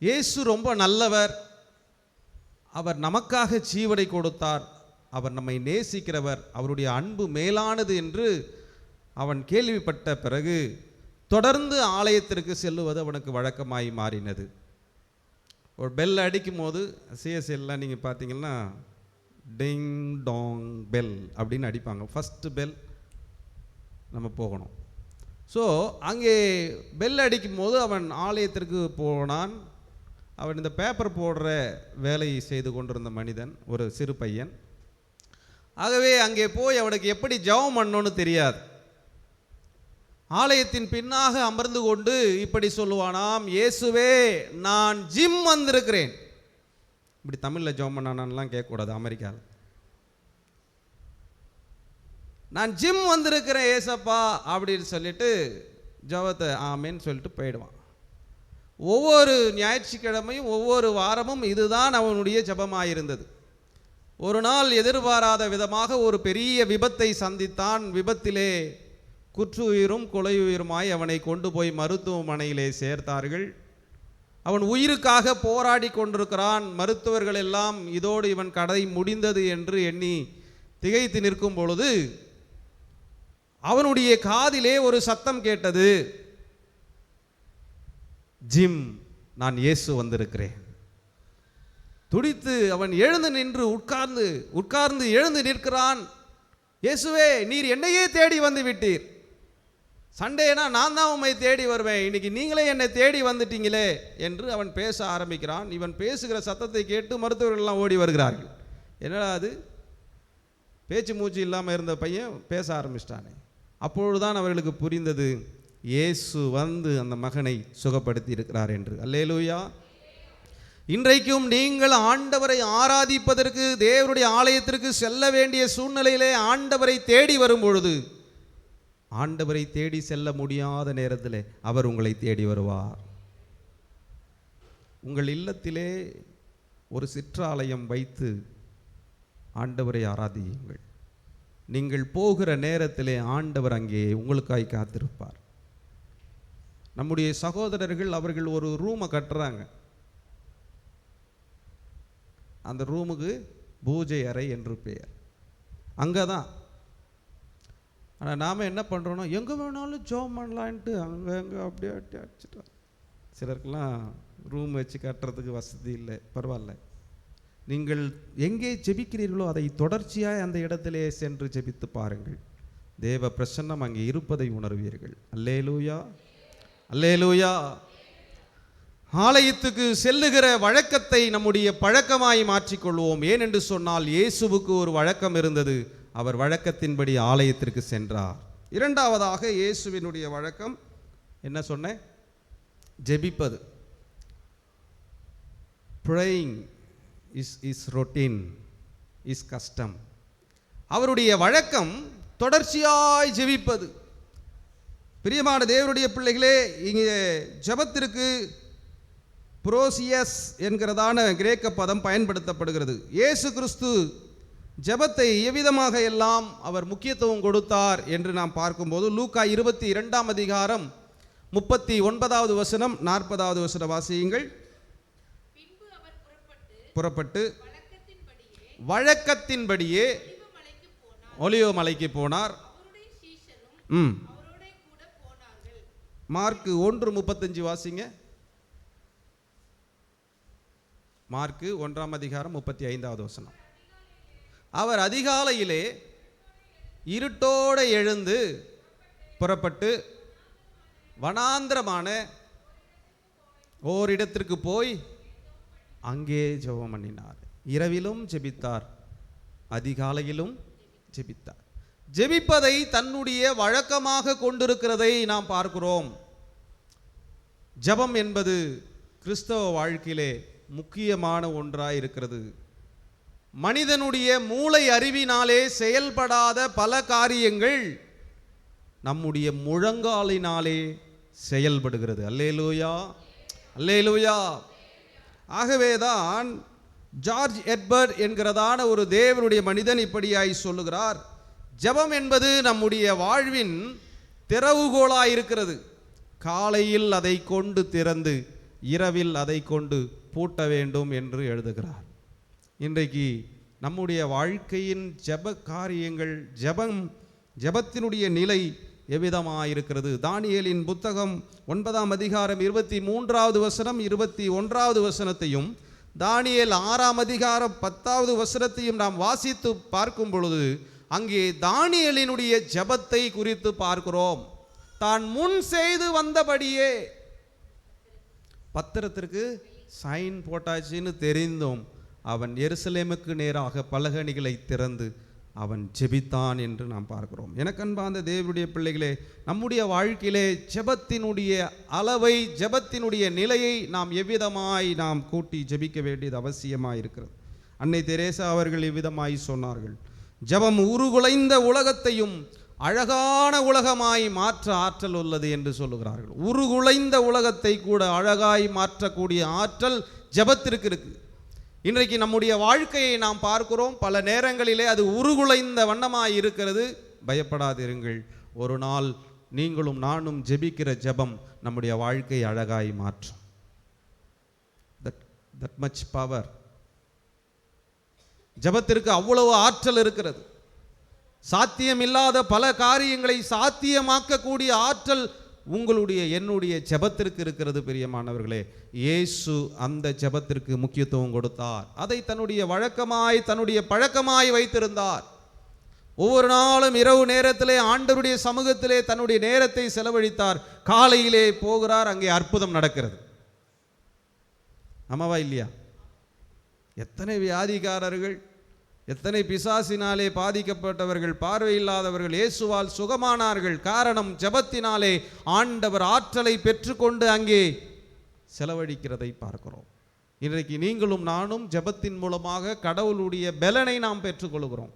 இயேசு ரொம்ப நல்லவர், அவர் நமக்காக ஜீவனை கொடுத்தார், அவர் நம்மை நேசிக்கிறவர், அவருடைய அன்பு மேலானது என்று அவன் கேள்விப்பட்ட பிறகு தொடர்ந்து ஆலயத்திற்கு செல்லுவது அவனுக்கு வழக்கமாய் மாறினது. ஒரு பெல் அடிக்கும் போது சிஎஸ்எல்லாம் நீங்கள் பார்த்தீங்கன்னா டிங் டாங் பெல் அப்படின்னு அடிப்பாங்க. ஃபஸ்ட்டு பெல் நம்ம போகணும். ஸோ அங்கே பெல் அடிக்கும் போது அவன் ஆலயத்திற்கு போனான். அவன் இந்த பேப்பர் போடுற வேலையை செய்து கொண்டிருந்த மனிதன், ஒரு சிறு பையன். ஆகவே அங்கே போய் அவனுக்கு எப்படி ஜெபம் பண்ணணும்னு தெரியாது. ஆலயத்தின் பின்னாக அமர்ந்து கொண்டு இப்படி சொல்லுவானாம், இயேசுவே நான் ஜிம் வந்திருக்கிறேன். இப்படி தமிழில் ஜெபம் பண்ணானான்லாம் கேட்கக்கூடாது அமெரிக்காவில். நான் ஜிம் வந்திருக்கிறேன் ஏசப்பா அப்படின்னு சொல்லிட்டு ஜெபத்தை ஆமேன்னு சொல்லிட்டு போயிடுவான். ஒவ்வொரு ஞாயிற்றுக்கிழமையும் ஒவ்வொரு வாரமும் இதுதான் அவனுடைய ஜெபமாயிருந்தது. ஒரு நாள் எதிர்பாராத விதமாக ஒரு பெரிய விபத்தை சந்தித்தான். விபத்திலே குற்றுயிரும் கொலையுயிருமாய் அவனை கொண்டு போய் மருத்துவமனையிலே சேர்த்தார்கள். அவன் உயிருக்காக போராடி கொண்டிருக்கிறான். மருத்துவர்கள் எல்லாம் இதோடு இவன் கதை முடிந்தது என்று எண்ணி திகைத்து நிற்கும் பொழுது அவனுடைய காதிலே ஒரு சத்தம் கேட்டது, ஜிம், நான் இயேசு வந்திருக்கிறேன். துடித்து அவன் எழுந்து நின்று உட்கார்ந்து எழுந்து நிற்கிறான். இயேசுவே, நீர் என்னையே தேடி வந்து விட்டீர். சண்டேனா நான் தான் உம்மை தேடி வருவேன், இன்னைக்கு நீங்களே என்னை தேடி வந்துட்டீங்களே என்று அவன் பேச ஆரம்பிக்கிறான். இவன் பேசுகிற சத்தத்தை கேட்டு மருத்துவர்கள்லாம் ஓடி வருகிறார்கள். என்னடா அது, பேச்சு மூச்சு இல்லாமல் இருந்த பையன் பேச ஆரம்பிச்சிட்டானே. அப்பொழுதுதான் அவர்களுக்கு புரிந்தது, இயேசு வந்து அந்த மகனை சுகப்படுத்தி இருக்கிறார் என்று. அல்லேலூயா. இன்றைக்கும் நீங்கள் ஆண்டவரை ஆராதிப்பதற்கு தேவனுடைய ஆலயத்திற்கு செல்ல வேண்டிய சூழ்நிலையிலே ஆண்டவரை தேடி வரும் பொழுது, ஆண்டவரை தேடி செல்ல முடியாத நேரத்தில் அவர் உங்களை தேடி வருவார். உங்கள் இல்லத்திலே ஒரு சிற்றாலயம் வைத்து ஆண்டவரை ஆராதியுங்கள். நீங்கள் போகிற நேரத்திலே ஆண்டவர் அங்கே உங்களுக்காய் காத்திருப்பார். நம்முடைய சகோதரர்கள் அவர்கள் ஒரு ரூமை கட்டுறாங்க. அந்த ரூமுக்கு பூஜை அறை என்று பெயர். அங்கே தான். ஆனால் நாம் என்ன பண்ணுறோன்னா, எங்கே வேணாலும் ஜெபம் பண்ணலான்ட்டு அங்கே அப்படியே அடிச்சுட்டோம். சிலருக்கெல்லாம் ரூம் வச்சு கட்டுறதுக்கு வசதி இல்லை, பரவாயில்ல. நீங்கள் எங்கே ஜெபிக்கிறீர்களோ அதை தொடர்ச்சியாக அந்த இடத்திலே சென்று ஜெபித்து பாருங்கள். தேவ பிரசன்னம் அங்கே இருப்பதை உணர்வீர்கள். அல்லேலூயா, அல்லேலூயா. ஆலயத்துக்கு செல்லுகிற வழக்கத்தை நம்முடைய பழக்கமாய் மாற்றிக்கொள்வோம். ஏனென்று சொன்னால் இயேசுவுக்கு ஒரு வழக்கம் இருந்தது. அவர் வழக்கத்தின்படி ஆலயத்திற்கு சென்றார். இரண்டாவதாக இயேசுவினுடைய வழக்கம் என்ன சொன்னேன்? ஜெபிப்பது. Praying is routine, is custom. அவருடைய வழக்கம் தொடர்ச்சியாய் ஜெபிப்பது. பிரியமான தேவனுடைய பிள்ளைகளே, இங்கே ஜெபத்திற்கு புரோசியஸ் என்கிறதான கிரேக்க பதம் பயன்படுத்தப்படுகிறது. இயேசு கிறிஸ்து ஜெபத்தை எவ்விதமாக எல்லாம் அவர் முக்கியத்துவம் கொடுத்தார் என்று நாம் பார்க்கும்போது, லூக்கா 22ஆம் அதிகாரம் 39வது வசனம் 40வது வசனம் வாசியுங்கள். புறப்பட்டு வழக்கத்தின்படியே ஒலிவ மலைக்கு போனார். மார்க்கு 1:35 வாசிங்க. மார்க்கு 1ஆம் அதிகாரம் 35வது வசனம். அவர் அதிகாலையிலே இருட்டோடு எழுந்து புறப்பட்டு வனாந்திரமான ஓரிடத்திற்கு போய் அங்கே ஜெபம் பண்ணினார். இரவிலும் ஜெபித்தார், அதிகாலையிலும் ஜெபித்தார். ஜெபிப்பதை தன்னுடைய வழக்கமாக கொண்டிருக்கிறதை நாம் பார்க்கிறோம். ஜெபம் என்பது கிறிஸ்தவ வாழ்க்கையிலே முக்கியமான ஒன்றாய் இருக்கிறது. மனிதனுடைய மூளை அறிவினாலே செயல்படாத பல காரியங்கள் நம்முடைய முழங்காலினாலே செயல்படுகிறது. அல்லேலூயா, அல்லேலூயா. ஆகவேதான் ஜார்ஜ் எட்வர்ட் என்கிறதான ஒரு தேவனுடைய மனிதன் இப்படியாய் சொல்லுகிறார், ஜெபம் என்பது நம்முடைய வாழ்வின் திறவுகோலாய் இருக்கிறது. காலையில் அதை கொண்டு திறந்து இரவில் அதை கொண்டு பூட்ட வேண்டும் என்று எழுதுகிறார். இன்றைக்கு நம்முடைய வாழ்க்கையின் ஜெப காரியங்கள், ஜெபத்தினுடைய நிலை எவ்விதமாயிருக்கிறது? தானியேலின் புத்தகம் 9ஆம் அதிகாரம் 23வது வசனம் 21வது வசனத்தையும் தானியேல் 6ஆம் அதிகாரம் 10வது வசனத்தையும் நாம் வாசித்து பார்க்கும் பொழுது அங்கே தானியேலினுடைய ஜெபத்தை குறித்து பார்க்கிறோம். தான் முன் செய்து வந்தபடியே பத்திரத்திற்கு சைன் போட்டாச்சுன்னு தெரிந்தும் அவன் எருசலேமுக்கு நேராக பலகணிகளை திறந்து அவன் ஜெபித்தான் என்று நாம் பார்க்கிறோம். எனக்கு அன்பார்ந்த தேவனுடைய பிள்ளைகளே, நம்முடைய வாழ்க்கையிலே ஜெபத்தினுடைய அளவை, ஜெபத்தினுடைய நிலையை நாம் எவ்விதமாய் நாம் கூட்டி ஜெபிக்க வேண்டியது அவசியமாக இருக்கிறது. அன்னை தெரேசா அவர்கள் இவ்விதமாய் சொன்னார்கள், ஜெபம் உருகுலைந்த உலகத்தையும் அழகான உலகமாய் மாற்ற ஆற்றல் உள்ளது என்று சொல்லுகிறார்கள். உருகுலைந்த உலகத்தை கூட அழகாய் மாற்றக்கூடிய ஆற்றல் ஜெபத்திற்கு இருக்குது. இன்றைக்கு நம்முடைய வாழ்க்கையை நாம் பார்க்கிறோம், பல நேரங்களிலே அது உருகுலைந்த வண்ணமாய் இருக்கிறது. பயப்படாதிருங்கள், ஒரு நாள் நீங்களும் நானும் ஜெபிக்கிற ஜெபம் நம்முடைய வாழ்க்கையை அழகாய் மாற்றும். That much power. ஜெபத்திற்கு அவ்வளவு ஆற்றல் இருக்கிறது. சாத்தியமில்லாத பல காரியங்களை சாத்தியமாக்கக்கூடிய ஆற்றல் உங்களுடைய என்னுடைய ஜெபத்திற்கு இருக்கிறது. பிரியமானவர்களே, இயேசு அந்த ஜெபத்திற்கு முக்கியத்துவம் கொடுத்தார். அதை தன்னுடைய வழக்கமாய், தன்னுடைய பழக்கமாய் வைத்திருந்தார். ஒவ்வொரு நாளும் இரவு நேரத்திலே ஆண்டவருடைய சமூகத்திலே தன்னுடைய நேரத்தை செலவழித்தார். காலையிலே போகிறார், அங்கே அற்புதம் நடக்கிறது. ஆமாவா இல்லையா? எத்தனை வியாதிக்காரர்கள், எத்தனை பிசாசினாலே பாதிக்கப்பட்டவர்கள், பார்வையில்லாதவர்கள் இயேசுவால் சுகமானார்கள். காரணம், ஜெபத்தினாலே ஆண்டவர் ஆற்றலை பெற்றுக்கொண்டு அங்கே செலவழிக்கிறதை பார்க்கிறோம். இன்றைக்கு நீங்களும் நானும் ஜெபத்தின் மூலமாக கடவுளுடைய பலனை நாம் பெற்றுக்கொள்கிறோம்.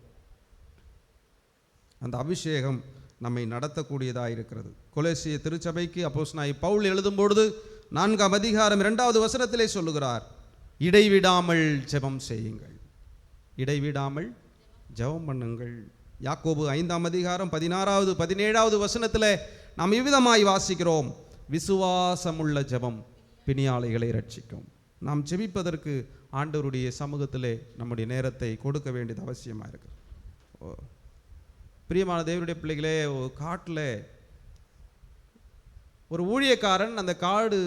அந்த அபிஷேகம் நம்மை நடத்தக்கூடியதாக இருக்கிறது. கொலோசிய திருச்சபைக்கு அப்போஸ்தலனாகிய பவுல் எழுதும்பொழுது 4ஆம் அதிகாரம் 2வது வசனத்திலே சொல்லுகிறார், இடைவிடாமல் ஜெபம் செய்யுங்கள், இடைவிடாமல் ஜெபம் பண்ணுங்கள். யாக்கோபு 5ஆம் அதிகாரம் 16வது 17வது வசனத்தில் நாம் இவ்விதமாய் வாசிக்கிறோம், விசுவாசமுள்ள ஜெபம் பிணியாளிகளை ரட்சிக்கும். நாம் ஜெபிப்பதற்கு ஆண்டவருடைய சமூகத்திலே நம்முடைய நேரத்தை கொடுக்க வேண்டியது அவசியமாக இருக்குது. பிரியமான தேவனுடைய பிள்ளைகளே, காட்டில் ஒரு ஊழியக்காரன் அந்த காடு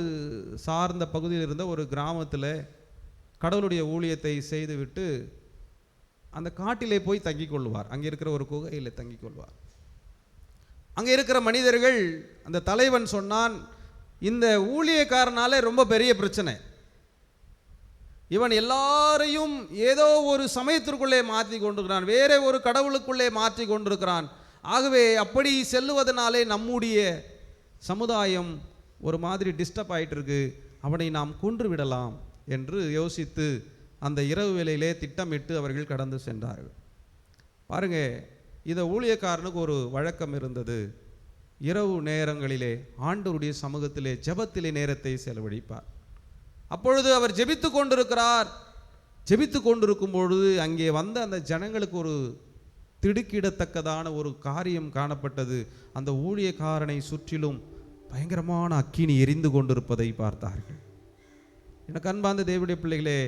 சார்ந்த பகுதியில் இருந்த ஒரு கிராமத்தில் கடவுளுடைய ஊழியத்தை செய்துவிட்டு அந்த காட்டிலே போய் தங்கிக் கொள்வார். அங்கே இருக்கிற ஒரு குகையில் தங்கிக் கொள்வார். அங்கே இருக்கிற மனிதர்கள், அந்த தலைவன் சொன்னான், இந்த ஊழியக்காரனாலே ரொம்ப பெரிய பிரச்சனை, இவன் எல்லாரையும் ஏதோ ஒரு சமயத்திற்குள்ளே மாற்றி கொண்டிருக்கிறான், வேற ஒரு கடவுளுக்குள்ளே மாற்றி கொண்டிருக்கிறான். ஆகவே அப்படி செல்லுவதனாலே நம்முடைய சமுதாயம் ஒரு மாதிரி டிஸ்டர்ப் ஆகிட்டு இருக்கு, அவனை நாம் கொன்று விடலாம் என்று யோசித்து அந்த இரவு வேளையிலே திட்டமிட்டு அவர்கள் கடந்து சென்றார்கள். பாருங்க, இந்த ஊழியக்காரனுக்கு ஒரு வழக்கம் இருந்தது. இரவு நேரங்களிலே ஆண்டவருடைய சமூகத்திலே ஜெபத்திலே நேரத்தை செலவழிப்பார். அப்பொழுது அவர் ஜெபித்து கொண்டிருக்கிறார். ஜெபித்து கொண்டிருக்கும் பொழுது அங்கே வந்த அந்த ஜனங்களுக்கு ஒரு திடுக்கிடத்தக்கதான ஒரு காரியம் காணப்பட்டது. அந்த ஊழியக்காரனை சுற்றிலும் பயங்கரமான அக்கினி எரிந்து கொண்டிருப்பதை பார்த்தார்கள். எனக்கு அன்பார்ந்த தேவனுடைய பிள்ளைகளே,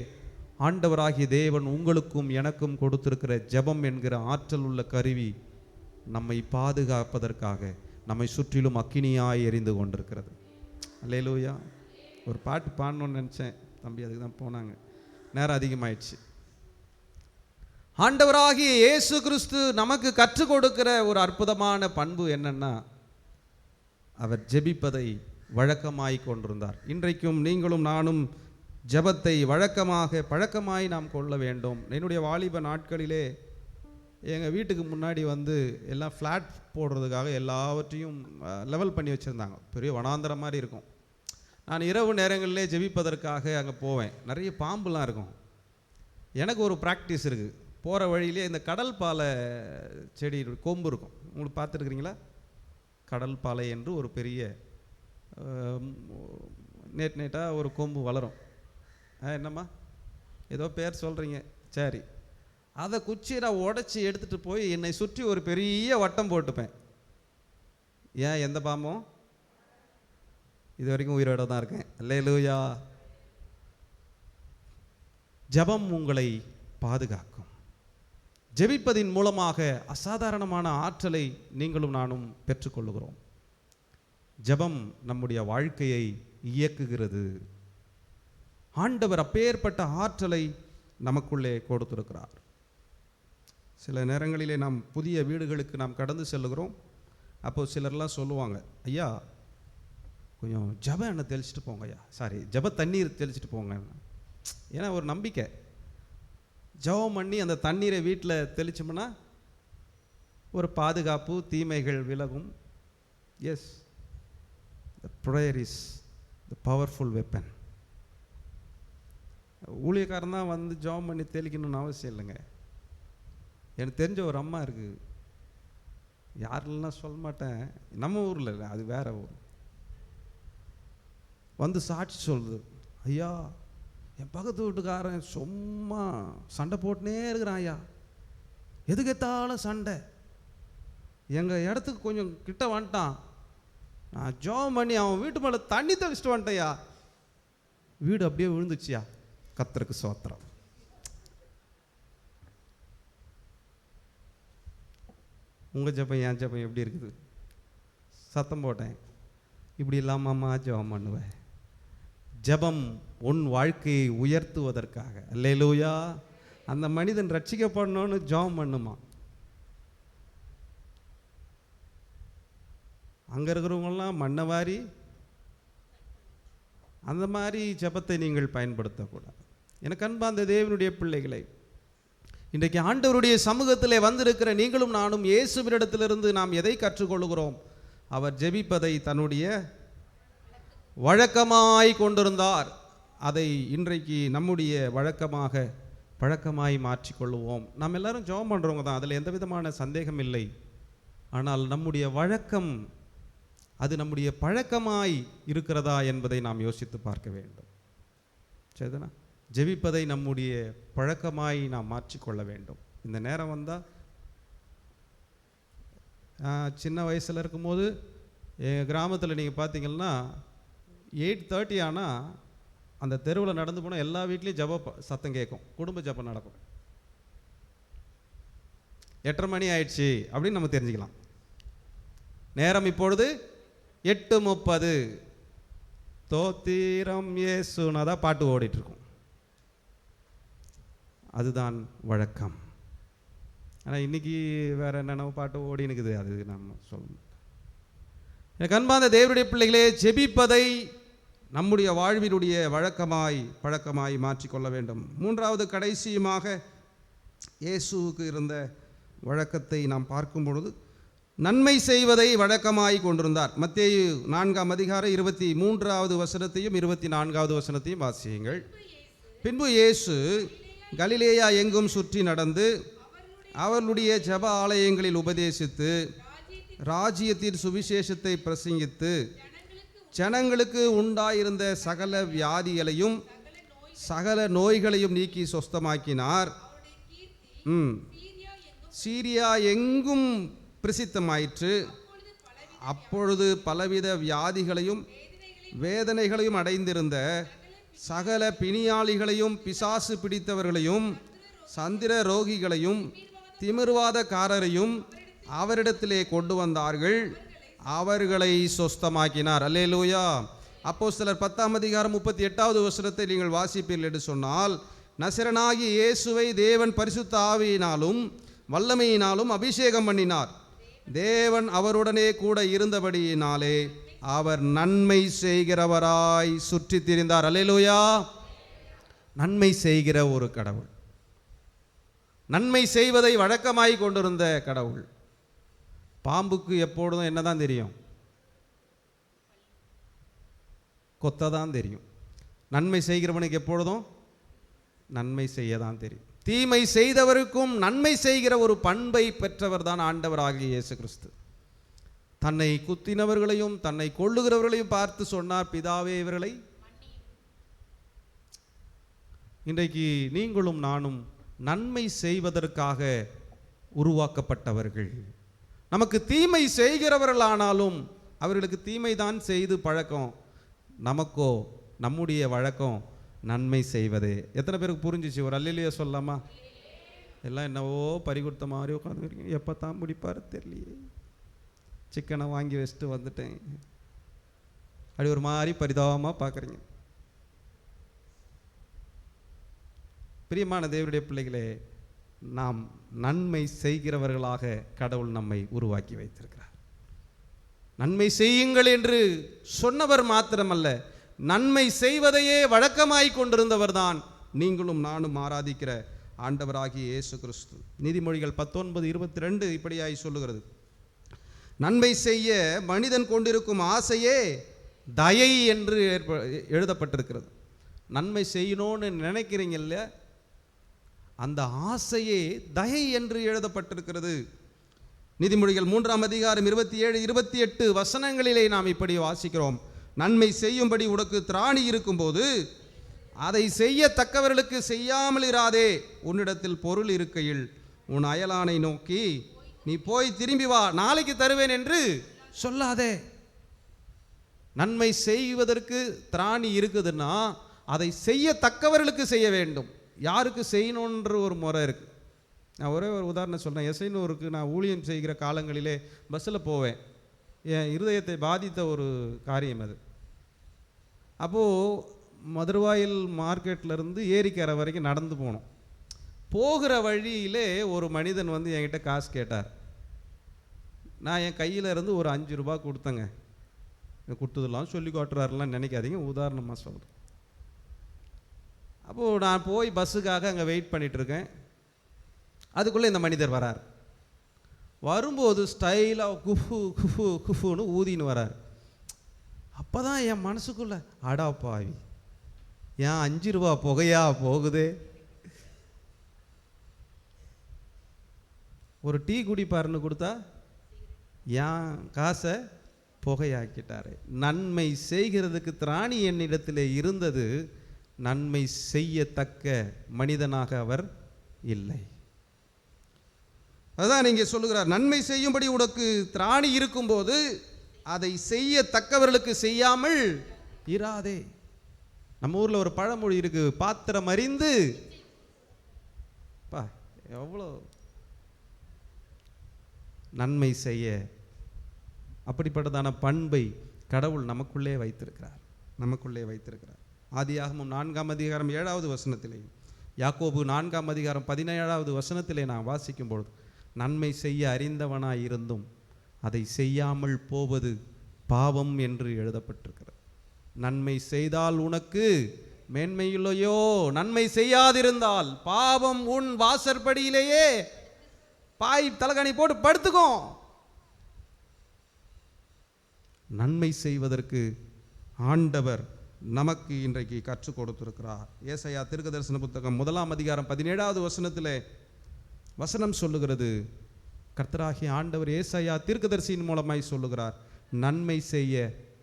ஆண்டவராகிய தேவன் உங்களுக்கும் எனக்கும் கொடுத்திருக்கிற ஜெபம் என்கிற ஆற்றல் உள்ள கருவி நம்மை பாதுகாப்பதற்காக நம்மை சுற்றிலும் அக்கினியாய் எரிந்து கொண்டிருக்கிறது. அல்லேலூயா. ஒரு பாட்டு பாடணும்னு நினச்சேன், தம்பி அதுக்கு தான் போனாங்க, நேரம் அதிகமாயிடுச்சு. ஆண்டவராகிய இயேசு கிறிஸ்து நமக்கு கற்றுக் கொடுக்கிற ஒரு அற்புதமான பண்பு என்னன்னா, அவர் ஜெபிப்பதை வழக்கமாய் கொண்டிருந்தார். இன்றைக்கும் நீங்களும் நானும் ஜெபத்தை பழக்கமாய் நாம் கொள்ள வேண்டும். என்னுடைய வாலிப நாட்களிலே எங்கள் வீட்டுக்கு முன்னாடி வந்து எல்லாம் ஃப்ளாட் போடுறதுக்காக எல்லாவற்றையும் லெவல் பண்ணி வச்சுருந்தாங்க. பெரிய வனாந்தரம் மாதிரி இருக்கும். நான் இரவு நேரங்களிலே ஜெபிப்பதற்காக அங்கே போவேன். நிறைய பாம்புலாம் இருக்கும். எனக்கு ஒரு ப்ராக்டிஸ் இருக்குது. போகிற வழியிலே இந்த கடல் பாலை செடி கொம்பு இருக்கும். உங்களுக்கு பார்த்துருக்குறீங்களா? கடல் பாலை என்று ஒரு பெரிய நேட்டாக ஒரு கொம்பு வளரும். என்னம்மா ஏதோ பேர் சொல்கிறீங்க, சரி. அதை குச்சியை நான் உடச்சி எடுத்துகிட்டு போய் என்னை சுற்றி ஒரு பெரிய வட்டம் போட்டுப்பேன். ஏன்? எந்த பாம்பும் இது வரைக்கும் உயிரோட தான் இருக்கேன். அல்லேலூயா. ஜெபம் உங்களை பாதுகாக்கும். ஜெபிப்பதின் மூலமாக அசாதாரணமான ஆற்றலை நீங்களும் நானும் பெற்றுக்கொள்ளுகிறோம். ஜெபம் நம்முடைய வாழ்க்கையை இயக்குகிறது. ஆண்டவர் அப்பேற்பட்ட ஆற்றலை நமக்குள்ளே கொடுத்திருக்கிறார். சில நேரங்களிலே நாம் புதிய வீடுகளுக்கு நாம் கடந்து செல்லுகிறோம். அப்போது சிலர்லாம் சொல்லுவாங்க, ஐயா கொஞ்சம் ஜெப எண்ணெய் தெளிச்சிட்டு போங்க ஐயா, சாரி ஜெப தண்ணீர் தெளிச்சிட்டு போங்க. ஏன்னா ஒரு நம்பிக்கை, ஜெபம் பண்ணி அந்த தண்ணீரை வீட்டில் தெளிச்சோம்னா ஒரு பாதுகாப்பு, தீமைகள் விலகும். Yes, the prayer is the powerful weapon. ஊழியக்காரன் தான் வந்து ஜெபம் பண்ணி தெளிக்கணும்னு அவசியம் இல்லைங்க. எனக்கு தெரிஞ்ச ஒரு அம்மா இருக்குது, யாரெல்லாம் சொல்ல மாட்டேன், நம்ம ஊரில் இல்லை, அது வேற ஊர். வந்து சாட்சி சொல்லுது, ஐயா என் பக்கத்து வீட்டுக்காரன் சும்மா சண்டை போட்டுனே இருக்கிறான் ஐயா, எதுக்கெத்தாலும் சண்டை. எங்கள் இடத்துக்கு கொஞ்சம் கிட்ட வந்துட்டான், நான் ஜெபம் பண்ணி அவன் வீட்டு மேலே தண்ணி தெளிச்சிட்டு வந்துட்டேன்யா, வீடு அப்படியே விழுந்துச்சியா. கர்த்தருக்கு ஸ்தோத்திரம். உங்கள் ஜெபம் என் ஜெபம் எப்படி இருக்குது? சத்தம் போட்டேன், இப்படி இல்லாமம்மா ஜெபம் பண்ணுவேன். ஜெபம் உன் வாழ்க்கையை உயர்த்துவதற்காக. அல்லேலூயா. அந்த மனிதன் ரட்சிக்கப்படணும்னு ஜெபம் பண்ணுமா. அங்கே இருக்கிறவங்களாம் மண்ணை வாரி அந்த மாதிரி ஜெபத்தை நீங்கள் பயன்படுத்தக்கூடாது. எனக்கு அன்பார்ந்த தேவனுடைய பிள்ளைகளை, இன்றைக்கு ஆண்டவருடைய சமூகத்திலே வந்திருக்கிற நீங்களும் நானும் இயேசுவினிடத்திலிருந்து நாம் எதை கற்றுக்கொள்கிறோம்? அவர் ஜெபிப்பதை தன்னுடைய வழக்கமாய் கொண்டிருந்தார். அதை இன்றைக்கு நம்முடைய பழக்கமாய் மாற்றிக்கொள்வோம். நாம் எல்லாரும் ஜெபம் பண்ணுறவங்க தான், அதில் எந்த விதமான சந்தேகம் இல்லை. ஆனால் நம்முடைய வழக்கம், அது நம்முடைய பழக்கமாய் இருக்கிறதா என்பதை நாம் யோசித்து பார்க்க வேண்டும். சரிதானா? ஜெபிப்பதை நம்முடைய பழக்கமாய் நாம் மாற்றிக்கொள்ள வேண்டும். இந்த நேரம் வந்தால், சின்ன வயசில் இருக்கும்போது எங்கள் கிராமத்தில் நீங்கள் பார்த்தீங்கன்னா 8:30 ஆனால் அந்த தெருவில் நடந்து போனால் எல்லா வீட்லேயும் ஜெப சத்தம் கேட்கும், குடும்ப ஜெபம் நடக்கும். 8:30 மணி ஆயிடுச்சு அப்படின்னு நம்ம தெரிஞ்சுக்கலாம். நேரம் இப்பொழுது 8:30. தோத்திரம் இயேசுனா தான் பாட்டு ஓடிட்டுருக்கும். அதுதான் வழக்கம். ஆனால் இன்றைக்கி வேறு என்னென்ன பாட்டு ஓடி இருக்குது, அது நம்ம சொல்லணும். எனக்கு அன்பார்ந்த தேவனுடைய பிள்ளைகளே, ஜெபிப்பதை நம்முடைய வாழ்வினுடைய பழக்கமாய் மாற்றிக்கொள்ள வேண்டும். மூன்றாவது கடைசியுமாக இயேசுவுக்கு இருந்த வழக்கத்தை நாம் பார்க்கும் பொழுது, நன்மை செய்வதை வழக்கமாய் கொண்டிருந்தார். மத்தேயு 4:23 வசனத்தையும் 24 வசனத்தையும் வாசியுங்கள். பின்பு இயேசு கலிலேயா எங்கும் சுற்றி நடந்து அவர்களுடைய ஜெப ஆலயங்களில் உபதேசித்து ராஜ்யத்தின் சுவிசேஷத்தை பிரசங்கித்து ஜனங்களுக்கு உண்டாயிருந்த சகல வியாதிகளையும் சகல நோய்களையும் நீக்கி சொஸ்தமாக்கினார். சீரியா எங்கும் பிரசித்தமாயிற்று. அப்பொழுது பலவித வியாதிகளையும் வேதனைகளையும் அடைந்திருந்த சகல பிணியாளிகளையும் பிசாசு பிடித்தவர்களையும் சந்திர ரோகிகளையும் திமிர்வாதக்காரரையும் அவரிடத்திலே கொண்டு வந்தார்கள், அவர்களை சொஸ்தமாக்கினார். அல்லேலூயா. அப்போஸ்தலர் 10:38 வசனத்தை நீங்கள் வாசிப்பீர்கள் என்று சொன்னால், நசரனாகிய இயேசுவை தேவன் பரிசுத்த ஆவியினாலும் வல்லமையினாலும் அபிஷேகம் பண்ணினார். தேவன் அவருடனே கூட இருந்தபடியினாலே அவர் நன்மை செய்கிறவராய் சுற்றி திரிந்தார். அல்லேலூயா. நன்மை செய்கிற ஒரு கடவுள். நன்மை செய்வதை வழக்கமாய் கொண்டிருந்த கடவுள். பாம்புக்கு எப்பொழுதும் என்னதான் தெரியும்? கொத்த தான் தெரியும். நன்மை செய்கிறவனுக்கு எப்பொழுதும் நன்மை செய்ய தான் தெரியும். தீமை செய்தவருக்கும் நன்மை செய்கிற ஒரு பண்பை பெற்றவர் தான் ஆண்டவராகிய இயேசு கிறிஸ்து. தன்னை குத்தினவர்களையும் தன்னை கொள்ளுகிறவர்களையும் பார்த்து சொன்னார், பிதாவே இவர்களை. இன்றைக்கு நீங்களும் நானும் நன்மை செய்வதற்காக உருவாக்கப்பட்டவர்கள். நமக்கு தீமை செய்கிறவர்களானாலும் அவர்களுக்கு தீமை தான் செய்து பழக்கம். நமக்கோ நம்முடைய வழக்கம் நன்மை செய்வதே. எத்தனை பேருக்கு புரிஞ்சிச்சு? ஒரு அல்லேலூயா சொல்லலாமா? எல்லாம் என்னவோ பறிகொடுத்த மாதிரி உட்காந்துருக்கீங்க. எப்போ தான் முடிப்பார் தெரியலையே. சிக்கனை வாங்கி வச்சுட்டு வந்துட்டேன். அப்படி ஒரு மாதிரி பரிதாபமாக பார்க்குறீங்க. பிரியமான தேவனுடைய பிள்ளைகளே, நாம் நன்மை செய்கிறவர்களாக கடவுள் நம்மை உருவாக்கி வைத்திருக்கிறார். நன்மை செய்யுங்கள் என்று சொன்னவர் மாத்திரமல்ல, நன்மை செய்வதையே வழக்கமாய் கொண்டிருந்தவர் தான் நீங்களும் நானும் ஆராதிக்கிற ஆண்டவராகிய இயேசு கிறிஸ்து. நீதிமொழிகள் 19:22 இப்படியாய் சொல்லுகிறது, நன்மை செய்ய மனிதன் கொண்டிருக்கும் ஆசையே தயை என்று எழுதப்பட்டிருக்கிறது. நன்மை செய்யணும்னு நினைக்கிறீங்கல்ல, அந்த ஆசையே தயை என்று எழுதப்பட்டிருக்கிறது. நீதிமொழிகள் 3:27-28 வசனங்களிலே நாம் இப்படி வாசிக்கிறோம், நன்மை செய்யும்படி உனக்கு திராணி இருக்கும்போது அதை செய்யத்தக்கவர்களுக்கு செய்யாமல் இராதே. உன்னிடத்தில் பொருள் இருக்கையில் உன் அயலானை நோக்கி நீ போய் திரும்பி வா, நாளைக்கு தருவேன் என்று சொல்லாதே. நன்மை செய்வதற்கு திராணி இருக்குதுன்னா அதை செய்யத்தக்கவர்களுக்கு செய்ய வேண்டும். யாருக்கு செய்யணுன்ற ஒரு முறை இருக்குது. நான் ஒரே ஒரு உதாரணம் சொல்கிறேன். எஸ்ஐனூருக்கு நான் ஊழியம் செய்கிற காலங்களிலே பஸ்ஸில் போவேன். என் இருதயத்தை பாதித்த ஒரு காரியம் அது. அப்போது மதுரவாயில் மார்க்கெட்லேருந்து ஏரிக்கரை வரைக்கும் நடந்து போனோம். போகிற வழியிலே ஒரு மனிதன் வந்து என்கிட்ட காசு கேட்டார். நான் என் கையில் இருந்து ஒரு 5 ரூபா கொடுத்தேங்க. கொடுத்ததெல்லாம் சொல்லி காட்டுறாருலாம் நினைக்காதீங்க, உதாரணமாக சொல்கிறேன். அப்போது நான் போய் பஸ்ஸுக்காக அங்கே வெயிட் பண்ணிகிட்ருக்கேன். அதுக்குள்ளே இந்த மனிதர் வரார். வரும்போது ஸ்டைலாக குஃபு குஃபு குஃபுன்னு ஊதின்னு வரார். அப்போ தான் என் மனசுக்குள்ளே, அடா பாவி, ஏன் 5 ரூபா புகையா போகுதே. ஒரு டீ குடிப்பாருன்னு கொடுத்தா ஏன் காசை புகையாக்கிட்டாரு. நன்மை செய்கிறதுக்கு திராணி என்னிடத்தில் இருந்தது, நன்மை செய்யத்தக்க மனிதனாக அவர் இல்லை. அதான் இங்கே சொல்லுகிறார், நன்மை செய்யும்படி உனக்கு திராணி இருக்கும்போது அதை செய்யத்தக்கவர்களுக்கு செய்யாமல் இராதே. நம்ம ஊரில் ஒரு பழமொழி இருக்கு, பாத்திரம் அறிந்து. பா எவ்வளோ நன்மை செய்ய அப்படிப்பட்டதான பண்பை கடவுள் நமக்குள்ளே வைத்திருக்கிறார். ஆதியாகமம் 4:7 வசனத்திலே, யாக்கோபு 4:17 வசனத்திலே நான் வாசிக்கும் பொழுது, நன்மை செய்ய அறிந்தவனாய் இருந்தும் அதை செய்யாமல் போவது பாவம் என்று எழுதப்பட்டிருக்கிறது. நன்மை செய்தால் உனக்கு மேன்மை இல்லையோ, நன்மை செய்யாதிருந்தால் பாவம் உன் வாசற்படியிலேயே பாய் தலகாணி போட்டு படுத்துக்கோ. நன்மை செய்வதற்கு ஆண்டவர் நமக்கு இன்றைக்கு கற்றுக் கொடுத்திருக்கிறார். ஏசாயா தீர்க்கதரிசன புத்தகம் 1:17 வசனத்திலே வசனம் சொல்லுகிறது, கர்த்தராகிய ஆண்டவர் ஏசாயா தீர்க்கதரிசியின் மூலமாய் சொல்லுகிறார், நன்மை செய்ய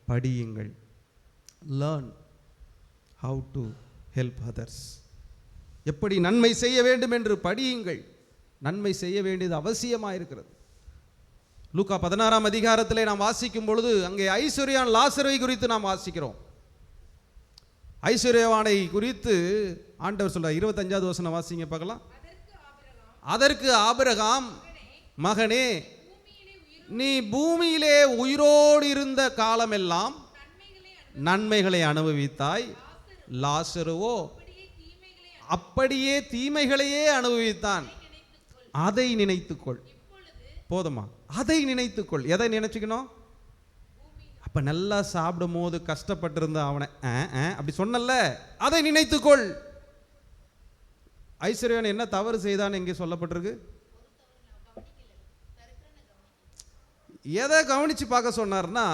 படியுங்கள். learn how to help others. எப்படி நன்மை செய்ய வேண்டும் என்று படியுங்கள். நன்மை செய்ய வேண்டியது அவசியமாக இருக்கிறது. லூக்கா 16 நாம் வாசிக்கும் பொழுது அங்கே ஐஸ்வர்யான் லாசரை குறித்து நாம் வாசிக்கிறோம். ஐஸ்வர்யவானை குறித்து ஆண்டவர் சொல்றார். 25 வசனம் வாசிங்க பார்க்கலாம். அதற்கு ஆபிரகாம், மகனே, நீ பூமியிலே உயிரோடு இருந்த காலமெல்லாம் நன்மைகளை அனுபவித்தாய். லாசருவோ அப்படியே தீமைகளையே அனுபவித்தான். அதை நினைத்துக்கொள். போதுமா? அதை நினைத்துக்கொள். எதை நினைச்சுக்கணும்? அப்ப நல்லா சாப்பிடும் போது கஷ்டப்பட்டிருந்த அவனை அப்படி சொன்னல, அதை நினைத்துக்கொள். ஐஸ்வர்யவான் என்ன தவறு செய்தான் இங்கே சொல்லப்பட்டிருக்கு? எதை கவனித்து பார்க்க சொன்னார்னா,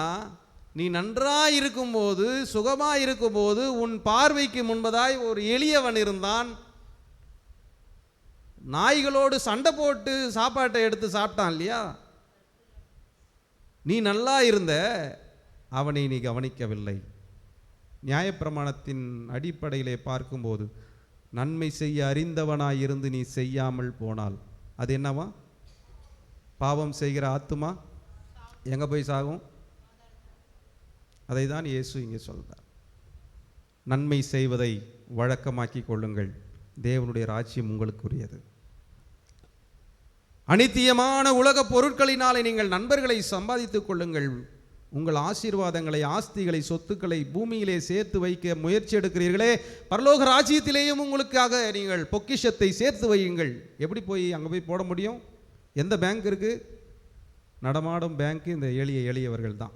நீ நன்றாக இருக்கும்போது, சுகமாக இருக்கும்போது, உன் பார்வைக்கு முன்பதாய் ஒரு எளியவன் இருந்தான், நாய்களோடு சண்டை போட்டு சாப்பாட்டை எடுத்து சாப்பிட்டான் இல்லையா? நீ நல்லா இருந்த, அவனை நீ கவனிக்கவில்லை. நியாயப்பிரமாணத்தின் அடிப்படையிலே பார்க்கும்போது, நன்மை செய்ய அறிந்தவனாயிருந்து நீ செய்யாமல் போனால் அது என்னவா? பாவம் செய்கிற ஆத்துமா எங்கே போய் சாகும்? அதை தான் இயேசு இங்கே சொல்கிறார். நன்மை செய்வதை வழக்கமாக்கி கொள்ளுங்கள், தேவனுடைய ராஜ்யம் உங்களுக்குரியது. அனித்தியமான உலக பொருட்களினாலே நீங்கள் நண்பர்களை சம்பாதித்துக் கொள்ளுங்கள். உங்கள் ஆசீர்வாதங்களை, ஆஸ்திகளை, சொத்துக்களை பூமியிலே சேர்த்து வைக்க முயற்சி எடுக்கிறீர்களே, பரலோக ராஜ்யத்திலேயும் உங்களுக்காக நீங்கள் பொக்கிஷத்தை சேர்த்து வையுங்கள். எப்படி போய் அங்கே போய் போட முடியும்? எந்த பேங்க் இருக்குது? நடமாடும் பேங்க் இந்த எளியவர்கள் தான்.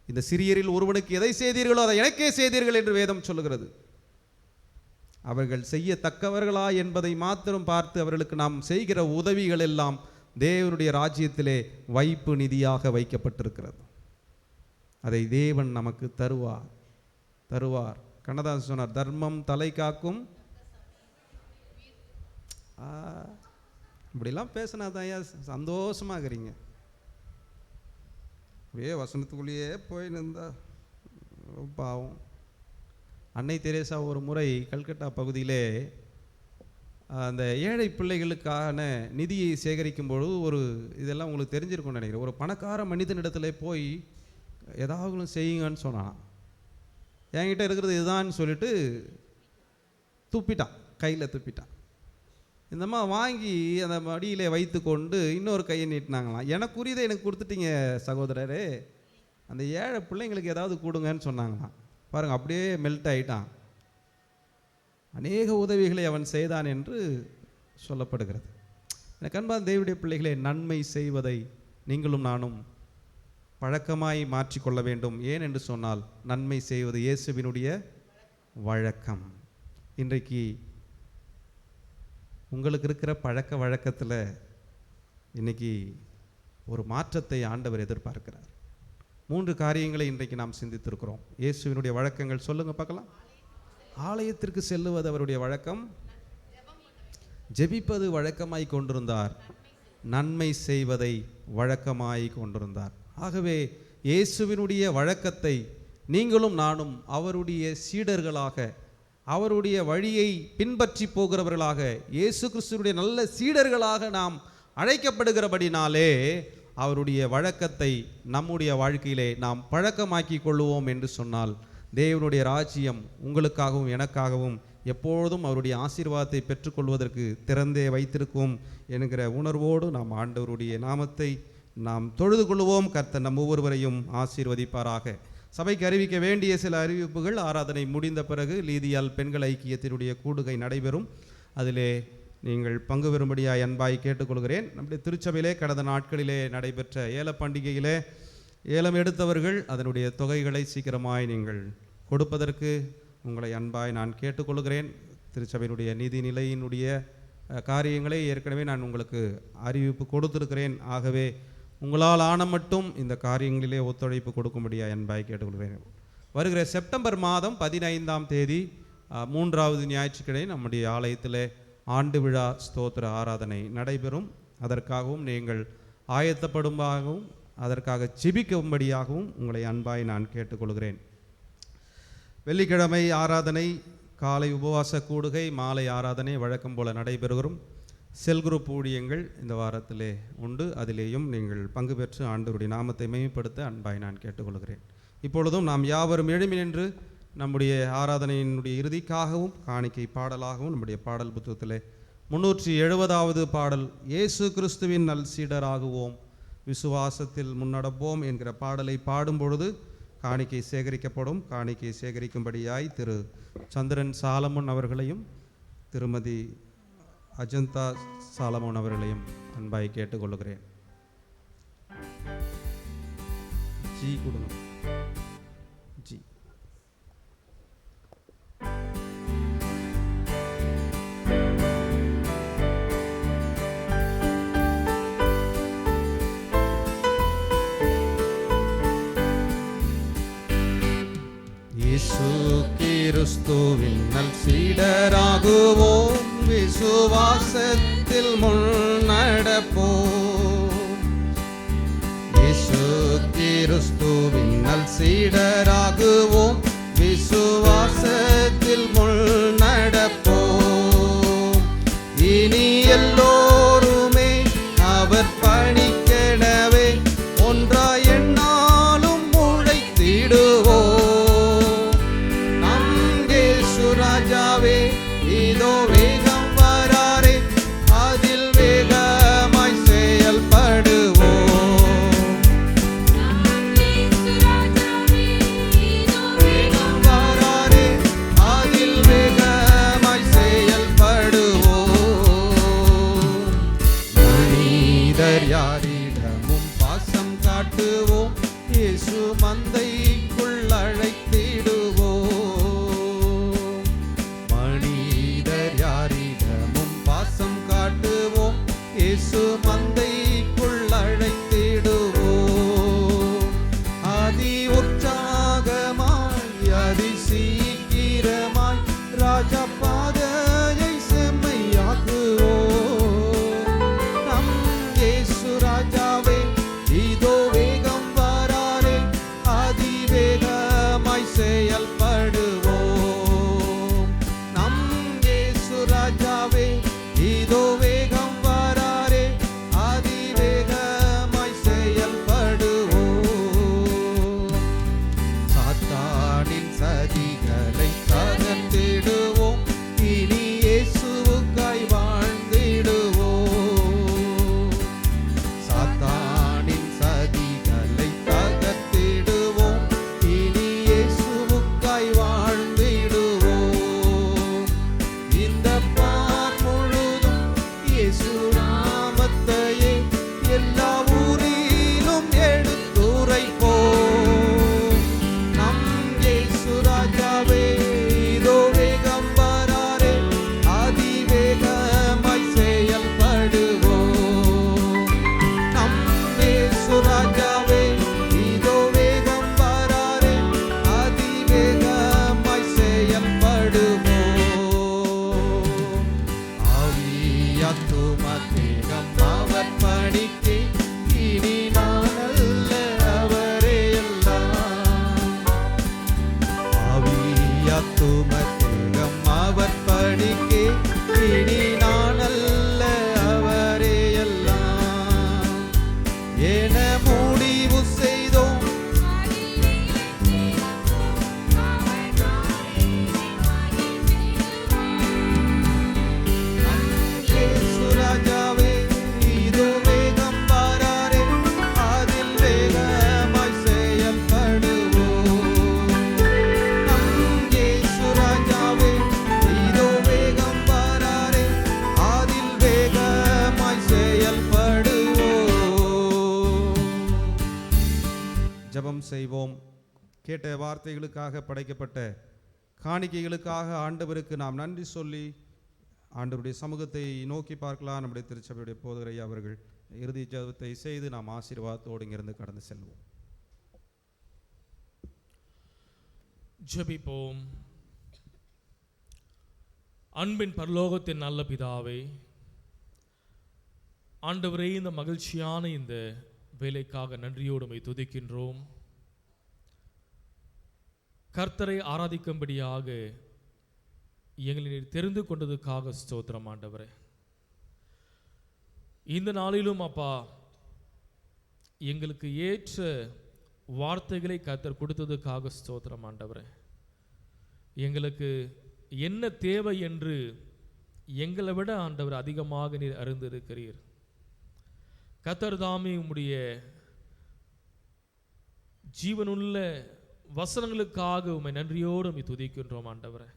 இந்த சிறியரில் ஒருவனுக்கு எதை செய்தீர்களோ அதை எனக்கே செய்தீர்கள் என்று வேதம் சொல்லுகிறது. அவர்கள் செய்யத்தக்கவர்களா என்பதை மாத்திரம் பார்த்து அவர்களுக்கு நாம் செய்கிற உதவிகள் எல்லாம் தேவனுடைய ராஜ்யத்திலே வைப்பு நிதியாக வைக்கப்பட்டிருக்கிறது. அதை தேவன் நமக்கு தருவார். கண்ணதாசன் சொன்னார், தர்மம் தலை காக்கும். இப்படிலாம் பேசினா தான் சந்தோஷமாக இருக்கிறீங்க. அப்படியே வசனத்துக்குள்ளேயே போய் நின்றா பாவம். அன்னை தெரேசா ஒரு முறை கல்கட்டா பகுதியிலே அந்த ஏழை பிள்ளைகளுக்கான நிதியை சேகரிக்கும் பொழுது ஒரு இதெல்லாம் உங்களுக்கு தெரிஞ்சிருக்கும்னு நினைக்கிறேன். ஒரு பணக்கார மனிதனிடத்தில் போய் ஏதாவது செய்யுங்கன்னு சொன்னான். என்கிட்ட இருக்கிறது இதுதான் சொல்லிட்டு துப்பிட்டான், கையில் துப்பிட்டான். இந்தம்மா வாங்கி அந்த மடியில் வைத்து கொண்டு இன்னொரு கையை நீட்டினாங்களாம். எனக்குரியதை எனக்கு கொடுத்துட்டீங்க சகோதரரே, அந்த ஏழை பிள்ளைங்களுக்கு ஏதாவது கொடுங்கன்னு சொன்னாங்களாம். பாருங்கள், அப்படியே மெல்ட் ஆகிட்டான். அநேக உதவிகளை அவன் செய்தான் என்று சொல்லப்படுகிறது. எனக்கு அன்பான தேவனுடைய பிள்ளைகளே, நன்மை செய்வதை நீங்களும் நானும் பழக்கமாய் மாற்றிக்கொள்ள வேண்டும். ஏன் என்று சொன்னால், நன்மை செய்வது இயேசுவினுடைய வழக்கம். இன்றைக்கு உங்களுக்கு இருக்கிற பழக்க வழக்கத்தில் இன்னைக்கு ஒரு மாற்றத்தை ஆண்டவர் எதிர்பார்க்கிறார். 3 காரியங்களை இன்றைக்கு நாம் சிந்தித்திருக்கிறோம். இயேசுவினுடைய வழக்கங்கள் சொல்லுங்க பார்க்கலாம். ஆலயத்திற்கு செல்லுவது அவருடைய வழக்கம், ஜெபிப்பது வழக்கமாய் கொண்டிருந்தார், நன்மை செய்வதை வழக்கமாய் கொண்டிருந்தார். ஆகவே இயேசுவினுடைய வழக்கத்தை நீங்களும் நானும் அவருடைய சீடர்களாக, அவருடைய வழியை பின்பற்றி போகிறவர்களாக, இயேசு கிறிஸ்துவுடைய நல்ல சீடர்களாக நாம் அழைக்கப்படுகிறபடினாலே அவருடைய வழக்கத்தை நம்முடைய வாழ்க்கையிலே நாம் பழக்கமாக்கி கொள்ளுவோம் என்று சொன்னால், தேவனுடைய ராஜ்யம் உங்களுக்காகவும் எனக்காகவும் எப்பொழுதும் அவருடைய ஆசீர்வாதத்தை பெற்றுக்கொள்வதற்கு திறந்தே வைத்திருக்கும் என்கிற உணர்வோடு நாம் ஆண்டவருடைய நாமத்தை நாம் தொழுது கொள்வோம். கர்த்தர் நம் ஒவ்வொருவரையும் ஆசீர்வதிப்பாராக. சபைக்கு அறிவிக்க வேண்டிய சில அறிவிப்புகள். ஆராதனை முடிந்த பிறகு லீதியால் பெண்கள் ஐக்கியத்தினுடைய கூடுகை நடைபெறும். அதிலே நீங்கள் பங்கு பெறும்படியாய் அன்பாய் கேட்டுக்கொள்கிறேன். நம்முடைய திருச்சபையிலே கடந்த நாட்களிலே நடைபெற்ற ஏல பண்டிகையிலே ஏலம் எடுத்தவர்கள் அதனுடைய தொகைகளை சீக்கிரமாய் நீங்கள் கொடுப்பதற்கு உங்களை அன்பாய் நான் கேட்டுக்கொள்கிறேன். திருச்சபையினுடைய நிதி நிலையினுடைய காரியங்களை ஏற்கனவே நான் உங்களுக்கு அறிவிப்பு கொடுத்திருக்கிறேன். ஆகவே உங்களால் ஆன மட்டும் இந்த காரியங்களிலே ஒத்துழைப்பு கொடுக்கும்படியாக அன்பாய் கேட்டுக்கொள்கிறேன். வருகிற செப்டம்பர் மாதம் 15ஆம் தேதி 3வது ஞாயிற்றுக்கிழமை நம்முடைய ஆலயத்தில் ஆண்டு விழா ஸ்தோத்திர ஆராதனை நடைபெறும். அதற்காகவும் நீங்கள் ஆயத்தப்படும்பாகவும் அதற்காக ஜெபிக்கும்படியாகவும் உங்களை அன்பாய் நான் கேட்டுக்கொள்கிறேன். வெள்ளிக்கிழமை ஆராதனை, காலை உபவாச கூடுகை, மாலை ஆராதனை வழக்கம் போல நடைபெறுகிறோம். செல் குரூப் ஊழியங்கள் இந்த வாரத்திலே உண்டு. அதிலேயும் நீங்கள் பங்கு பெற்று ஆண்டவருடைய நாமத்தை மேம்படுத்த அன்பாய் நான் கேட்டுக்கொள்கிறேன். இப்பொழுதும் நாம் யாவரும் எழும்பி நின்று நம்முடைய ஆராதனையினுடைய இறுதிக்காகவும் காணிக்கை பாடலாகவும் நம்முடைய பாடல் புத்தகத்திலே 370வது பாடல், இயேசு கிறிஸ்துவின் நல் சீடராகுவோம் விசுவாசத்தில் முன்னடப்போம் என்கிற பாடலை பாடும் பொழுது காணிக்கை சேகரிக்கப்படும். காணிக்கை சேகரிக்கும்படியாய் திரு சந்திரன் சாலமன் அவர்களையும் திருமதி அஜந்தா சாலமோன் அவர்களையும் அன்பாய் கேட்டுக்கொள்கிறேன். ஜி கொடுங்க. ஜி. கிறிஸ்துவின் நல் சீடராகுவோம், விசுவாசத்தில் முன்னடப்போம். இயேசு கிறிஸ்துவின் நல் சீடராகுவோம், விசுவாசத்தில் முன்னடப்போம். இனி எல்லோருமே அவர் பணிக்கெனவே ஒன்றாய் எண்ணாலும் உழைத்திடுவோம். நம் இயேசு ராஜாவே இதோ வேகம் வராரே, அதில் வேகமாய் செயல்படுவோம். வேகம் வராரே, அதில் வேகமாய் செயல்படுவோம். மனிதர் யாரிடமும் பாசம் காட்டுவோம், இயேசு மந்தைக்குள் அழைத்திடுவோம். மனிதர் யாரிடமும் பாசம் காட்டுவோம், இயேசு மந்தைக்குள் அழைத்திடுவோம். அதி உற்சாகமாய் அதி சீக்கிரமாய் ராஜா பாதையை செம்மையாக்குவோம். நம் இயேசு ராஜாவே இதோ வேகம் வராரே, அதிவேகமாய் செயல்படுவோம். நம் இயேசு ராஜாவே இதோ வேகம் வராரே, அதிவேகமாய் செயல்படுவோம். சாத்தானின் சதிகளை தகர்த்திடுவோம், இனி இயேசுவுக்காய் வாழ்ந்திடுவோம். சாத்தானின் சதிகளை தகர்த்திடுவோம், இனி இயேசுவுக்காய் வாழ்ந்திடுவோம். இந்த பார் முழுதும் இயேசு நாமத்தையே எல்லா ஊரிலும் எடுத்துரைப்போம். நம் இயேசு ராஜாவே இதோ வேகம் வராரே, அதிவேகமாய் செயல்படுவோம். நம் இயேசு ராஜாவே இதோ வேகம் வராரே, அதிவேகமாய் செயல்படுவோம். ஆவியாத்தும தேகம் அவர் பணிக்கே, இனி நான் அல்ல அவரே எல்லாம். ஆவியாத்தும தேகம் அவர் பணிக்கே, இனி நான் அல்ல அவரே எல்லாம் என முடிவு செய்தோம். இயேசு ராஜாவே இதோ வேகம் வராரே, அதில் வேகமாய் செயல்படுவோம். நம் இயேசு ராஜாவே இதோ வேகம் வராரே, அதில் வேகமாய் செயல்படுவோம். ஜெபம் செய்வோம். கேட்ட வார்த்தைகளுக்காக, படைக்கப்பட்ட காணிக்கைகளுக்காக ஆண்டவருக்கு நாம் நன்றி சொல்லி ஆண்டவருடைய சமூகத்தை நோக்கி பார்க்கலாம். நம்முடைய திருச்சபையுடைய போதகர் ஐயா அவர்கள் இறுதி ஜெபத்தை செய்து நாம் ஆசீர்வாதத்தோடு இங்கிருந்து கடந்து செல்வோம். ஜெபிப்போம். அன்பின் பரலோகத்தின் நல்ல பிதாவே, ஆண்டவரே, இந்த மகிழ்ச்சியான இந்த வேலைக்காக நன்றியோடு உம்மை துதிக்கின்றோம். கர்த்தரை ஆராதிக்கும்படியாக எங்களை நீர் தெரிந்து கொண்டதுக்காக ஸ்தோத்திரம் ஆண்டவரே. இந்த நாளிலும் அப்பா, எங்களுக்கு ஏற்ற வார்த்தைகளை கர்த்தர் கொடுத்ததுக்காக ஸ்தோத்திரம் ஆண்டவரே. எங்களுக்கு என்ன தேவை என்று எங்களை விட ஆண்டவர் அதிகமாக நீர் அறிந்திருக்கிறீர். கர்த்தர் தாமே உம்முடைய ஜீவனுள்ள வசனங்களுக்காக உம்மை நன்றியோடு உம்மை துதிக்கின்றோம் ஆண்டவரே.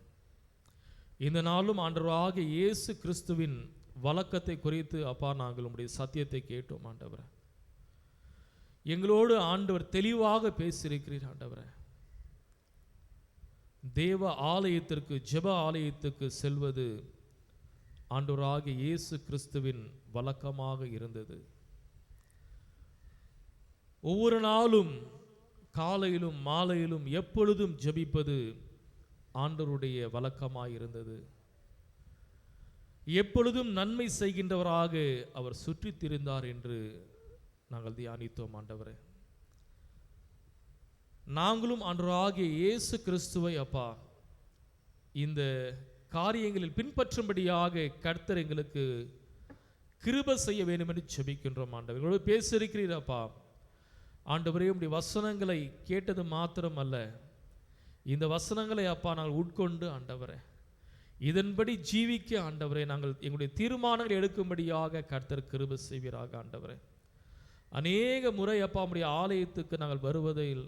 இந்த நாளும் ஆண்டவராகிய இயேசு கிறிஸ்துவின் வழக்கத்தை குறித்து அப்பா நாங்கள் உம்முடைய சத்தியத்தை கேட்டோம் ஆண்டவரே. எங்களோடு ஆண்டவர் தெளிவாக பேசியிருக்கிறீர் ஆண்டவரே. தேவ ஆலயத்திற்கு, ஜெப ஆலயத்துக்கு செல்வது ஆண்டவராகிய இயேசு கிறிஸ்துவின் வழக்கமாக இருந்தது. ஒவ்வொரு நாளும் காலையிலும் மாலையிலும் எப்பொழுதும் ஜெபிப்பது ஆண்டவருடைய வழக்கமாய் இருந்தது. எப்பொழுதும் நன்மை செய்கின்றவராக அவர் சுற்றித் திரிந்தார் என்று நாங்கள் தியானித்தோம். ஆண்டவரே, நாங்களும் ஆண்டவராகிய இயேசு கிறிஸ்துவை அப்பா இந்த காரியங்களில் பின்பற்றும்படியாக கர்த்தர் எங்களுக்கு கிருபை செய்ய வேண்டும் என்று ஜெபிக்கின்றோம். ஆண்டவர், எங்களோடு பேசியிருக்கிறீர் அப்பா. ஆண்டவரே, உம்முடைய வசனங்களை கேட்டது மாத்திரமல்ல, இந்த வசனங்களை அப்பா நாங்கள் உட்கொண்டு ஆண்டவரே இதன்படி ஜீவிக்க ஆண்டவரே நாங்கள் எங்களுடைய தீர்மானங்கள் எடுக்கும்படியாக கர்த்தர் கிருபை செய்வீராக. ஆண்டவரே, அநேக முறை அப்பா உம்முடைய ஆலயத்துக்கு நாங்கள் வருவதில்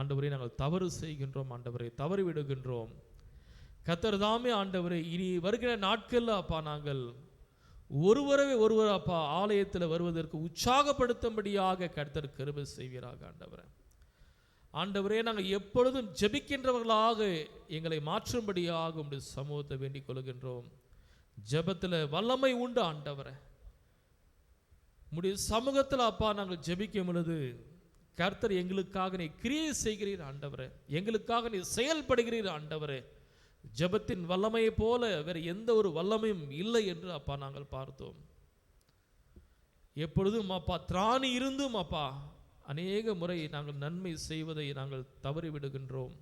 ஆண்டவரே நாங்கள் தவறு செய்கின்றோம். ஆண்டவரே, தவறு விடுகின்றோம். கர்த்தர் தாமே ஆண்டவரே இனி வருகிற நாட்களில் அப்பா நாங்கள் ஒருவர் அப்பா ஆலயத்தில் வருவதற்கு உற்சாகப்படுத்தும்படியாக கர்த்தர் கிருபை செய்வீராக. ஆண்டவரே, ஆண்டவரே நாங்கள் எப்பொழுதும் ஜெபிக்கின்றவர்களாக எங்களை மாற்றும்படியாக உம்முடைய சமூகத்தை வேண்டிக் கொள்கின்றோம். ஜெபத்தில் வல்லமை உண்டு ஆண்டவரே. உம்முடைய சமூகத்தில் அப்பா நாங்கள் ஜெபிக்கும் பொழுது கர்த்தர் எங்களுக்காக நீ கிரியை செய்கிறீர் ஆண்டவரே, எங்களுக்காக நீ செயல்படுகிறீர் ஆண்டவரே. ஜெபத்தின் வல்லமையை போல வேறு எந்த ஒரு வல்லமையும் இல்லை என்று அப்பா நாங்கள் பார்த்தோம். எப்பொழுதும் அப்பா திராணி இருந்தும் அப்பா அநேக முறை நாங்கள் நன்மை செய்வதை நாங்கள் தவறி விடுகின்றோம்.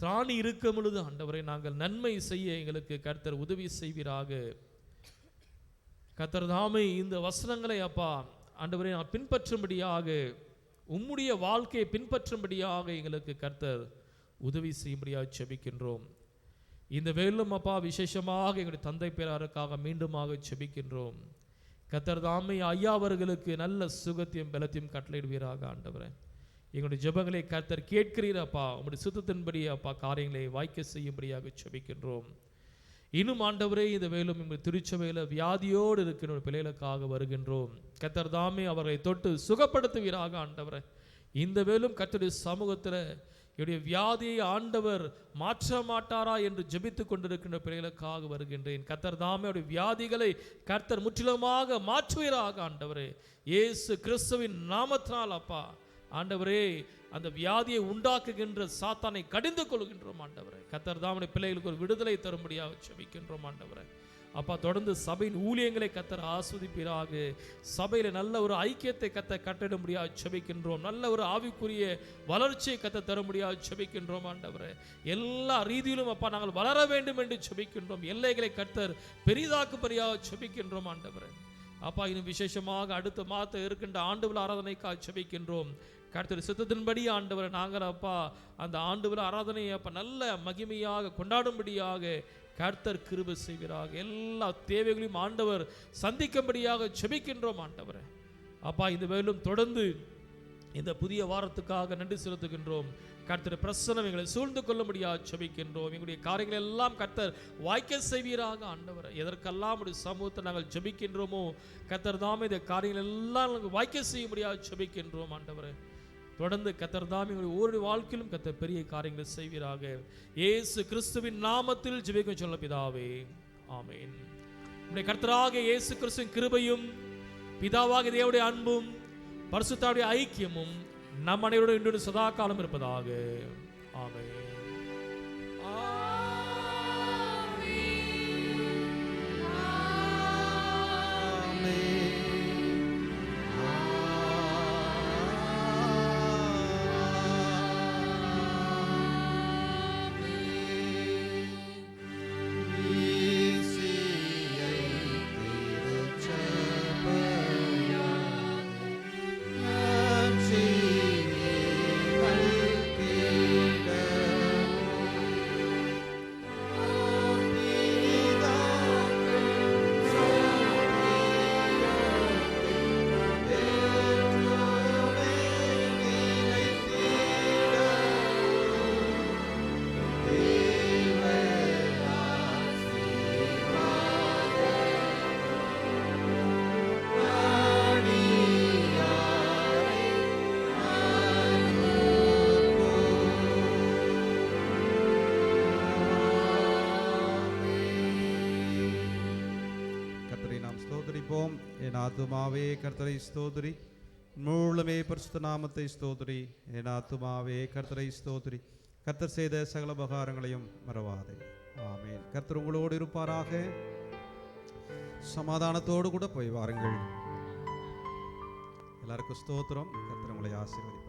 திராணி இருக்கும் பொழுது ஆண்டவரை நாங்கள் நன்மை செய்ய எங்களுக்கு கர்த்தர் உதவி செய்வீராக. கர்த்தர் தாமே இந்த வசனங்களை அப்பா ஆண்டவரை நான் பின்பற்றும்படியாக உம்முடைய வாழ்க்கையை பின்பற்றும்படியாக எங்களுக்கு கர்த்தர் உதவி செய்யும்படியாக செபிக்கின்றோம். இந்த வேலும் அப்பா விசேஷமாக எங்களுடைய தந்தை பேராருக்காக மீண்டுமாக செபிக்கின்றோம். கர்த்தர் தாமே ஐயா அவர்களுக்கு நல்ல சுகத்தையும் பலத்தையும் கட்டளையிடுவீராக. ஆண்டவரே, எங்களுடைய ஜெபங்களை கர்த்தர் கேட்கிறீர் அப்பா. உங்களுடைய சுத்தத்தின்படி அப்பா காரியங்களை வாய்க்க செய்யும்படியாக செபிக்கின்றோம். இன்னும் ஆண்டவரே இந்த வேலும் எங்களுடைய திருச்சபையில் வியாதியோடு இருக்கிற பிள்ளைகளுக்காக வருகின்றோம். கர்த்தர் தாமே அவர்களை தொட்டு சுகப்படுத்துவீராக. ஆண்டவரே, இந்த வேலும் கர்த்தருடைய சமூகத்தில் என்னுடைய வியாதியை ஆண்டவர் மாற்ற மாட்டாரா என்று ஜெபித்து கொண்டிருக்கின்ற பிள்ளைகளுக்காக வருகின்றேன். கர்த்தர் தாமே அவருடைய வியாதிகளை கர்த்தர் முற்றிலுமாக மாற்றுவீராக. ஆண்டவரே, இயேசு கிறிஸ்துவின் நாமத்தினால் அப்பா ஆண்டவரே அந்த வியாதியை உண்டாக்குகின்ற சாத்தானை கடிந்து கொள்கின்றோம். ஆண்டவரே, கர்த்தர் தாமே பிள்ளைகளுக்கு ஒரு விடுதலை தரும்படியாக ஜெபிக்கின்றோம். ஆண்டவரே அப்பா, தொடர்ந்து சபையின் ஊழியங்களை கர்த்தர் ஆஸ்வதிப்பீராக. சபையில் நல்ல ஒரு ஐக்கியத்தை கர்த்தர் கட்டிடும்படியாக ஜெபிக்கின்றோம். நல்ல ஒரு ஆவிக்குரிய வளர்ச்சியை கர்த்தர் தரும்படியாக ஜெபிக்கின்றோம். ஆண்டவரே, எல்லா ரீதியிலும் அப்பா நாங்கள் வளர வேண்டும் என்று ஜெபிக்கின்றோம். எல்லைகளை கர்த்தர் பெரிதாக்கும்படியாக ஜெபிக்கின்றோம். ஆண்டவரே அப்பா, இன்னும் விசேஷமாக அடுத்த மாதம் இருக்கின்ற ஆண்டு விழா ஆராதனைக்காக ஜெபிக்கின்றோம். கர்த்தர் சித்தத்தின்படி ஆண்டவரை நாங்கள் அப்பா அந்த ஆண்டு விழா ஆராதனையை அப்பா நல்ல மகிமையாக கொண்டாடும்படியாக கர்த்தர் கிருபை செய்வீராக. எல்லா தேவைகளையும் ஆண்டவர் சந்திக்கும்படியாக ஜெபிக்கின்றோம். ஆண்டவரே அப்பா, இந்த வேலும் தொடர்ந்து இந்த புதிய வாரத்துக்காக நன்றி செலுத்துகின்றோம். கர்த்தர் பிரசன்னம் எங்களை சூழ்ந்து கொள்ளும்படியாக ஜெபிக்கின்றோம். எங்களுடைய காரியங்கள் எல்லாம் கர்த்தர் வாய்க்க செய்வீராக. ஆண்டவரே, எதற்கெல்லாம் உடைய சமூகத்தை நாங்கள் ஜெபிக்கின்றோமோ கர்த்தர் தாமே இந்த காரியங்கள் எல்லாம் நாங்கள் வாய்க்க செய்யும்படியாக ஜெபிக்கின்றோம். ஆண்டவரே, தொடர்ந்து கர்த்தர் தாமே எங்களுடைய ஒவ்வொரு வாழ்க்கையிலும் கர்த்தர் பெரிய காரியங்களை செய்வீராக. இயேசு கிறிஸ்துவின் நாமத்தில் ஜெபிக்க சொல்ல பிதாவே, ஆமென். நம்முடைய கர்த்தராகிய இயேசு கிறிஸ்துவின் கிருபையும் பிதாவாகிய தேவனுடைய அன்பும் பரிசுத்தாவிய ஐக்கியமும் நம் அனைவரோடு இன்று சதா காலம் இருப்பதாக. ஆமென். என் ஆத்துமாவே கர்த்தரை ஸ்தோத்திரி, முழுமே பரிசுத்த நாமத்தை ஸ்தோத்திரி. என் ஆத்துமாவே கர்த்தரை ஸ்தோத்திரி, கர்த்தர் செய்த சகல உபகாரங்களையும் மறவாதே. ஆமென். கர்த்தர் உங்களோடு இருப்பாராக. சமாதானத்தோடு கூட போய் வாருங்கள். எல்லாருக்கும் ஸ்தோத்திரம். கர்த்தர் உங்களை ஆசீர்வதிப்பார்.